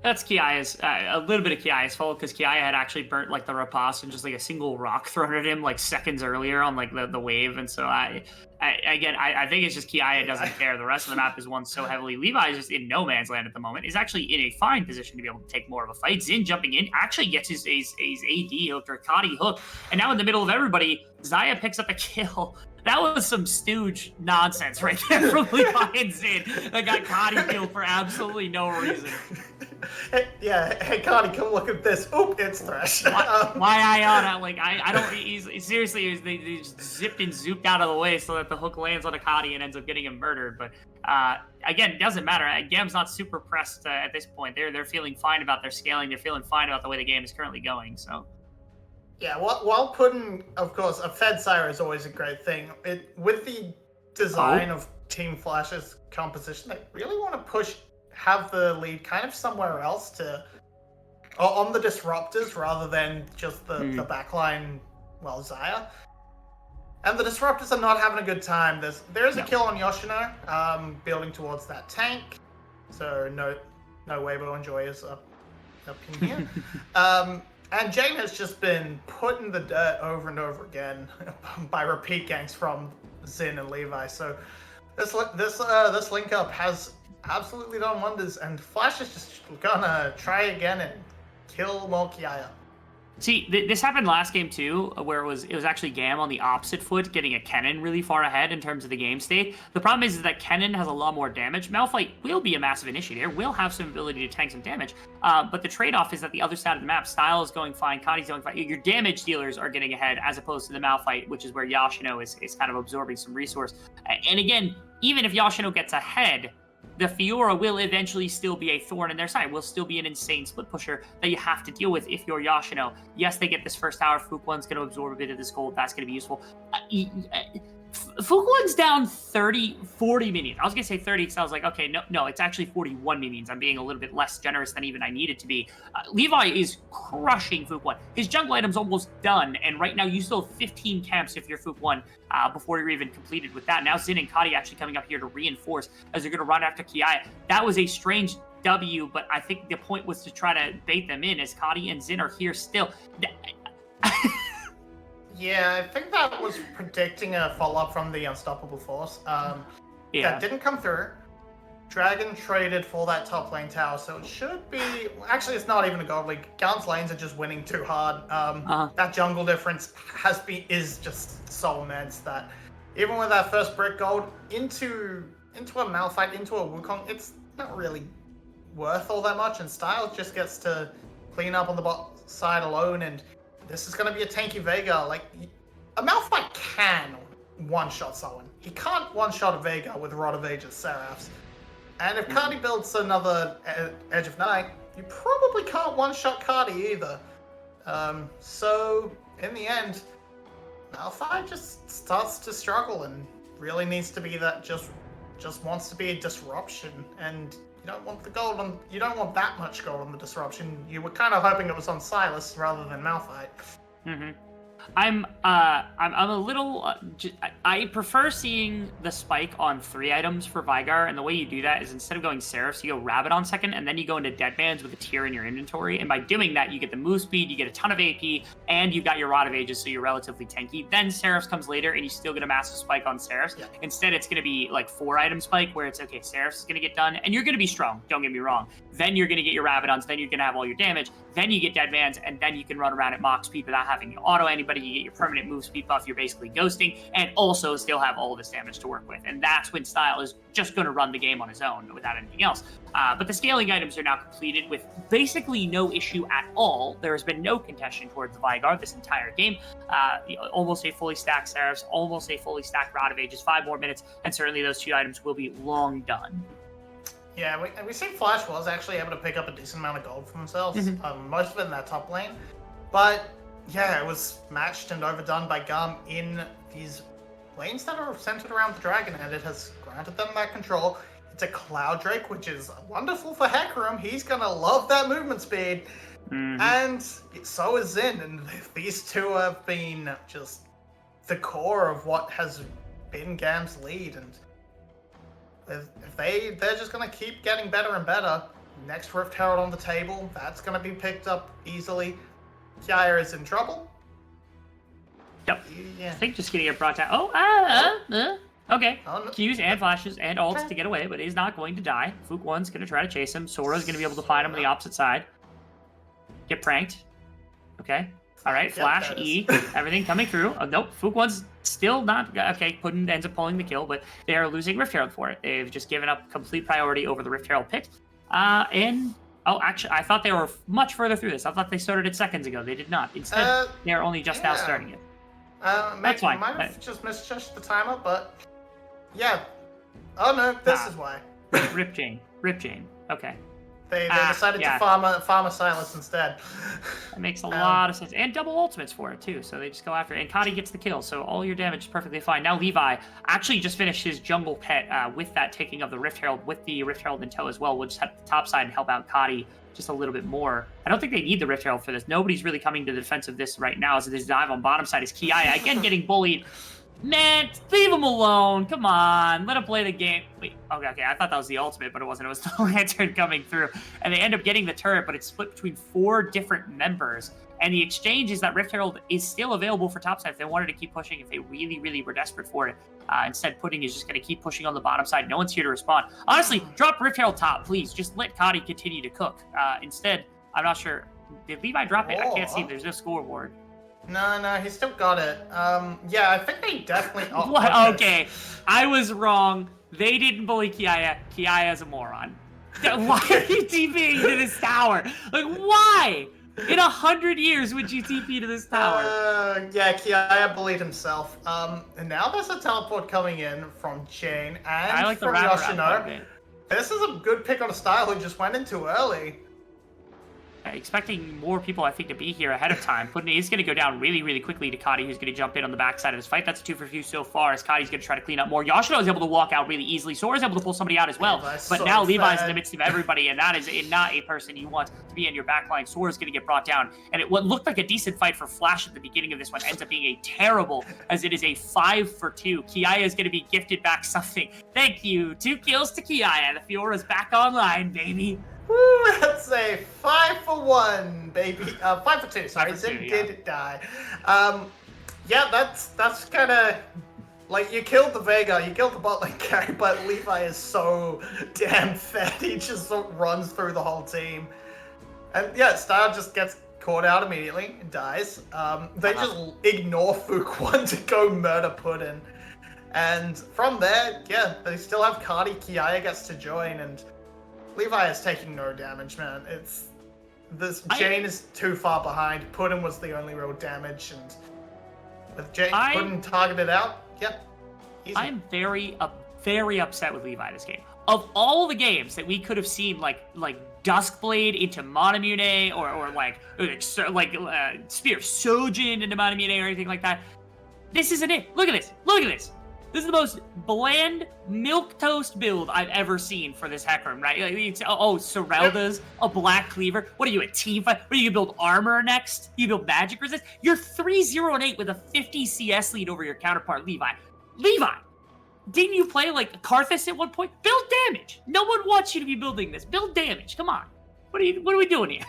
That's Kiaya's, a little bit of Kiaya's fault, because Kiaya had actually burnt, like, the riposte and just, like, a single rock thrown at him, like, seconds earlier on, like, the wave, and so I think it's just Kiaya doesn't care. The rest of the map is won so heavily. Levi is just in no man's land at the moment. Is actually in a fine position to be able to take more of a fight. Zin jumping in actually gets his AD hooked, or Kadi hooked, and now in the middle of everybody, Xayah picks up a kill. That was some stooge nonsense right there from Levi and Zin that got Kadi killed for absolutely no reason. Hey, Cardi, come look at this. Oop, it's Thresh. Why Iona? Like, I don't. Seriously, they just zipped and zooped out of the way so that the hook lands on Akadi and ends up getting him murdered. But again, it doesn't matter. GAM's not super pressed at this point. They're feeling fine about their scaling. They're feeling fine about the way the game is currently going. So. Yeah, while putting, of course, a Fed Sire is always a great thing. With the design of Team Flash's composition, they really want to have the lead kind of somewhere else on the disruptors rather than just the backline, Zaya. And the disruptors are not having a good time. There's a kill on Yoshino, building towards that tank. So no Weibo enjoyers up in here. And Jane has just been put in the dirt over and over again by repeat ganks from Zin and Levi. So this link up has absolutely done wonders, and Flash is just gonna try again and kill more Kiaya. See, this happened last game too, where it was actually GAM on the opposite foot, getting a Kennen really far ahead in terms of the game state. The problem is that Kennen has a lot more damage. Malphite will be a massive initiator, will have some ability to tank some damage, but the trade-off is that the other side of the map, Style is going fine, Kadi's going fine. Your damage dealers are getting ahead as opposed to the Malphite, which is where Yoshino is kind of absorbing some resource. And again, even if Yoshino gets ahead, the Fiora will eventually still be a thorn in their side, will still be an insane split pusher that you have to deal with if you're Yoshino. Yes, they get this first tower. Fuquan's going to absorb a bit of this gold. That's going to be useful. Fuquan's down 40 minions. I was going to say 30 because I was like, okay, no, it's actually 41 minions. I'm being a little bit less generous than even I needed to be. Levi is crushing Fuquan. His jungle item's almost done, and right now you still have 15 camps if you're Fuquan before you're even completed with that. Now Zin and Kadi actually coming up here to reinforce as they're going to run after Kiaya. That was a strange W, but I think the point was to try to bait them in as Kadi and Zin are here still. Yeah, I think that was predicting a follow-up from the Unstoppable Force. That didn't come through. Dragon traded for that top lane tower, so it should be... Actually, it's not even a gold league. GAM's lanes are just winning too hard. That jungle difference is just so immense that even with that first brick gold into a Malphite, into a Wukong, it's not really worth all that much, and Style just gets to clean up on the bot side alone, and this is going to be a tanky Veigar. Like, a Malphite can one-shot someone. He can't one-shot a Veigar with Rod of Ages Seraphs. And if Cardi builds another Edge of Night, you probably can't one-shot Cardi either. So, in the end, Malphite just starts to struggle and really needs to be that just wants to be a disruption. And you don't want the gold you don't want that much gold on the disruption. You were kind of hoping it was on Silas rather than Malphite. Mm-hmm. I'm a little. I prefer seeing the spike on 3 items for Veigar, and the way you do that is instead of going Seraphs, you go Rabbit on second, and then you go into Deadman's with a tier in your inventory. And by doing that, you get the move speed, you get a ton of AP, and you've got your Rod of Ages, so you're relatively tanky. Then Seraphs comes later, and you still get a massive spike on Seraphs. Yeah. Instead, it's going to be like 4-item spike, where it's okay, Seraphs is going to get done, and you're going to be strong. Don't get me wrong. Then you're going to get your Rabadons, then you're going to have all your damage, then you get Deadman's, and then you can run around at Mach speed without having to auto anybody. You get your permanent move speed buff, you're basically ghosting, and also still have all this damage to work with. And that's when Style is just going to run the game on his own without anything else. But the scaling items are now completed with basically no issue at all. There has been no contention towards the Veigar this entire game. Almost a fully stacked Seraphs, almost a fully stacked Rod of Ages, 5 more minutes, and certainly those 2 items will be long done. Yeah, we see Flash was actually able to pick up a decent amount of gold for themselves, most of it in that top lane. But yeah, it was matched and overdone by GAM in these lanes that are centered around the dragon, and it has granted them that control. It's a Cloud Drake, which is wonderful for Hecarim. He's gonna love that movement speed. And so is Zin, and these two have been just the core of what has been GAM's lead, and if they're just going to keep getting better and better. Next Rift Herald on the table, that's going to be picked up easily. Kiaya is in trouble. Yep. Yeah. I think just getting it brought down. Okay. Qs and flashes and ults to get away, but he's not going to die. Fuquan's going to try to chase him. Sora's going to be able to find him on the opposite side. Get pranked. Okay. All right. Flash, E, everything coming through. Oh, nope. Fuquan's still not... Okay, Puddin ends up pulling the kill, but they are losing Rift Herald for it. They've just given up complete priority over the Rift Herald pick. And... Oh, actually, I thought they were much further through this. I thought they started it seconds ago. They did not. Instead, they're only just now starting it. That's fine. Might have just misjudged the timer, but yeah. Oh no, this is why. Rip Jane. Okay. They decided to farm a Silas instead. That makes a lot of sense. And double ultimates for it, too. So they just go after it. And Kadi gets the kill, so all your damage is perfectly fine. Now Levi actually just finished his jungle pet with that taking of the Rift Herald, with the Rift Herald in tow as well. We'll just head to the top side and help out Kadi just a little bit more. I don't think they need the Rift Herald for this. Nobody's really coming to the defense of this right now, as this dive on bottom side is Kiaya. Again, getting bullied. Man, leave him alone. Come on. Let him play the game. Wait, okay. I thought that was the ultimate, but it wasn't. It was the lantern coming through. And they end up getting the turret, but it's split between 4 different members. And the exchange is that Rift Herald is still available for topside if they wanted to keep pushing, if they really, really were desperate for it. Instead, Pudding is just going to keep pushing on the bottom side. No one's here to respond. Honestly, drop Rift Herald top, please. Just let Kadi continue to cook. Instead, I'm not sure. Did Levi drop it? I can't see. There's no scoreboard. No, he still got it. Yeah, I think they definitely... What? Okay, I was wrong. They didn't bully Kiaya. Kiaya's a moron. Why are you TPing to this tower? Like, why? In 100 years would you TP to this tower? Yeah, Kiaya bullied himself. And now there's a teleport coming in from Jane and from Yoshino. This is a good pick on a style who just went in too early. Expecting more people, I think, to be here ahead of time. Pudding is going to go down really, really quickly to Kadi, who's going to jump in on the backside of this fight. That's a 2 for 2 so far, as Kadi's going to try to clean up more. Yoshino is able to walk out really easily. Sora's able to pull somebody out as well. But now Levi's in the midst of everybody, and that is not a person you want to be in your backline. Sora's going to get brought down. And what looked like a decent fight for Flash at the beginning of this one ends up being a terrible, as it is a 5 for 2. Kiaya is going to be gifted back something. Thank you. 2 kills to Kiaya. The Fiora's back online, baby. Woo, that's a 5 for 1, baby. 5 for 2, sorry. Zim did die. Yeah, that's kind of like, you killed the Vega, you killed the bot lane carry, but Levi is so damn fat. He just runs through the whole team. And yeah, Star just gets caught out immediately and dies. They just ignore Fook 1 to go murder Puddin. And from there, yeah, they still have Kadi. Kiaya gets to join, and Levi is taking no damage, man. Jane is too far behind. Puddin was the only real damage, and with Puddin targeted out, yep. Easy. I'm very upset with Levi this game. Of all the games that we could have seen, like Duskblade into Monamune, or Spear of Sojin into Monamune or anything like that, this isn't it. Look at this. This is the most bland milquetoast build I've ever seen for this Hecarim, right? It's, Serelda's a black cleaver. What are you, a team fight? What are you, build armor next? You build magic resist? You're 3-0-8 with a 50 CS lead over your counterpart, Levi. Didn't you play like Karthus at one point? Build damage. No one wants you to be building this. Build damage. Come on. What are we doing here?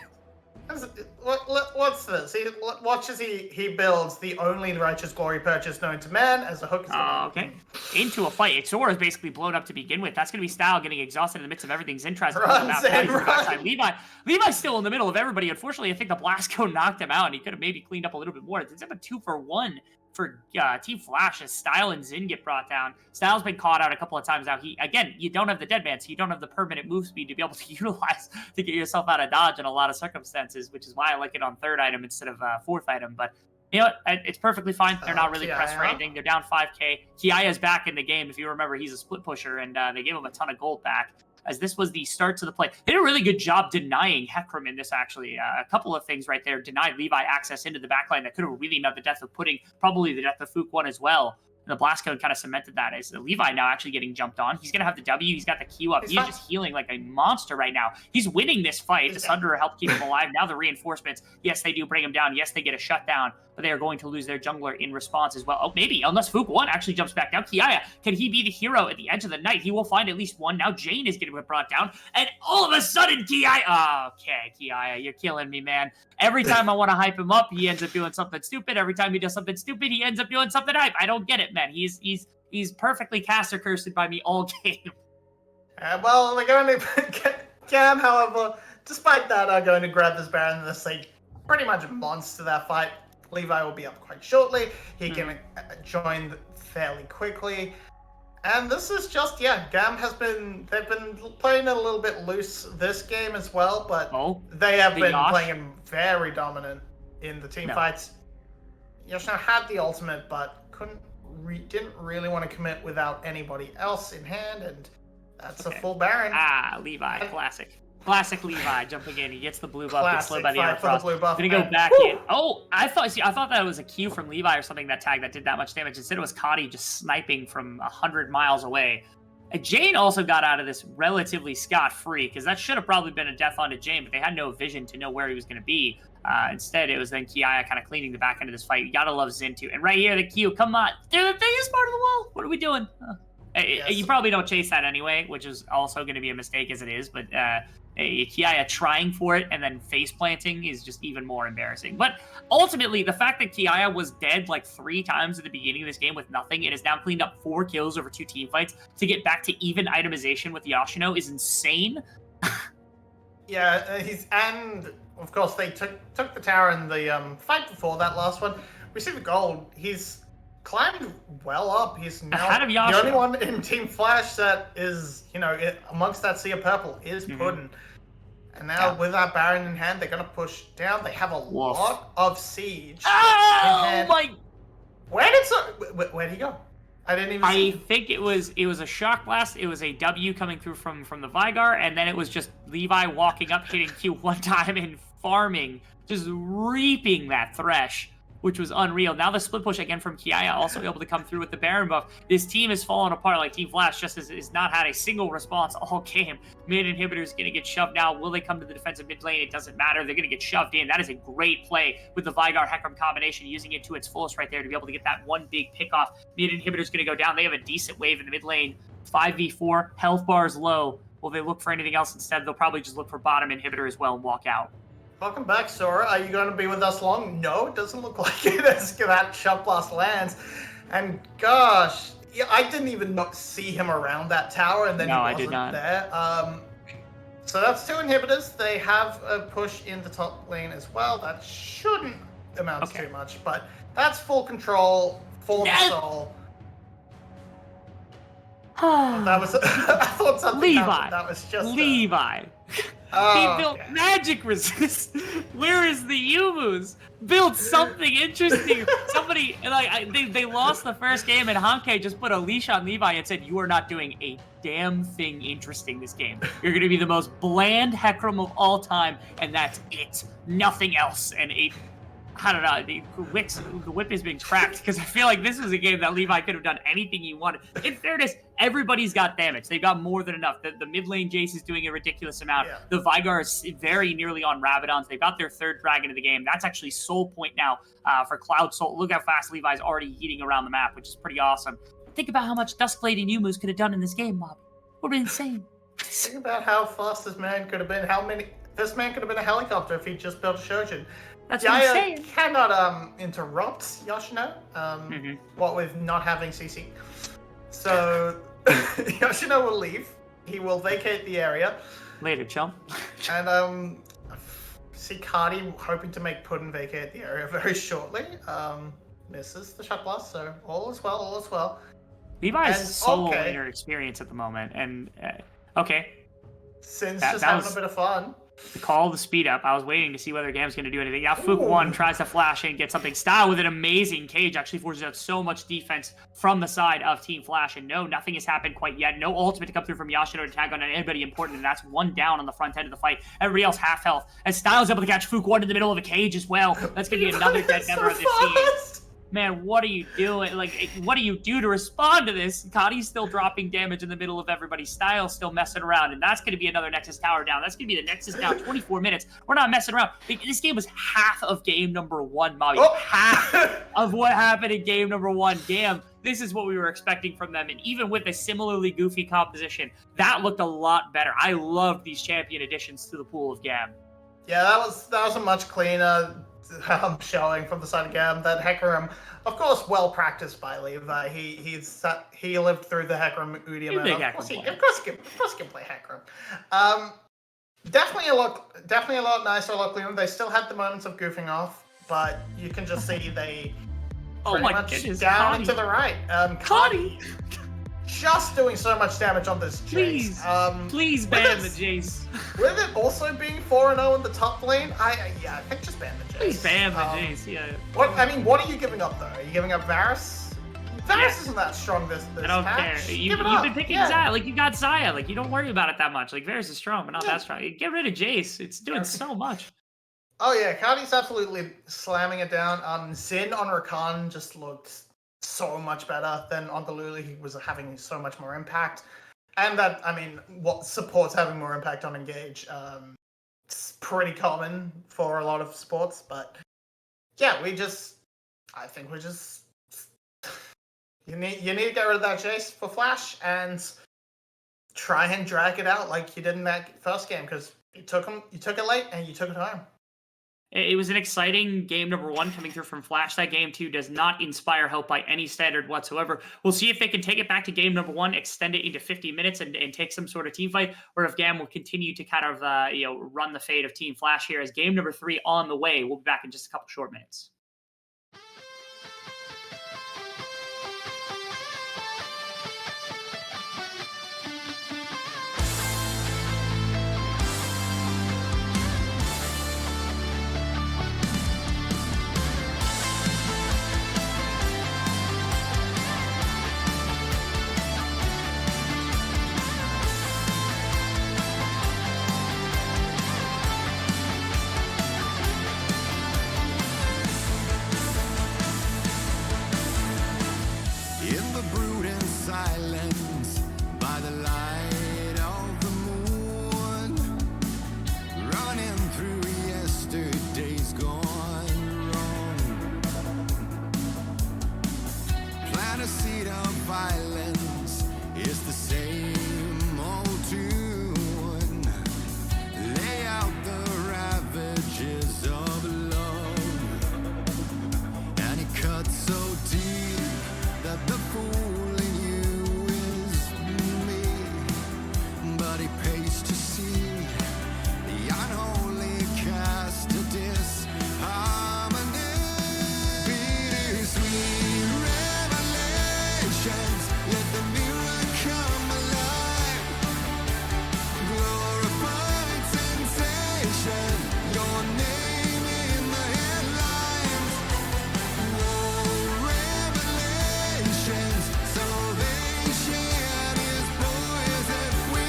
What's this? Watch as he builds the only righteous glory purchase known to man as a hook. Okay. Into a fight. Sora's basically blown up to begin with. That's going to be Style getting exhausted in the midst of everything. Zintraz Levi's still in the middle of everybody. Unfortunately, I think the Blasco knocked him out, and he could have maybe cleaned up a little bit more. It's up a 2 for 1 for Team Flash as Style and Zin get brought down. Style's been caught out a couple of times now. You don't have the dead man, so you don't have the permanent move speed to be able to utilize to get yourself out of dodge in a lot of circumstances, which is why I like it on 3rd item instead of 4th item. But you know what? It's perfectly fine. They're not really pressed for anything. They're down 5k. Kiaya's back in the game. If you remember, he's a split pusher, and they gave him a ton of gold back, as this was the start to the play. They did a really good job denying Hecarim in this, actually. A couple of things right there. Denied Levi access into the backline that could have really meant the death of Pudding, probably the death of Fook 1 as well. And the blast cone kind of cemented that as Levi now actually getting jumped on. He's going to have the W. He's got the Q up. He's just healing like a monster right now. He's winning this fight. Sunder helped keep him alive. Now the reinforcements, yes, they do bring him down. Yes, they get a shutdown, but they are going to lose their jungler in response as well. Oh, maybe, unless Fook 1 actually jumps back down. Kiaya, can he be the hero at the edge of the night? He will find at least one. Now Jane is getting brought down, and all of a sudden, Kiaya, okay, Kiaya, you're killing me, man. Every time I want to hype him up, he ends up doing something stupid. Every time he does something stupid, he ends up doing something hype. I don't get it, man. He's perfectly caster cursed by me all game. Well, they're going to GAM, however, despite that, are going to grab this Baron and this like pretty much monster that fight. Levi will be up quite shortly. He can join fairly quickly. And this is just, GAM they've been playing it a little bit loose this game as well, but they have been playing very dominant in the team fights. Yoshino had the ultimate, but didn't really want to commit without anybody else in hand, and that's a full Baron. Levi, classic Levi jumping in. He gets the blue buff, gets slowed by the Classic Air Frost. blue buff, Gonna go back in. Oh, I thought that was a Q from Levi or something, that tag that did that much damage. Instead, it was Cotty just sniping from 100 miles away. Jane also got out of this relatively scot-free, because that should have probably been a death onto Jane, but they had no vision to know where he was going to be. Instead, it was then Kiaya kind of cleaning the back end of this fight. You gotta love Zintu. And right here, the Q, come on. They're the biggest part of the wall. What are we doing? You probably don't chase that anyway, which is also going to be a mistake as it is, but Kiaya trying for it and then face planting is just even more embarrassing. But ultimately, the fact that Kiaya was dead like 3 times at the beginning of this game with nothing and has now cleaned up 4 kills over 2 team fights to get back to even itemization with Yoshino is insane. And of course they took the tower in the fight before that last one. We see the gold. He's climbed well up. He's now ahead of the Yoshino. only one in Team Flash that is, amongst that sea of purple is Puddin. And now with that Baron in hand, they're going to push down. They have a lot of siege in hand. Where'd he go? I didn't even see. I think it was a shock blast. It was a W coming through from the Vygar, and then it was just Levi walking up, hitting Q one time and farming, just reaping that Thresh, which was unreal. Now the split push again from Kiaya, also able to come through with the Baron buff. This team has fallen apart. Like Team Flash just has not had a single response all game. Mid inhibitor is going to get shoved now. Will they come to the defensive mid lane? It doesn't matter. They're going to get shoved in. That is a great play with the Vygar Hecarim combination, using it to its fullest right there to be able to get that one big pick off. Mid inhibitor is going to go down. They have a decent wave in the mid lane. 5v4, health bar is low. Will they look for anything else instead? They'll probably just look for bottom inhibitor as well and walk out. Welcome back, Sora. Are you going to be with us long? No, it doesn't look like it as that shot blast lands. And gosh, I didn't even see him around that tower, and then he wasn't there. So that's 2 inhibitors. They have a push in the top lane as well. That shouldn't amount to too much, but that's full control for the soul. That was I thought something Levi. happened. That was just Levi. He built magic resist. Where is the Yumus? Built something interesting. Somebody they lost the first game, and Hanke just put a leash on Levi and said, "You are not doing a damn thing interesting this game. You're going to be the most bland Hecarim of all time, and that's it. Nothing else." And I don't know, the whip is being cracked, because I feel like this was a game that Levi could have done anything he wanted. In fairness, everybody's got damage. They've got more than enough. The mid lane Jace is doing a ridiculous amount. Yeah. The Vygar is very nearly on Rabadons. They've got their 3rd dragon of the game. That's actually soul point now for Cloud Soul. Look how fast Levi's already eating around the map, which is pretty awesome. Think about how much Duskblade and Yumus could have done in this game, Mob. It would have been insane. Think about how fast this man could have been. This man could have been a helicopter if he just built a Shojin. That's what I'm saying. Cannot interrupt Yoshino, what with not having CC. So Yoshino will leave. He will vacate the area. Later, chum. And see Cardi hoping to make Puddin vacate the area very shortly. Misses the shot blast, so all is well, all is well. Levi's solo laner experience at the moment, and Sin's just having a bit of fun. The call the speed up. I was waiting to see whether Gam's going to do anything. Now Fook 1 tries to flash in, get something. Style with an amazing cage actually forces out so much defense from the side of Team Flash. And no, nothing has happened quite yet. No ultimate to come through from Yoshino to tag on anybody important. And that's 1 down on the front end of the fight. Everybody else half health. And Style's able to catch Fook 1 in the middle of a cage as well. That's going to be another dead member of this team. Man, what are you doing? Like, what do you do to respond to this? Cotty's still dropping damage in the middle of everybody's. Style still messing around, and that's going to be another Nexus tower down. That's going to be the Nexus down 24 minutes. We're not messing around. This game was half of game number 1, Bobby. Half of what happened in game number 1. Damn, this is what we were expecting from them. And even with a similarly goofy composition, that looked a lot better. I loved these champion additions to the pool of GAM. Yeah, that was a much cleaner showing from the side of GAM. That Hecarim, of course, well practiced by Levi. He lived through the Hecarim Udium. Of course he can play Hecarim. Definitely a lot nicer, a lot cleaner. They still had the moments of goofing off, but you can just see they pretty much down and to the right. Cotty. just doing so much damage on this Please, Jace. please with ban the it- Jace. With it also being 4-0 in the top lane, I think just ban the Jace. Please ban the Jace. Yeah. What are you giving up though? Are you giving up Varus? Varus isn't that strong this I don't patch. care. Give it You've up. been picking Yeah. Xayah. Like, you got Xayah. Like, you don't worry about it that much. Like, Varus is strong, but not Yeah. that strong. Get rid of Jace. It's doing Yeah. so much. Oh yeah, Cardi's absolutely slamming it down. Zin on Rakan just looked so much better than on the Lulu. He was having so much more impact. And that, I mean, what supports having more impact on Engage. It's pretty common for a lot of sports, but yeah, I think we just you need to get rid of that Jace for Flash and try and drag it out like you did in that first game, because you took it late and you took it home. It was an exciting game number 1 coming through from Flash. That game 2 does not inspire hope by any standard whatsoever. We'll see if they can take it back to game number 1, extend it into 50 minutes, and take some sort of team fight, or if GAM will continue to kind of run the fate of Team Flash here as game number 3 on the way. We'll be back in just a couple short minutes. In the brooding silence, by the light of the moon, running through yesterday's gone wrong. Plant a seed of violence, it's the same old tune. Lay out the ravages of love, and it cuts so deep that the fool in you is me, but he pays to see the unholy cast a disharmony. Bittersweet revelations, let the mirror come alive. Glorified sensation, your name in the headlines. Whoa, revelations, salvation is poison we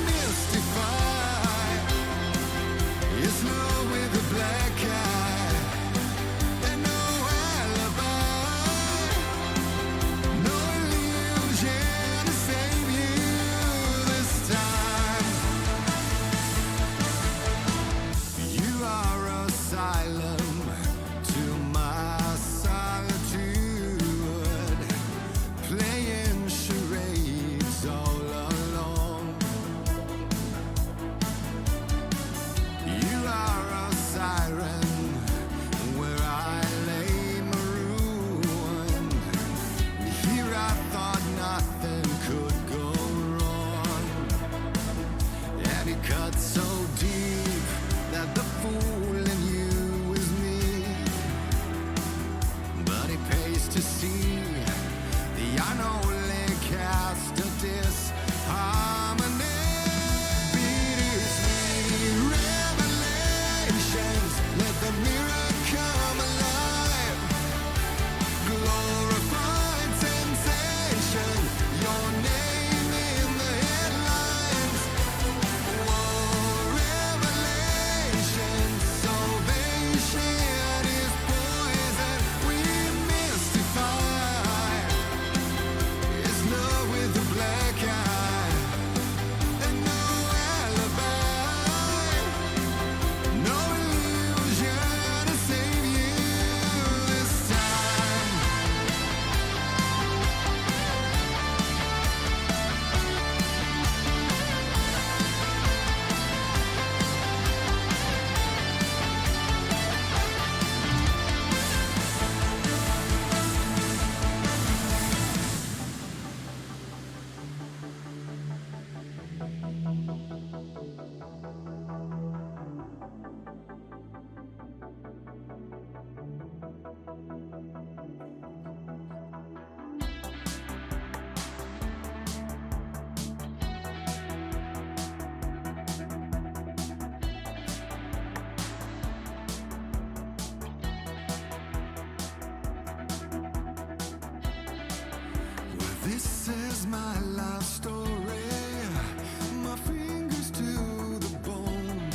mystify. It's love with a black eye and no alibi, no illusion to save you this time. You are asylum to my solitude, playing charades all along. You are a siren where I lay marooned. Here I thought nothing could go wrong, and it cuts so deep that the fool in you is me, but it pays to see the unholy cast a disharmony. Bittersweet revelations, let the mirror come alive. Glorified sensation, your name in the headlines. Whoa, revelations, salvation is poison we mystify. It's love with a black eye and no alibi, no illusion to save you this time. my life story. My fingers to the bone.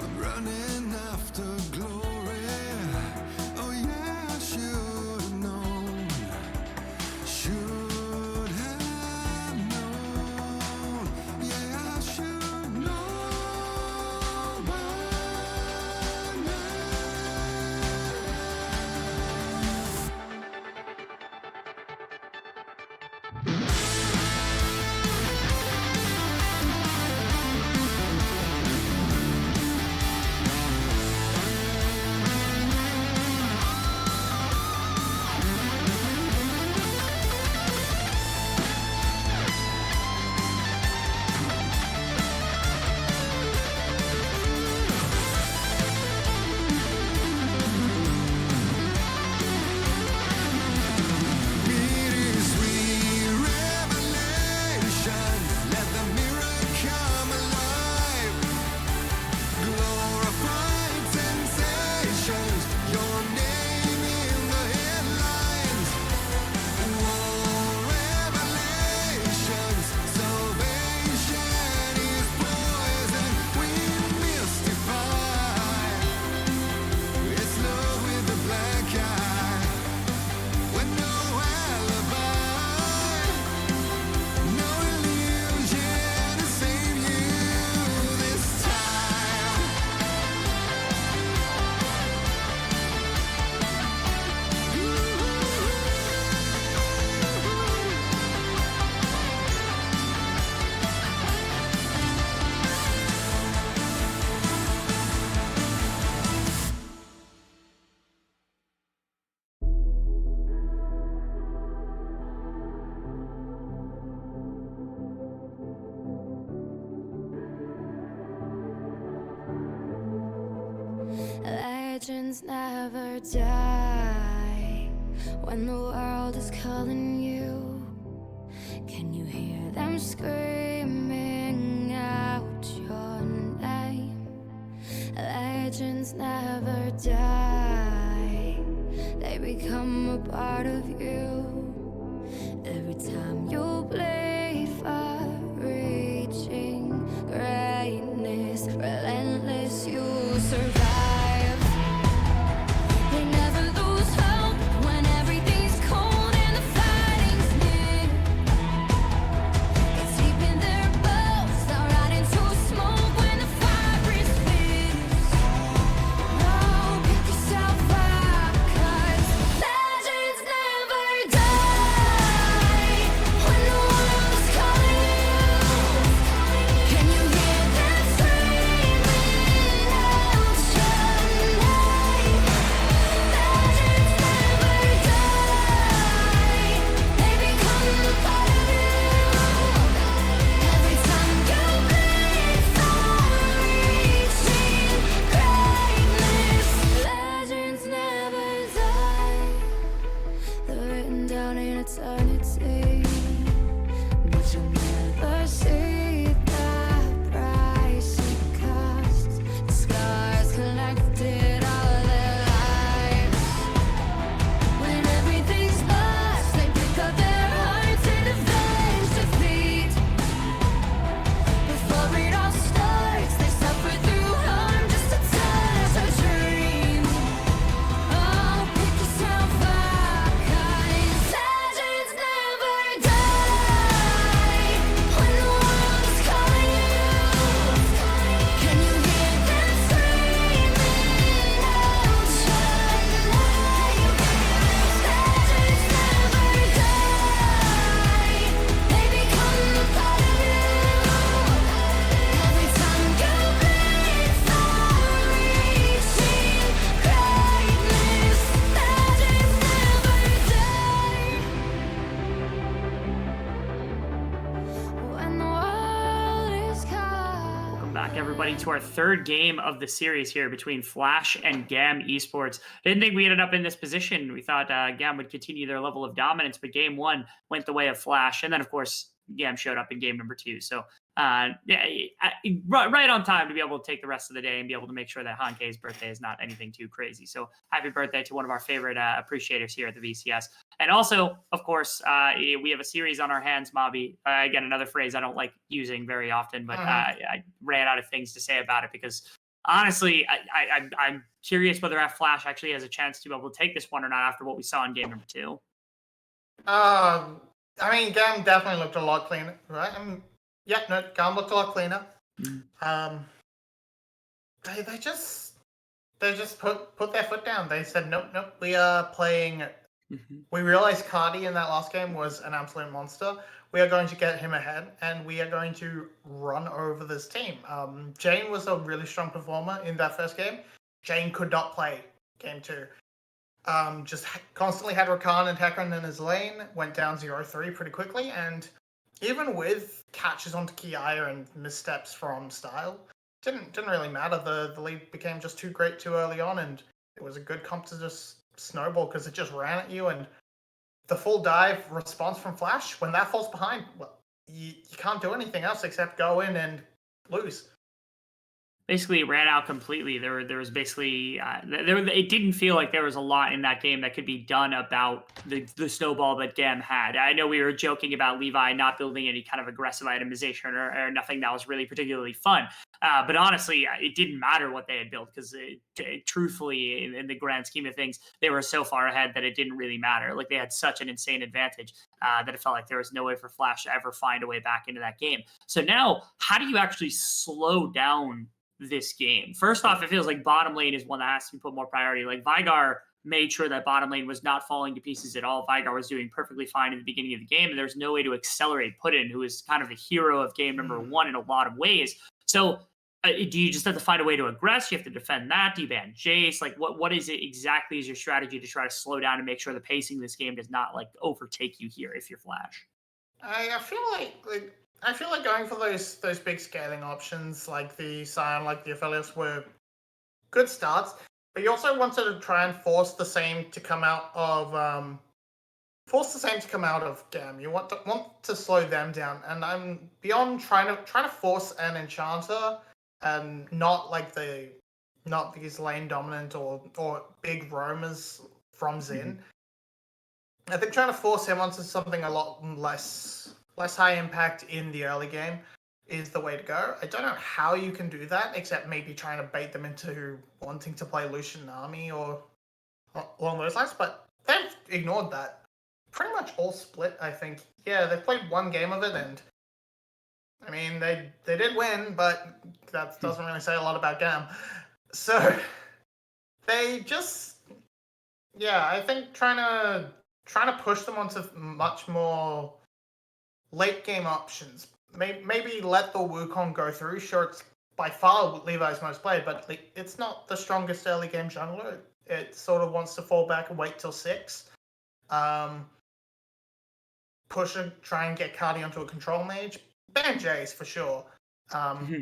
I'm running after glory. Oh yeah, I should have known. Should have known. Yeah, I should know by now. Bittersweet revelation, let the mirror come alive. Glorified sensations, your name in the headlines. War revelations, salvation is poison. We mystify. It's love with a black eye. With no alibi, no illusion to save you this time. Legends never die when the world is calling you. Can you hear them screaming out your name? Legends never die, they become a part of you. Every time you bleed for reaching greatness, relentless, you survive. They never lose hope when everything's cold and the fighting's near. It's deep in their bones, they'll rot into smoke when the fire is fierce. No, pick yourself up, 'cause legends never die when the world is calling you. Can you hear them screaming out your name? Legends never die, they become a part of you. Every time you bleed for reaching greatness, legends never die. They're written down in eternity, but you'll never see the price it costs. The scars collected all their lives. When everything's lost, they pick up their hearts and avenge defeat. Before it all starts, they suffer through harm just to touch a dream. Oh, pick yourself up, 'cause legends never die when the world is calling you. Can you hear them screaming out your name? Legends never die, they become a part of you. Every time you bleed for reaching greatness, legends never die. When the world is calm. Welcome back, everybody, to our third game of the series here between Flash and GAM Esports. Didn't think we ended up in this position. We thought GAM would continue their level of dominance, but game one went the way of Flash. And then, of course, GAM showed up in game number 2. So right on time to be able to take the rest of the day and be able to make sure that Hankei's birthday is not anything too crazy. So happy birthday to one of our favorite appreciators here at the VCS. And also, of course, we have a series on our hands, Mobby. Again, another phrase I don't like using very often, but I ran out of things to say about it because honestly, I'm curious whether Flash actually has a chance to be able to take this one or not after what we saw in game number 2. I mean, GAM definitely looked a lot cleaner, right? GAM looked a lot cleaner. They just put their foot down. They said, nope, we are playing. We realized Cardi in that last game was an absolute monster. We are going to get him ahead, and we are going to run over this team. Jane was a really strong performer in that first game. Jane could not play game 2. Just constantly had Rakan and Hecarim in his lane, went down 0-3 pretty quickly, and even with catches onto Kiaya and missteps from Style, didn't really matter. The lead became just too great too early on, and it was a good comp to just snowball because it just ran at you. And the full dive response from Flash, when that falls behind, well, you can't do anything else except go in and lose. Basically ran out completely. There was basically it didn't feel like there was a lot in that game that could be done about the snowball that GAM had. I know we were joking about Levi not building any kind of aggressive itemization or nothing that was really particularly fun. But honestly, it didn't matter what they had built because truthfully, in the grand scheme of things, they were so far ahead that it didn't really matter. Like they had such an insane advantage that it felt like there was no way for Flash to ever find a way back into that game. So now, how do you actually slow down this game? First off, it feels like bottom lane is one that has to be put more priority. Like Vigar made sure that bottom lane was not falling to pieces at all. Vigar was doing perfectly fine in the beginning of the game, and there's no way to accelerate Putin, who is kind of the hero of game number 1 in a lot of ways. So do you just have to find a way to aggress? You have to defend that? Do you ban Jace? Like what is it exactly is your strategy to try to slow down and make sure the pacing of this game does not like overtake you here if you're Flash? I feel like going for those big scaling options like the Scion, like the Aphelios were good starts, but you also wanted to try and force the same to come out of GAM. You want to slow them down, and I'm beyond trying to force an enchanter and not these lane dominant or big roamers from Xin. I think trying to force him onto something a lot less high impact in the early game is the way to go. I don't know how you can do that, except maybe trying to bait them into wanting to play Lucian Army or along those lines, but they've ignored that. Pretty much all split, I think. Yeah, they played one game of it, and I mean, they did win, but that doesn't really say a lot about GAM. So they just, I think trying to push them onto much more late game options. Maybe let the Wukong go through. Sure, it's by far Levi's most played, but it's not the strongest early game jungler. It sort of wants to fall back and wait till 6. Push and try and get Cardi onto a control mage. Ban Jace for sure.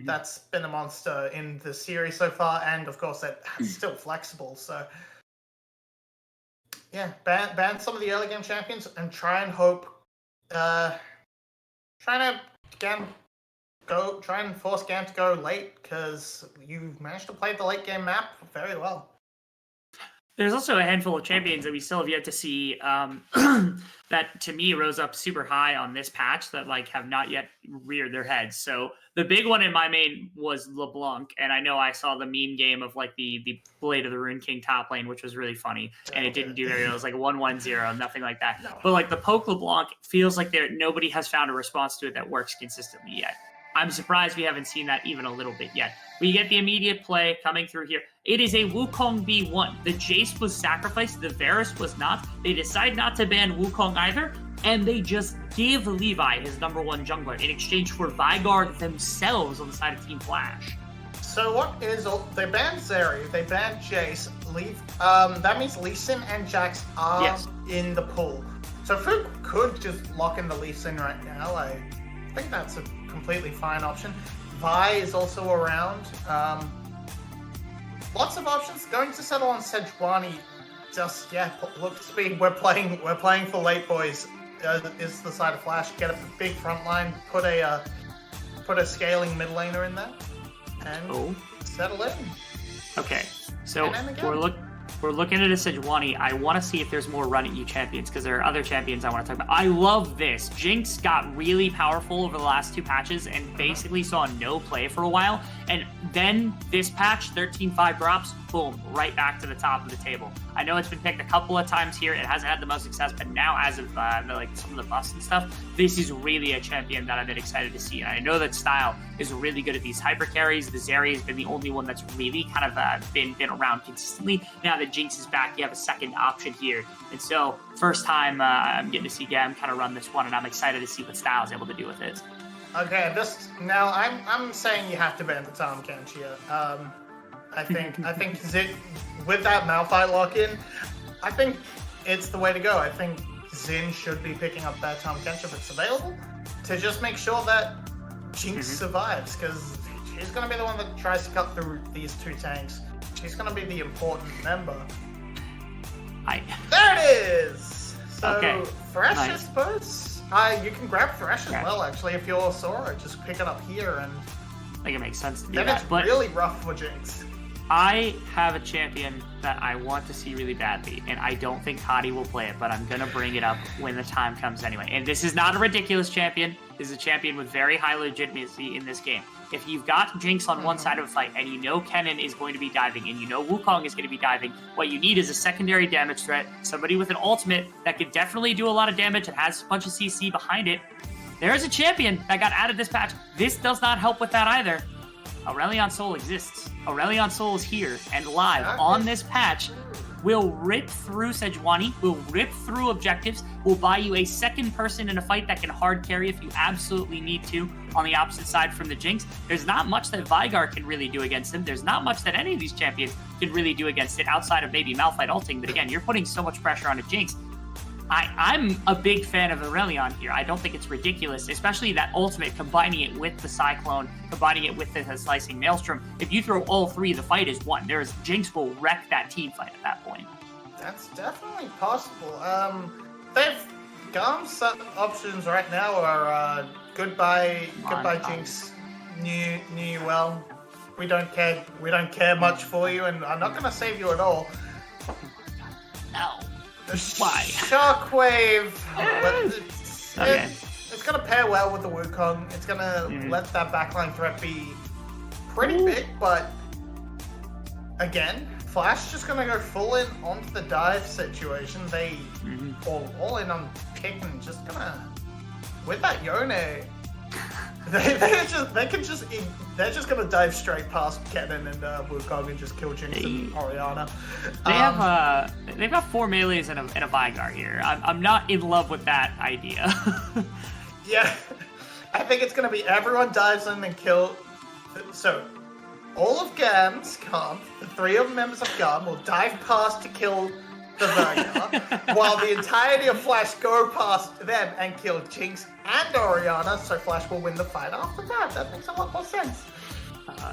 That's been a monster in the series so far, and of course that's still flexible. So yeah, ban some of the early game champions and try and hope. Try and force GAM to go late because you've managed to play the late game map very well. There's also a handful of champions that we still have yet to see that to me rose up super high on this patch that like have not yet reared their heads. So the big one in my main was LeBlanc, and I know I saw the meme game of like the Blade of the Rune King top lane, which was really funny, and it didn't do very well. It was like 1-1-0, nothing like that. No. But like the poke LeBlanc feels like nobody has found a response to it that works consistently yet. I'm surprised we haven't seen that even a little bit yet. We get the immediate play coming through here. It is a Wukong B1. The Jace was sacrificed. The Varus was not. They decide not to ban Wukong either, and they just give Levi his number 1 jungler in exchange for Vigar themselves on the side of Team Flash. So they banned Zeri, they banned Jace, that means Lee Sin and Jax are in the pool. So Fook could just lock in the Lee Sin right now. I think that's a completely fine option. Vi is also around. Lots of options. Going to settle on Sejuani. Just look speed. We're playing for late boys. is the side of Flash. Get up the big front line, put a scaling mid laner in there, and settle in. Okay, so And then again. we're looking at a Sejuani. I want to see if there's more run at you champions, because there are other champions I want to talk about. I love this. Jinx got really powerful over the last 2 patches and basically saw no play for a while. And then this patch, 13-5 drops, boom, right back to the top of the table. I know it's been picked a couple of times here. It hasn't had the most success, but now as of some of the buffs and stuff, this is really a champion that I've been excited to see. And I know that Style is really good at these hyper carries. The Zeri has been the only one that's really kind of been around consistently. Now that Jinx is back, you have a second option here. And so first time I'm getting to see GAM kind of run this one, and I'm excited to see what Style is able to do with it. Okay, now I'm saying you have to ban the Tom Kench here. I think with that Malphite lock-in, I think it's the way to go. I think Xin should be picking up that Tom Kench if it's available, to just make sure that Jinx survives, because she's going to be the one that tries to cut through these 2 tanks. She's going to be the important member. There it is! So, Okay. Thresh, Nice. I suppose? You can grab Thresh as well, actually, if you're Sora. Just pick it up here, and I think it makes sense to do then that. it's But really rough for Jinx. I have a champion that I want to see really badly, and I don't think Hadi will play it, but I'm going to bring it up when the time comes anyway. And this is not a ridiculous champion. This is a champion with very high legitimacy in this game. If you've got Jinx on one side of a fight, and you know Kennen is going to be diving, and you know Wukong is going to be diving, what you need is a secondary damage threat, somebody with an ultimate that could definitely do a lot of damage and has a bunch of CC behind it. There's a champion that got added this patch. This does not help with that either. Aurelion Sol exists. Aurelion Sol is here and live on this patch. Will rip through Sejuani, will rip through objectives, will buy you a second person in a fight that can hard carry if you absolutely need to on the opposite side from the Jinx. There's not much that Veigar can really do against him. There's not much that any of these champions can really do against it outside of maybe Malphite ulting, but again, you're putting so much pressure on a Jinx. I'm a big fan of Aurelion here. I don't think it's ridiculous, especially that ultimate, combining it with the Cyclone, combining it with the Slicing Maelstrom. If you throw all 3, the fight is won. Jinx will wreck that team fight at that point. That's definitely possible. GAM's options right now are goodbye Jinx, knew you well. We don't care much for you, and I'm not gonna save you at all. No. Why? Shockwave. Okay. It's gonna pair well with the Wukong. It's gonna let that backline threat be pretty big, but again, Flash just gonna go full in onto the dive situation. They all in on pick and just gonna with that Yone. They're just gonna dive straight past Kennen and Wukong and just kill Jinx and Orianna. They've got 4 melees and a Veigar here. I'm not in love with that idea. Yeah, I think it's gonna be everyone dives in and kill. So all of GAM's comp, the 3 of members of GAM will dive past to kill the Veigar, while the entirety of Flash go past them and kill Jinx and Orianna, so Flash will win the fight after that. That makes a lot more sense.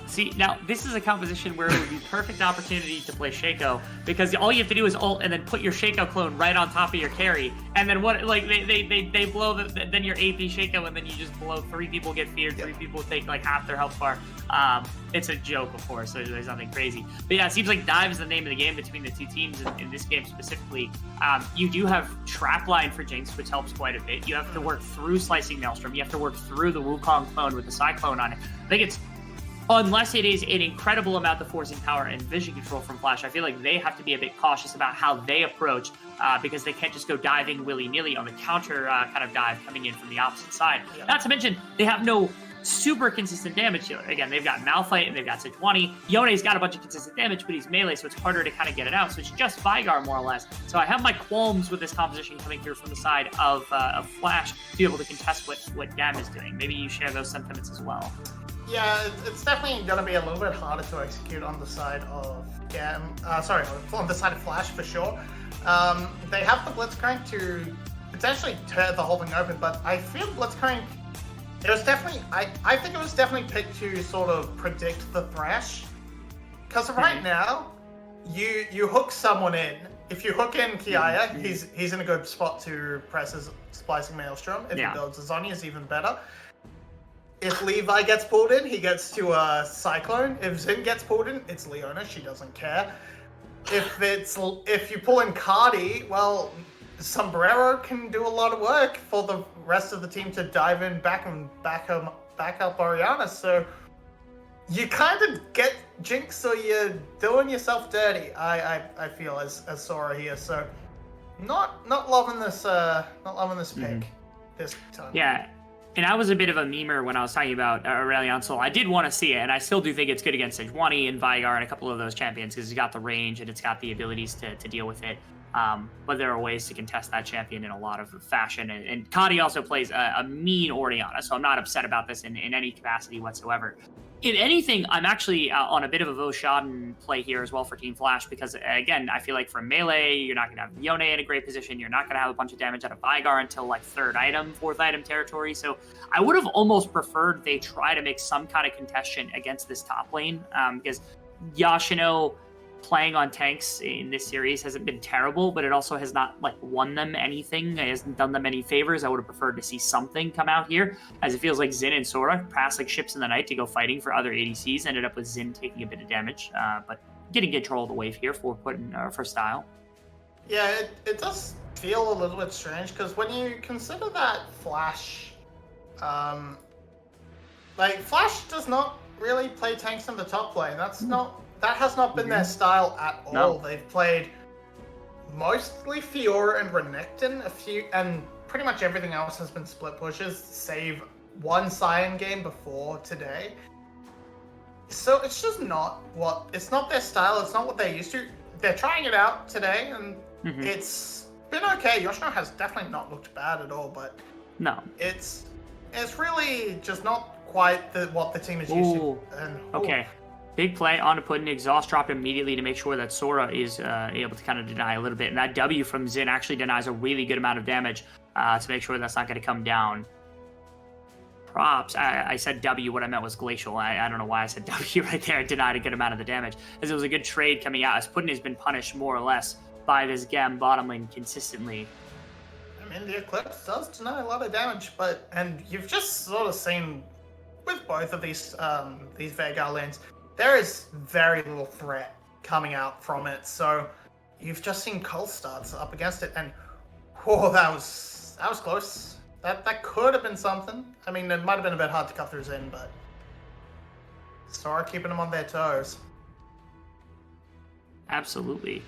See, now this is a composition where it would be perfect opportunity to play Shaco, because all you have to do is ult and then put your Shaco clone right on top of your carry, and then what? Like they blow then your AP Shaco, and then you just blow 3 people get feared, 3 people take like half their health bar. It's a joke, of course, so there's nothing crazy. But yeah, it seems like dive is the name of the game between the 2 teams in this game specifically. You do have trap line for Jinx, which helps quite a bit. You have to work through Slicing Maelstrom. You have to work through the Wukong clone with the Cyclone on it. I think it's, unless it is an incredible amount of forcing power and vision control from Flash, I feel like they have to be a bit cautious about how they approach, because they can't just go diving willy-nilly on the counter kind of dive coming in from the opposite side. Yeah. Not to mention, they have no super consistent damage here. Again, they've got Malphite and they've got Sejuani. Yone's got a bunch of consistent damage, but he's melee, so it's harder to kind of get it out. So it's just Veigar, more or less. So I have my qualms with this composition coming through from the side of Flash to be able to contest what GAM is doing. Maybe you share those sentiments as well. Yeah, it's definitely going to be a little bit harder to execute on the side of GAM. On the side of Flash for sure. They have the Blitzcrank to potentially tear the whole thing open, but I feel Blitzcrank, it was definitely, I think it was definitely picked to sort of predict the Thresh. Because right now, you hook someone in, if you hook in Kiaya, he's in a good spot to press his Splicing Maelstrom. If he builds a Zhonya's even better. If Levi gets pulled in, he gets to a Cyclone. If Xin gets pulled in, it's Leona. She doesn't care. If you pull in Cardi, well, Sombrero can do a lot of work for the rest of the team to dive in back up Oriana. So you kind of get Jinx, or you're doing yourself dirty. I feel as Sora here. So not loving this pick this time. Yeah. And I was a bit of a memer when I was talking about Aurelion Sol. I did want to see it, and I still do think it's good against Sejuani and Veigar and a couple of those champions because it's got the range and it's got the abilities to deal with it. But there are ways to contest that champion in a lot of fashion. And Kadi also plays a mean Oriana, so I'm not upset about this in any capacity whatsoever. If anything, I'm actually on a bit of a Voshaden play here as well for Team Flash because, again, I feel like for melee, you're not going to have Yone in a great position. You're not going to have a bunch of damage out of Veigar until like fourth item territory. So I would have almost preferred they try to make some kind of contestation against this top lane because Yashino playing on tanks in this series hasn't been terrible, but it also has not like won them anything. It hasn't done them any favors. I would have preferred to see something come out here, as it feels like Xin and Sora passed like ships in the night to go fighting for other ADCs. Ended up with Xin taking a bit of damage, but getting control of the wave here for style. Yeah, it does feel a little bit strange because when you consider that Flash, Flash does not really play tanks in the top lane. That has not been their style at all. No. They've played mostly Fiora and Renekton, and pretty much everything else has been split pushes, save one Cyan game before today. So it's just it's not their style, it's not what they're used to. They're trying it out today, and it's been okay. Yoshino has definitely not looked bad at all, but no, it's really just not quite what the team is used to. And, okay. Big play on to put an exhaust drop immediately to make sure that Sora is able to kind of deny a little bit. And that W from Xin actually denies a really good amount of damage to make sure that's not going to come down. Props. I said W. What I meant was Glacial. I don't know why I said W right there. It denied a good amount of the damage. As it was a good trade coming out. As Putin has been punished more or less by this GAM bottom lane consistently. I mean, the Eclipse does deny a lot of damage, and you've just sort of seen with both of these Veigar lanes, there is very little threat coming out from it. So you've just seen Cole starts up against it, and that was close. That could have been something. I mean, it might have been a bit hard to cut through Zen, but Sora keeping them on their toes. Absolutely.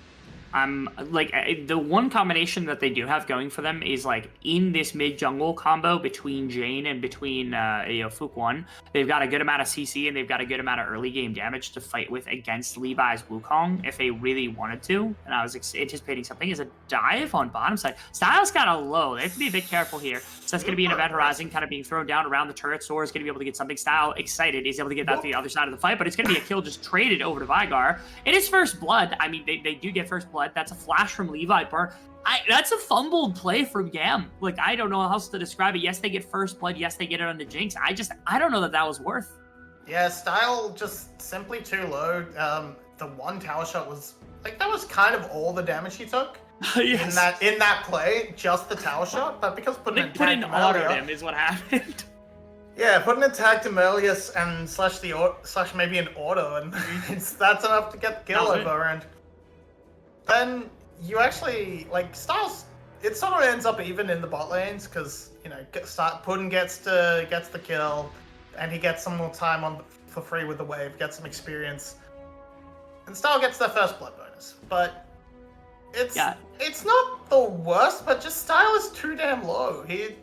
The one combination that they do have going for them is like in this mid jungle combo between Jane and between Fukwon, they've got a good amount of CC and they've got a good amount of early game damage to fight with against Levi's Wukong if they really wanted to. And I was anticipating something as a dive on bottom side. Style's kind of low. They have to be a bit careful here. So that's going to be an Event Horizon kind of being thrown down around the turret. Sora's going to be able to get something. Style excited. He's able to get that to the other side of the fight, but it's going to be a kill just traded over to Veigar. It is first blood. I mean, they do get first blood. That's a flash from Levi. That's a fumbled play from GAM. Like, I don't know how else to describe it. Yes, they get first blood. Yes, they get it on the Jinx. I don't know that was worth. Yeah, Style just simply too low. The one tower shot was that was kind of all the damage he took. Yes. In that play, just the tower shot. But because putting in autoed him is what happened. Yeah, putting an attack to Melius and slash maybe an auto, and that's enough to get the kill over. And then you actually Styles. It sort of ends up even in the bot lanes because Putin gets the kill, and he gets some more time for free with the wave, gets some experience, and Style gets their first blood bonus. But it's not the worst, but just Style is too damn low. He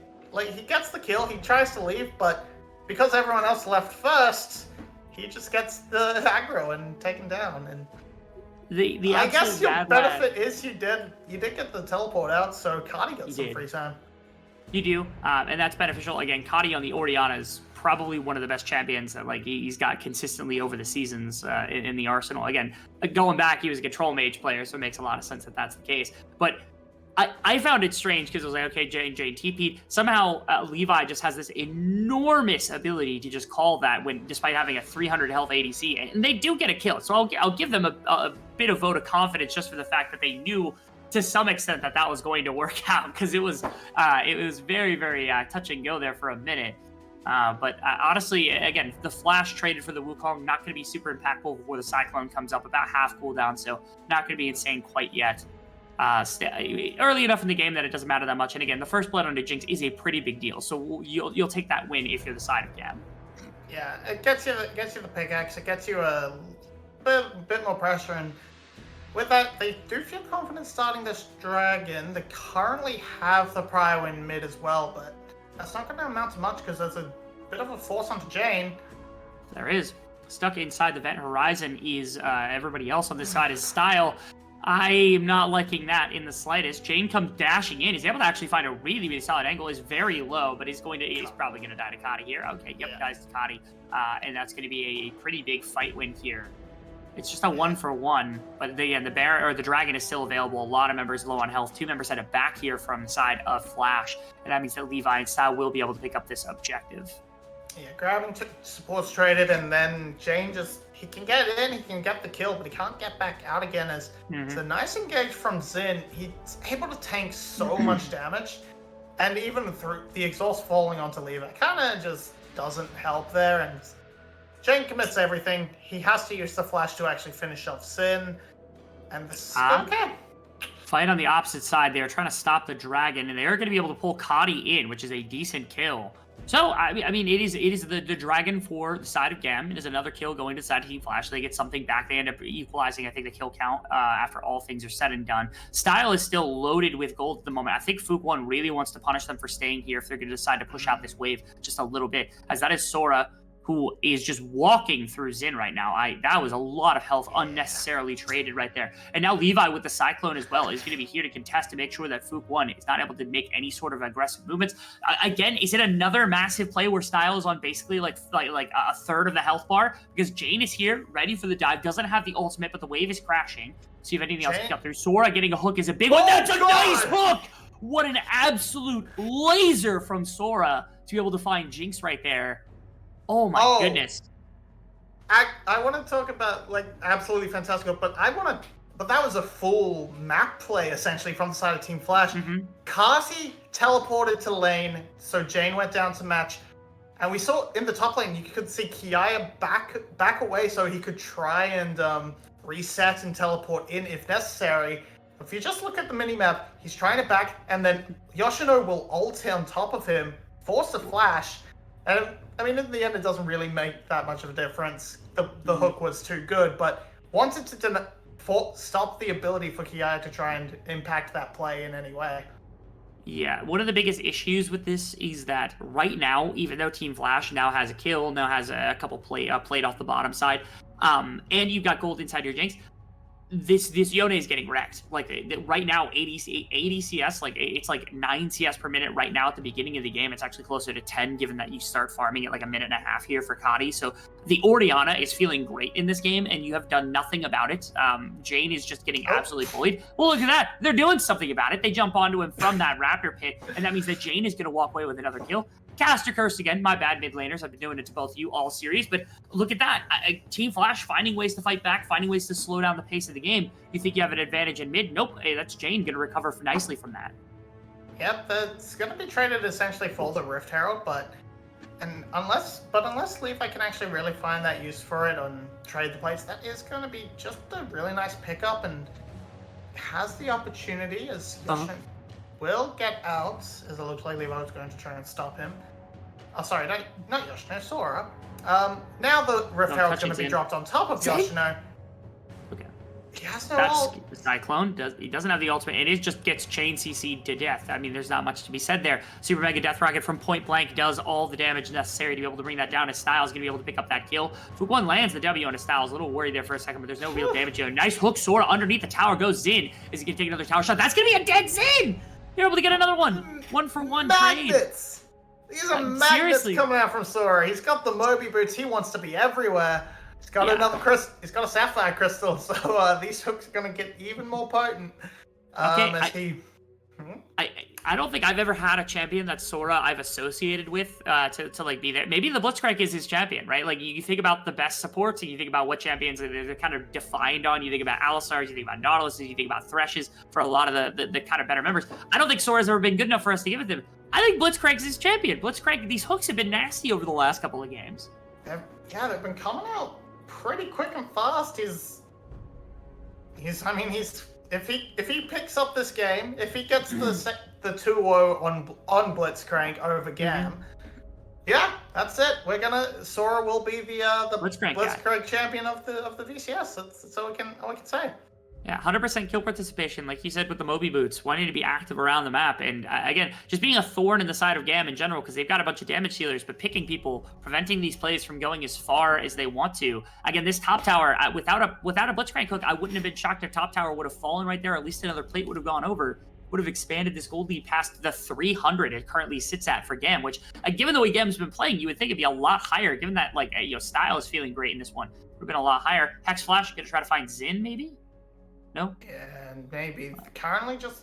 gets the kill, he tries to leave, but because everyone else left first, he just gets the aggro and taken down. And I guess your benefit is you did get the teleport out, so Kadi got some free time. You do, and that's beneficial. Again, Kadi on the Oriana is probably one of the best champions that he's got consistently over the seasons in the arsenal. Again, going back, he was a control mage player, so it makes a lot of sense that that's the case. But I found it strange because it was like, okay, Jane TP'd. Somehow Levi just has this enormous ability to just call that despite having a 300 health ADC, and they do get a kill. So I'll give them a bit of vote of confidence just for the fact that they knew to some extent that was going to work out, because it was very, very touch and go there for a minute. But honestly, again, the Flash traded for the Wukong, not going to be super impactful before the Cyclone comes up, about half cooldown, so not going to be insane quite yet. Early enough in the game that it doesn't matter that much. And again, the first blood on the Jinx is a pretty big deal, so you'll take that win if you're the side of GAM. Yeah, it gets you the pickaxe. It gets you a bit more pressure, and with that, they do feel confident starting this dragon. They currently have the prior win mid as well, but that's not going to amount to much because there's a bit of a force onto Jane. There is. Stuck inside the vent horizon is everybody else on this side is Style. I am not liking that in the slightest. Jane comes dashing in. He's able to actually find a really, really solid angle. He's very low, but he's probably going to die to Kati here. Okay, yep, dies to Kati. And that's going to be a pretty big fight win here. It's just a 1-for-1, but the dragon is still available. A lot of members low on health. 2 members had it back here from the side of Flash, and that means that Levi and Style will be able to pick up this objective. Yeah, grabbing supports traded, and then Jane he can get in, he can get the kill, but he can't get back out again. As it's a nice engage from Xin. He's able to tank so much damage, and even through the exhaust falling onto Levi, kind of just doesn't help there. And Jane commits everything. He has to use the Flash to actually finish off Xin, and this is okay. Fight on the opposite side. They're trying to stop the dragon, and they are going to be able to pull Kati in, which is a decent kill. So, I mean, it is the dragon for the side of GAM. It is another kill going to the side of Team Flash. They get something back. They end up equalizing, I think, the kill count after all things are said and done. Style is still loaded with gold at the moment. I think Fook1 really wants to punish them for staying here if they're going to decide to push out this wave just a little bit, as that is Sora, who is just walking through Xin right now. That was a lot of health unnecessarily traded right there. And now Levi with the Cyclone as well is going to be here to contest to make sure that Fook1 is not able to make any sort of aggressive movements. Again, is it another massive play where Style is on basically like a third of the health bar? Because Jane is here, ready for the dive, doesn't have the ultimate, but the wave is crashing. See if anything else can come through. Sora getting a hook is a big one. That's a nice hook! What an absolute laser from Sora to be able to find Jinx right there. Oh my goodness! I want to talk about absolutely fantastic, but that was a full map play essentially from the side of Team Flash. Kati teleported to lane, so Jane went down to match, and we saw in the top lane you could see Kiaya back away so he could try and reset and teleport in if necessary. If you just look at the minimap, he's trying to back, and then Yoshino will ult on top of him, force a flash, and I mean, in the end, it doesn't really make that much of a difference. The hook was too good, but wanted to stop the ability for Kiaya to try and impact that play in any way. Yeah, one of the biggest issues with this is that right now, even though Team Flash now has a kill, now has a couple played off the bottom side, and you've got gold inside your Jinx, this Yone is getting wrecked. Right now, 80 CS, it's 9 CS per minute right now at the beginning of the game. It's actually closer to 10, given that you start farming at a minute and a half here for Kati. So the Orianna is feeling great in this game, and you have done nothing about it. Jane is just getting absolutely bullied. Well, look at that. They're doing something about it. They jump onto him from that Raptor pit, and that means that Jane is going to walk away with another kill. Caster Curse again, my bad, mid laners. I've been doing it to both you all series, but look at that. Team Flash finding ways to fight back, finding ways to slow down the pace of the game. You think you have an advantage in mid? Nope. Hey, that's Jane going to recover nicely from that. Yep, that's going to be traded essentially for the Rift Herald, but unless Levi can actually really find that use for it and trade the plates, that is going to be just a really nice pickup, and has the opportunity as Yoshino will get out, as it looks like Levi was going to try and stop him. Oh, sorry, not Yoshino, Sora. Now the Rift Herald is going to be dropped on top of Yoshino. Okay. He has no ult. The Cyclone, he doesn't have the ultimate, and it just gets chain CC'd to death. I mean, there's not much to be said there. Super Mega Death Rocket from point blank does all the damage necessary to be able to bring that down. His Style is going to be able to pick up that kill. Fook1 lands the W on his Style. I was a little worried there for a second, but there's no real damage here. Nice hook, Sora underneath the tower goes Xin. Is he going to take another tower shot? That's going to be a dead Xin! You're able to get another one. 1-for-1 trade. Magnets! These are magnets coming out from Sora. He's got the Moby boots. He wants to be everywhere. He's got another crystal. He's got a sapphire crystal. So these hooks are going to get even more potent. I don't think I've ever had a champion that Sora I've associated with to like be there. Maybe the Blitzcrank is his champion, right? Like you think about the best supports, and you think about what champions they're kind of defined on. You think about Alistar's, you think about Nautilus's, you think about Threshes for a lot of the kind of better members. I don't think Sora's ever been good enough for us to give it to him. I think Blitzcrank's his champion. Blitzcrank, these hooks have been nasty over the last couple of games. They've been coming out pretty quick and fast. If he picks up this game, if he gets the 2-0 on Blitzcrank over GAM, yeah, that's it. Sora will be the Blitzcrank champion of the VCS. That's all we can say. Yeah, 100% kill participation, like you said, with the Moby boots, wanting to be active around the map, and again, just being a thorn in the side of GAM in general, because they've got a bunch of damage dealers, but picking people, preventing these plays from going as far as they want to. Again, this top tower, without a Blitzcrank hook, I wouldn't have been shocked if top tower would have fallen right there, or at least another plate would have gone over, would have expanded this gold lead past the 300 it currently sits at for GAM, which, given the way GAM's been playing, you would think it'd be a lot higher, given that, like, style is feeling great in this one. Would have been a lot higher. Hex Flash, gonna try to find Xin, maybe? No? And maybe currently just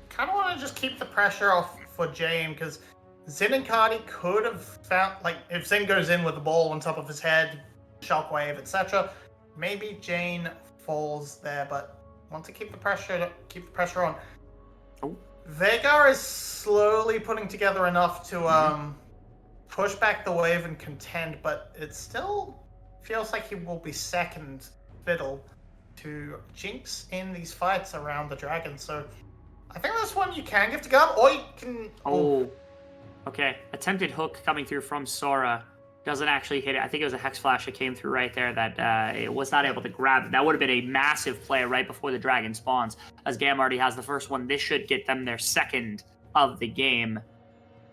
kind of want to just keep the pressure off for Jane, because Xin and Cardi could have found, like, if Xin goes in with the ball on top of his head, shockwave, etc., maybe Jane falls there, but want to keep the pressure on. Oh. Veigar is slowly putting together enough to push back the wave and contend, but it still feels like he will be second fiddle to Jinx in these fights around the dragon. So I think this one you can give to GAM, or you can... Oh, okay. Attempted hook coming through from Sora. Doesn't actually hit it. I think it was a Hex Flash that came through right there that it was not able to grab it. That would have been a massive play right before the dragon spawns, as GAM already has the first one. This should get them their second of the game.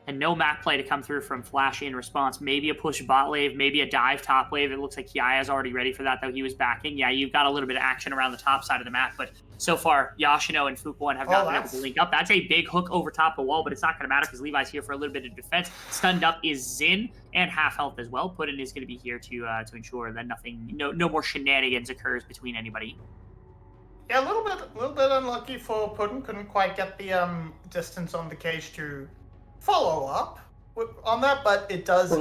And no map play to come through from Flashy in response. Maybe a push bot wave, maybe a dive top wave. It looks like Kiaya's already ready for that, though he was backing. Yeah, you've got a little bit of action around the top side of the map, but so far, Yashino and Fuquan have not been able to link up. That's a big hook over top the wall, but it's not going to matter because Levi's here for a little bit of defense. Stunned up is Xin, and half health as well. Puddin is going to be here to ensure that no more shenanigans occurs between anybody. Yeah, a little bit unlucky for Puddin. Couldn't quite get the distance on the cage to follow up on that, but it does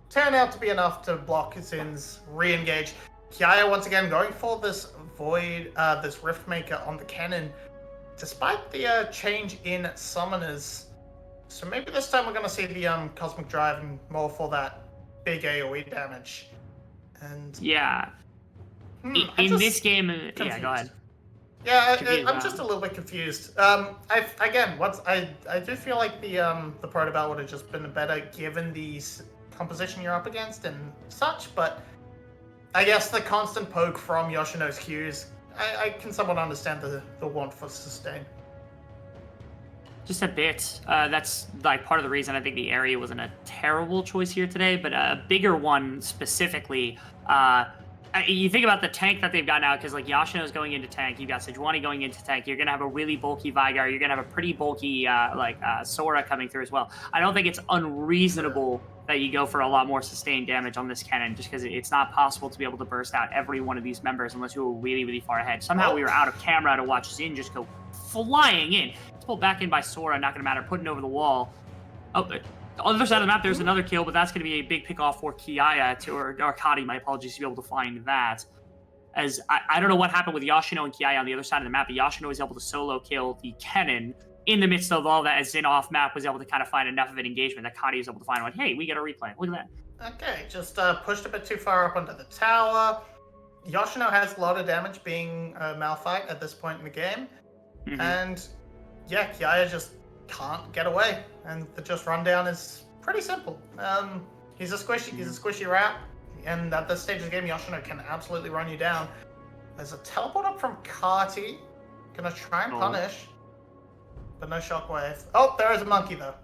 turn out to be enough to block Zin's re-engage. Kiaya once again going for this void, this Rift Maker on the cannon, despite the change in summoners. So maybe this time we're going to see the Cosmic Drive and more for that big AoE damage. And yeah, in this game, yeah, go ahead. Yeah, I'm just a little bit confused. I do feel like the Protobelt would have just been better given the composition you're up against and such, but I guess the constant poke from Yoshino's Qs, I can somewhat understand the want for sustain. Just a bit. That's like part of the reason I think the area wasn't a terrible choice here today, but a bigger one specifically. You think about the tank that they've got now, because like Yashino's going into tank, you've got Sejuani going into tank, you're going to have a really bulky Veigar, you're going to have a pretty bulky Sora coming through as well. I don't think it's unreasonable that you go for a lot more sustained damage on this cannon, just because it's not possible to be able to burst out every one of these members unless you were really, really far ahead. Somehow we were out of camera to watch Xin just go flying in. It's pulled back in by Sora, not going to matter, putting over the wall. Oh, on the other side of the map, there's another kill, but that's going to be a big pick-off for Kiaya, or Kadi, my apologies, to be able to find that. As I don't know what happened with Yashino and Kiaya on the other side of the map, but Yashino was able to solo kill the cannon in the midst of all that, as Xin off-map was able to kind of find enough of an engagement that Kadi was able to find, like, hey, we get a replay. Look at that. Okay, just pushed a bit too far up onto the tower. Yoshino has a lot of damage being Malphite at this point in the game. Mm-hmm. And yeah, Kiaya just can't get away, and the just rundown is pretty simple. He's a squishy rat, and at this stage of the game, Yoshino can absolutely run you down. There's a teleport up from Kati, gonna try and punish, but no shockwave. Oh, there is a monkey though.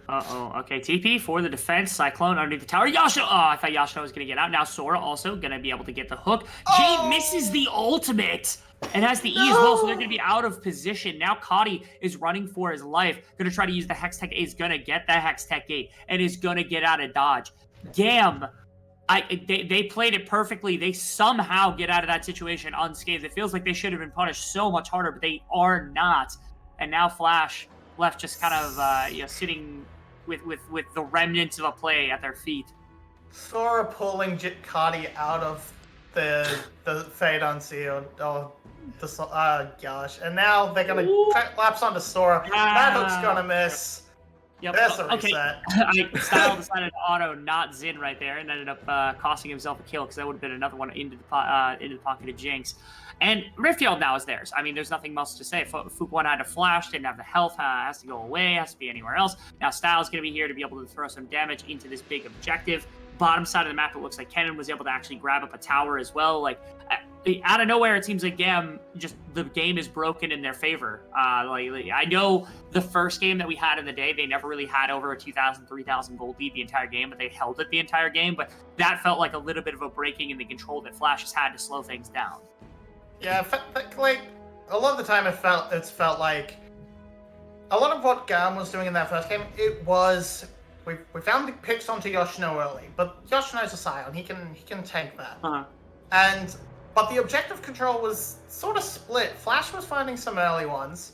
Okay, TP for the defense. Cyclone underneath the tower. Yashino! Oh, I thought Yashino was gonna get out. Now Sora also gonna be able to get the hook. Jade misses the ultimate! And has the E as well, so they're going to be out of position. Now Kadi is running for his life. Going to try to use the Hex Tech. Is going to get the Hex Tech gate and is going to get out of dodge. GAM, they played it perfectly. They somehow get out of that situation unscathed. It feels like they should have been punished so much harder, but they are not. And now Flash left just kind of sitting with the remnants of a play at their feet. Sora pulling Cardi out of the Fate Unsealed. Oh, gosh. And now they're going to lapse onto Sora. That hook's going to miss. Yep. There's a Okay. reset. Style decided to auto not Zin right there, and ended up costing himself a kill because that would have been another one into the pocket of Jinx. And Riftfield now is theirs. I mean, there's nothing else to say. Fuquan had to flash, didn't have the health, has to go away, has to be anywhere else. Now Style's going to be here to be able to throw some damage into this big objective. Bottom side of the map, it looks like Kennen was able to actually grab up a tower as well. Like, out of nowhere, it seems like GAM, just the game is broken in their favor. I know the first game that we had in the day, they never really had over a 2,000, 3,000 gold lead the entire game, but they held it the entire game. But that felt like a little bit of a breaking in the control that Flash has had to slow things down. Yeah, like a lot of the time it's felt like a lot of what GAM was doing in that first game. It was we found the picks onto Yoshino early, but Yoshino's a Scion. He can tank that. But the objective control was sort of split. Flash was finding some early ones.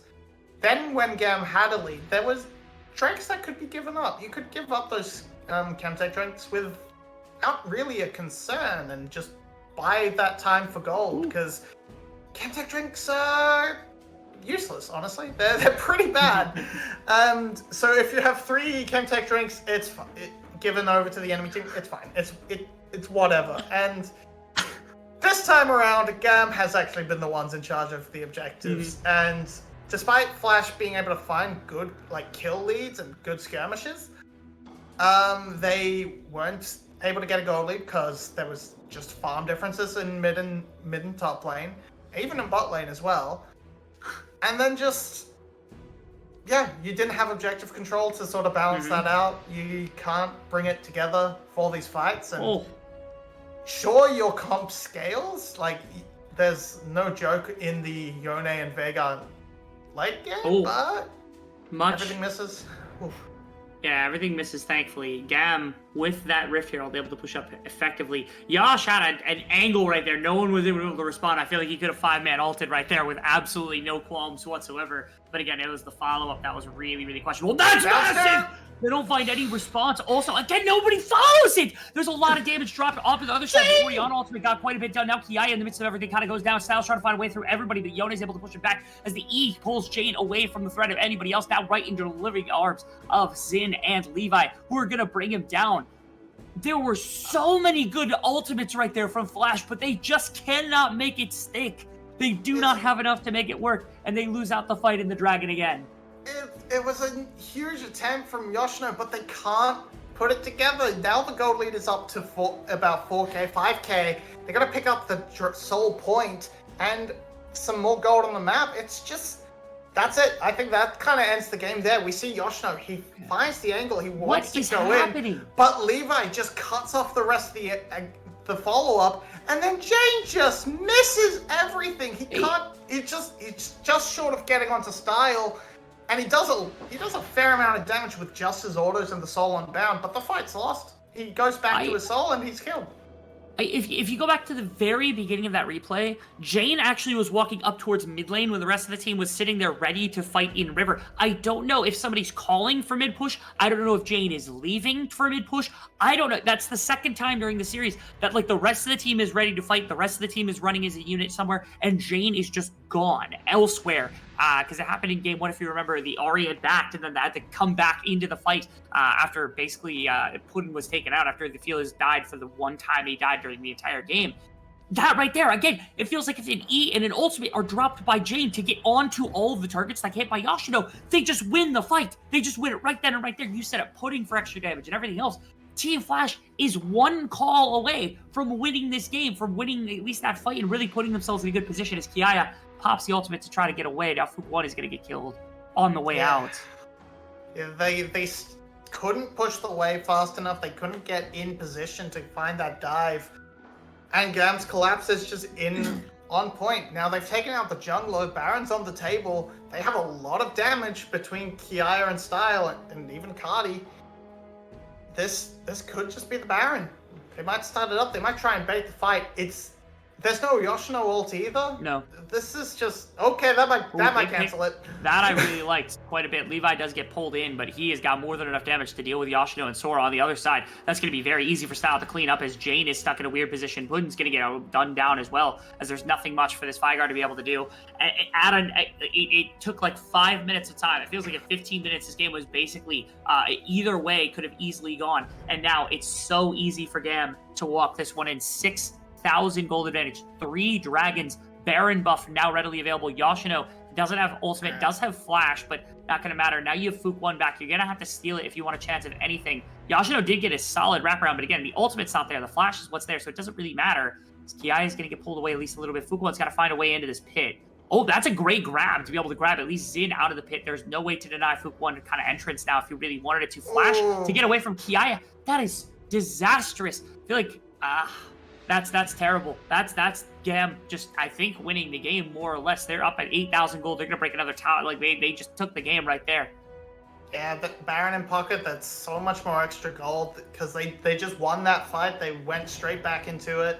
Then when GAM had a lead, there was drinks that could be given up. You could give up those Chemtech drinks without really a concern and just buy that time for gold, because Chemtech drinks are useless, honestly. They're pretty bad. So if you have 3 Chemtech drinks, it's given over to the enemy team, it's fine. It's whatever. And this time around, GAM has actually been the ones in charge of the objectives. And despite Flash being able to find good kill leads and good skirmishes, they weren't able to get a gold lead because there was just farm differences in mid and top lane, even in bot lane as well. And then you didn't have objective control to sort of balance that out. You can't bring it together for these fights. And sure, your comp scales. There's no joke in the Yone and Veigar late game, but everything misses. Oof. Yeah, everything misses, thankfully. GAM, with that Rift Herald, able to push up effectively. Yash had an angle right there. No one was able to respond. I feel like he could have 5-man ulted right there with absolutely no qualms whatsoever. But again, it was the follow-up that was really, really questionable. That's massive! They don't find any response. Also, again, nobody follows it! There's a lot of damage dropped off to the other side. The Orion ultimate got quite a bit done. Now Kiaya, in the midst of everything, kind of goes down. Styles trying to find a way through everybody, but Yone is able to push it back as the E pulls Jane away from the threat of anybody else, now right into the living arms of Zin and Levi, who are going to bring him down. There were so many good ultimates right there from Flash, but they just cannot make it stick. They do not have enough to make it work, and they lose out the fight in the Dragon again. It was a huge attempt from Yoshino, but they can't put it together. Now the gold lead is up to about 4k, 5k. They got to pick up the soul point and some more gold on the map. It's just, that's it. I think that kind of ends the game there. We see Yoshino. He finds the angle. He wants to go in, but Levi just cuts off the rest of the follow-up, and then Jane just misses everything. He can't. It's just short of getting onto Style. And he does a fair amount of damage with just his autos and the soul unbound, but the fight's lost. He goes back to his soul and he's killed. If you go back to the very beginning of that replay, Jane actually was walking up towards mid lane when the rest of the team was sitting there ready to fight in river. I don't know if somebody's calling for mid push. I don't know if Jane is leaving for mid push. I don't know. That's the second time during the series that the rest of the team is ready to fight. The rest of the team is running as a unit somewhere, and Jane is just gone elsewhere. Because it happened in game 1, if you remember, the Ahri had backed, and then they had to come back into the fight after basically Putin was taken out, after the Feelers died for the one time he died during the entire game. That right there, again, it feels like if an E and an ultimate are dropped by Jane to get onto all of the targets that hit by Yoshino, they just win the fight. They just win it right then and right there. You set up Pudding for extra damage and everything else. Team Flash is one call away from winning this game, from winning at least that fight and really putting themselves in a good position as Kiaya pops the ultimate to try to get away. Now Fuquan is going to get killed on the way out. Yeah, they couldn't push the wave fast enough. They couldn't get in position to find that dive. And GAM's collapse is just on point. Now they've taken out the jungler. Baron's on the table. They have a lot of damage between Kiaya and Style and even Cardi. This could just be the Baron. They might start it up. They might try and bait the fight. There's no Yoshino ult either? No. This is just... Okay, that might big cancel it. That I really liked quite a bit. Levi does get pulled in, but he has got more than enough damage to deal with Yoshino and Sora on the other side. That's going to be very easy for Style to clean up as Jane is stuck in a weird position. Puddin's going to get done down as well, as there's nothing much for this Fire to be able to do. It took like 5 minutes of time. It feels like at 15 minutes, this game was basically either way could have easily gone. And now it's so easy for GAM to walk this one in. 6,000 gold advantage, 3 dragons, Baron buff now readily available. Yoshino doesn't have ultimate, does have flash, but not going to matter. Now you have Fook 1 back. You're going to have to steal it if you want a chance of anything. Yoshino did get a solid wraparound, but again, the ultimate's not there. The flash is what's there, so it doesn't really matter. Kiai is going to get pulled away at least a little bit. Fook 1's got to find a way into this pit. Oh, that's a great grab to be able to grab at least Zin out of the pit. There's no way to deny Fook 1 kind of entrance now if you really wanted it to. Flash to get away from Kiai. That is disastrous. I feel like, that's terrible. That's GAM just, I think, winning the game more or less. They're up at 8,000 gold. They're gonna break another tower. Like they just took the game right there. Yeah, the Baron in pocket, that's so much more extra gold because they just won that fight. They went straight back into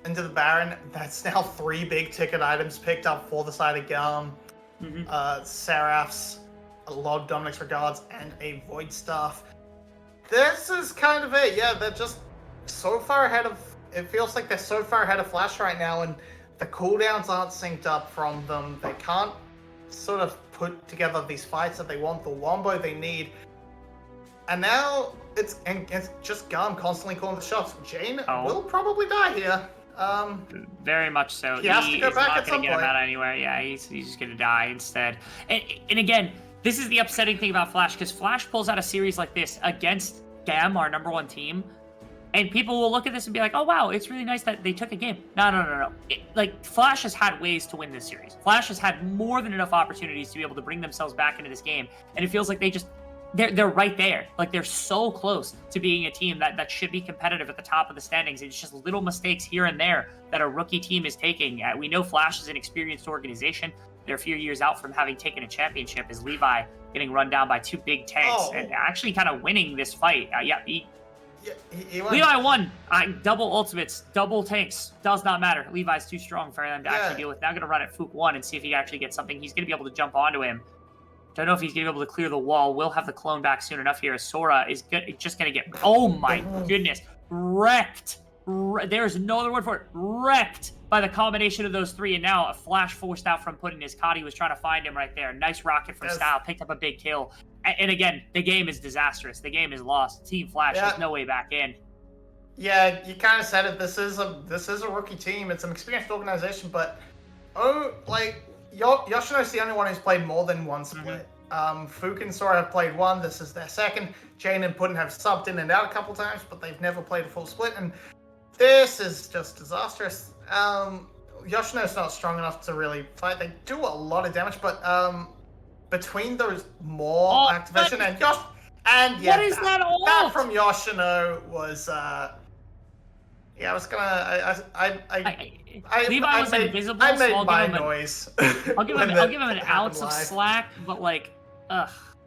the Baron. That's now 3 big ticket items picked up for the side of GAM. Seraph's, a lot of Dominic's regards, and a Void Staff. This is kind of it. Yeah, they're just so far ahead of... It feels like they're so far ahead of Flash right now, and the cooldowns aren't synced up from them. They can't sort of put together these fights that they want, the wombo they need. And now it's just GAM constantly calling the shots. Jane will probably die here. Very much so. He has to go back at some get him point. out anywhere. Yeah, he's just gonna die instead. And again, this is the upsetting thing about Flash, because Flash pulls out a series like this against GAM, our #1 team, and people will look at this and be like, oh wow, it's really nice that they took a game. No. Like, Flash has had ways to win this series. Flash has had more than enough opportunities to be able to bring themselves back into this game, and it feels like they're right there. Like, they're so close to being a team that should be competitive at the top of the standings. It's just little mistakes here and there that a rookie team is taking. We know Flash is an experienced organization. They're a few years out from having taken a championship, as Levi getting run down by 2 big tanks and actually kind of winning this fight. Levi won. Double ultimates, double tanks. Does not matter. Levi's too strong for them to actually deal with. Now going to run at Fook 1 and see if he actually gets something. He's going to be able to jump onto him. Don't know if he's going to be able to clear the wall. We'll have the clone back soon enough here. Sora is just going to get... Oh my goodness. Wrecked. There's no other word for it. Wrecked by the combination of those 3. And now a flash forced out from Puddin as Kadi was trying to find him right there. Nice rocket from Style. Picked up a big kill. And again, the game is disastrous. The game is lost. Team Flash has no way back in. Yeah, you kind of said it. This is a rookie team. It's an experienced organization, but Yoshino's the only one who's played more than one split. Fook and Sora have played 1. This is their second. Jane and Puddin have subbed in and out a couple times, but they've never played a full split, and this is just disastrous. Yoshino's not strong enough to really fight. They do a lot of damage, but between those more activation and what is that all? That from Yoshino was I was gonna Levi was invisible. I made so my noise. I'll give him an ounce of slack, but like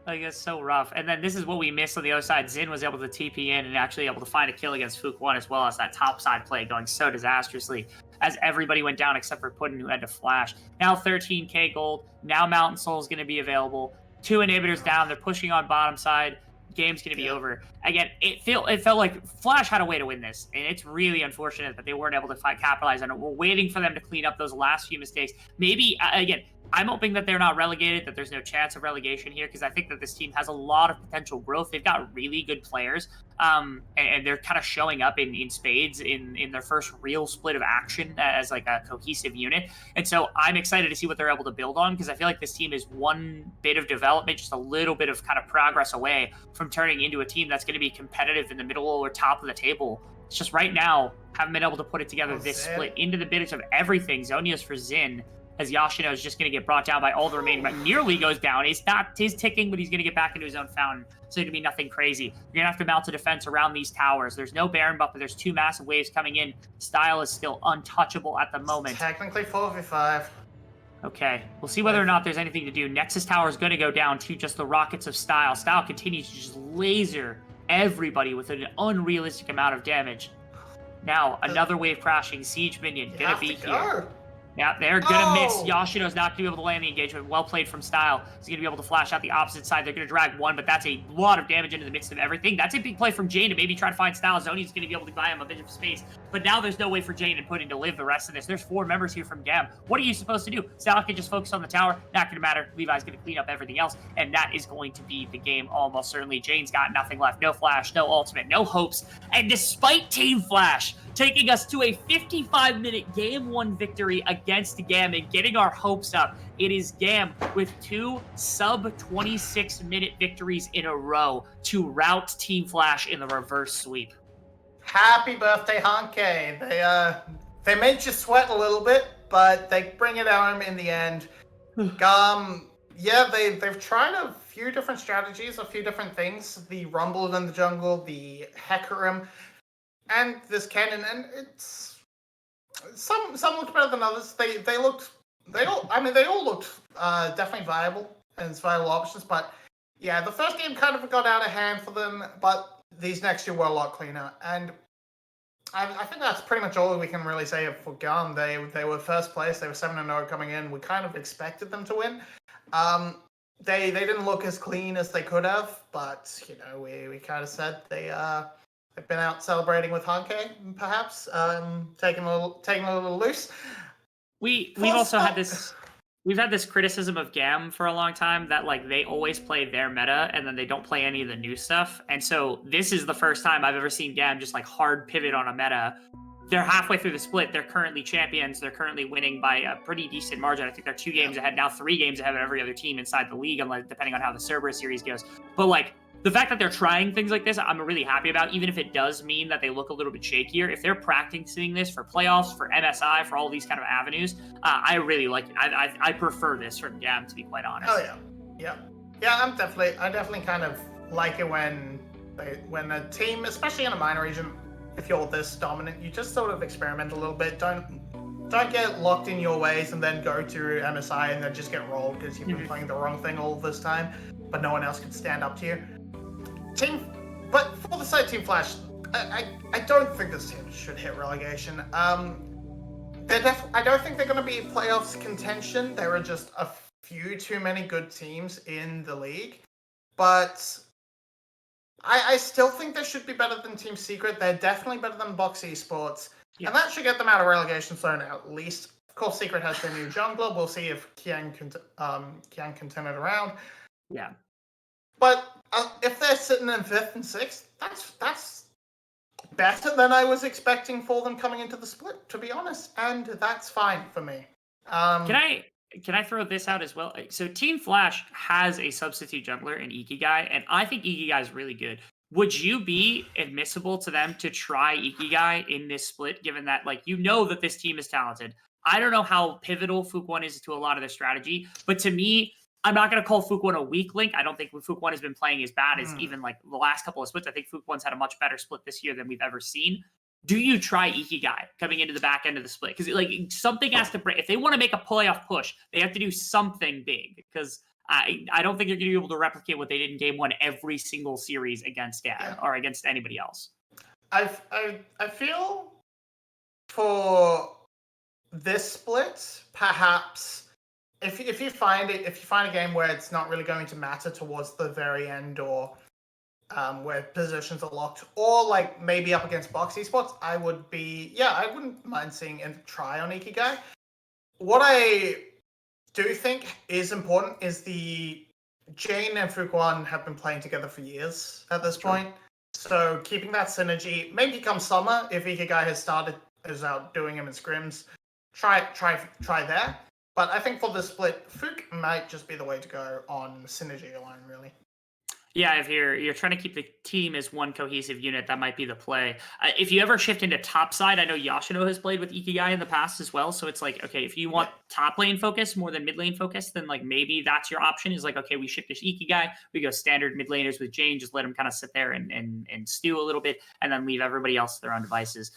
it's so rough. And then this is what we missed on the other side. Zin was able to TP in and actually able to find a kill against Fook 1, as well as that top side play going so disastrously as everybody went down except for Puddin, who had to flash. Now 13k gold. Now Mountain Soul is going to be available. 2 inhibitors down. They're pushing on bottom side. Game's going to be over. Again, it felt like Flash had a way to win this, and it's really unfortunate that they weren't able to capitalize on it. We're waiting for them to clean up those last few mistakes. Maybe, again, I'm hoping that they're not relegated, that there's no chance of relegation here, because I think that this team has a lot of potential growth. They've got really good players, and they're kind of showing up in spades in their first real split of action as like a cohesive unit. And so I'm excited to see what they're able to build on, because I feel like this team is one bit of development, just a little bit of kind of progress away from turning into a team that's going to be competitive in the middle or top of the table. It's just right now, haven't been able to put it together this split into the bits of everything. Zonia's for Zin, as Yoshino is just going to get brought down by all the remaining. Nearly goes down. It's not his ticking, but he's going to get back into his own fountain. So it'll be nothing crazy. You're going to have to mount a defense around these towers. There's no Baron buff, but there's 2 massive waves coming in. Style is still untouchable at the moment. Technically 4v5. Okay, we'll see whether or not there's anything to do. Nexus Tower is going to go down to just the rockets of Style. Style continues to just laser everybody with an unrealistic amount of damage. Now, another wave crashing Siege Minion You gonna have be to here. go. Yeah, they're gonna miss. Oh! Yashino's not gonna be able to land the engagement. Well played from Style. He's gonna be able to flash out the opposite side. They're gonna drag one, but that's a lot of damage into the midst of everything. That's a big play from Jane to maybe try to find Style. Zony's gonna be able to buy him a bit of space. But now there's no way for Jane and Pudding to live the rest of this. There's 4 members here from GAM. What are you supposed to do? Style can just focus on the tower. Not gonna matter. Levi's gonna clean up everything else, and that is going to be the game almost certainly. Jane's got nothing left. No flash, no ultimate, no hopes. And despite Team Flash taking us to a 55-minute Game 1 victory against GAM and getting our hopes up, it is GAM with 2 sub-26-minute victories in a row to rout Team Flash in the reverse sweep. Happy birthday, Hanke. They made you sweat a little bit, but they bring it home in the end. Yeah, they've tried a few different strategies, a few different things. The Rumble in the jungle, the Hecarim, and this cannon, and it's some looked better than others. They all looked definitely viable as viable options, but yeah, the first game kind of got out of hand for them, but these next 2 were a lot cleaner, and I think that's pretty much all we can really say for GAM. They were first place. They were 7-0 coming in. We kind of expected them to win. They didn't look as clean as they could have, but you know we kind of said they've been out celebrating with Hanke, perhaps taking a little loose. We've also had this. We've had this criticism of GAM for a long time that like they always play their meta and then they don't play any of the new stuff. And so this is the first time I've ever seen GAM just like hard pivot on a meta. They're halfway through the split. They're currently champions. They're currently winning by a pretty decent margin. I think they're 2 games ahead now, 3 games ahead of every other team inside the league, unless depending on how the Cerberus series goes. But like the fact that they're trying things like this, I'm really happy about, even if it does mean that they look a little bit shakier. If they're practicing this for playoffs, for MSI, for all these kind of avenues, I really like it. I prefer this from GAM, to be quite honest. Oh yeah. I definitely kind of like it when a team, especially in a minor region, if you're this dominant, you just sort of experiment a little bit. Don't get locked in your ways and then go to MSI and then just get rolled because you've been playing the wrong thing all this time, but no one else can stand up to you. But for the side Team Flash, I don't think this team should hit relegation. I don't think they're going to be playoffs contention. There are just a few too many good teams in the league, but I still think they should be better than Team Secret. They're definitely better than Box Esports, and that should get them out of relegation zone at least. Of course, Secret has their new jungler. We'll see if Kian can turn it around. Yeah. But if they're sitting in 5th and 6th, that's better than I was expecting for them coming into the split, to be honest, and that's fine for me. Can I throw this out as well? So Team Flash has a substitute jungler in Ikigai, and I think Ikigai is really good. Would you be admissible to them to try Ikigai in this split, given that like you know that this team is talented? I don't know how pivotal Fukwon is to a lot of their strategy, but to me, I'm not going to call Fukwon a weak link. I don't think Fukwon has been playing as bad as even like the last couple of splits. I think Fukwon's had a much better split this year than we've ever seen. Do you try Ikigai coming into the back end of the split? Because like something has to break. If they want to make a playoff push, they have to do something big. Because I don't think they're going to be able to replicate what they did in Game 1 every single series against GAM or against anybody else. I feel for this split, perhaps if you find a game where it's not really going to matter towards the very end, or where positions are locked, or like maybe up against Box Esports, I wouldn't mind seeing a try on Ikigai. What I do think is important is the Jane and Fukwon have been playing together for years at this point. So keeping that synergy, maybe come summer, if Ikigai is out doing him in scrims, try there. But I think for the split, Fuk might just be the way to go on synergy alone, really. Yeah, if you're trying to keep the team as one cohesive unit, that might be the play. If you ever shift into top side, I know Yashino has played with Ikigai in the past as well. So it's like, okay, if you want top lane focus more than mid lane focus, then like maybe that's your option. Is like, okay, we shift to Ikigai, we go standard mid laners with Jane, just let him kind of sit there and stew a little bit, and then leave everybody else to their own devices.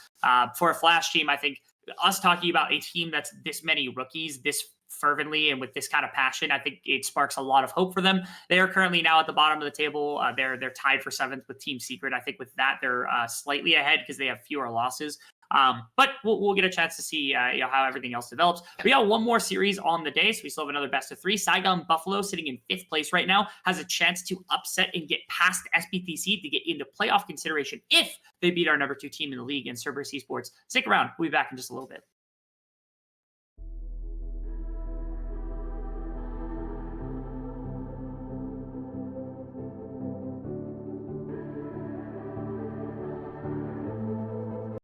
For a Flash team, I think us talking about a team that's this many rookies, this fervently and with this kind of passion, I think it sparks a lot of hope for them. They are currently now at the bottom of the table. They're tied for 7th with Team Secret. I think with that, they're slightly ahead because they have fewer losses. But we'll get a chance to see how everything else develops. We got one more series on the day, so we still have another best of 3. Saigon Buffalo, sitting in 5th place right now, has a chance to upset and get past SBTC to get into playoff consideration if they beat our number 2 team in the league in Cerberus Esports. Stick around. We'll be back in just a little bit.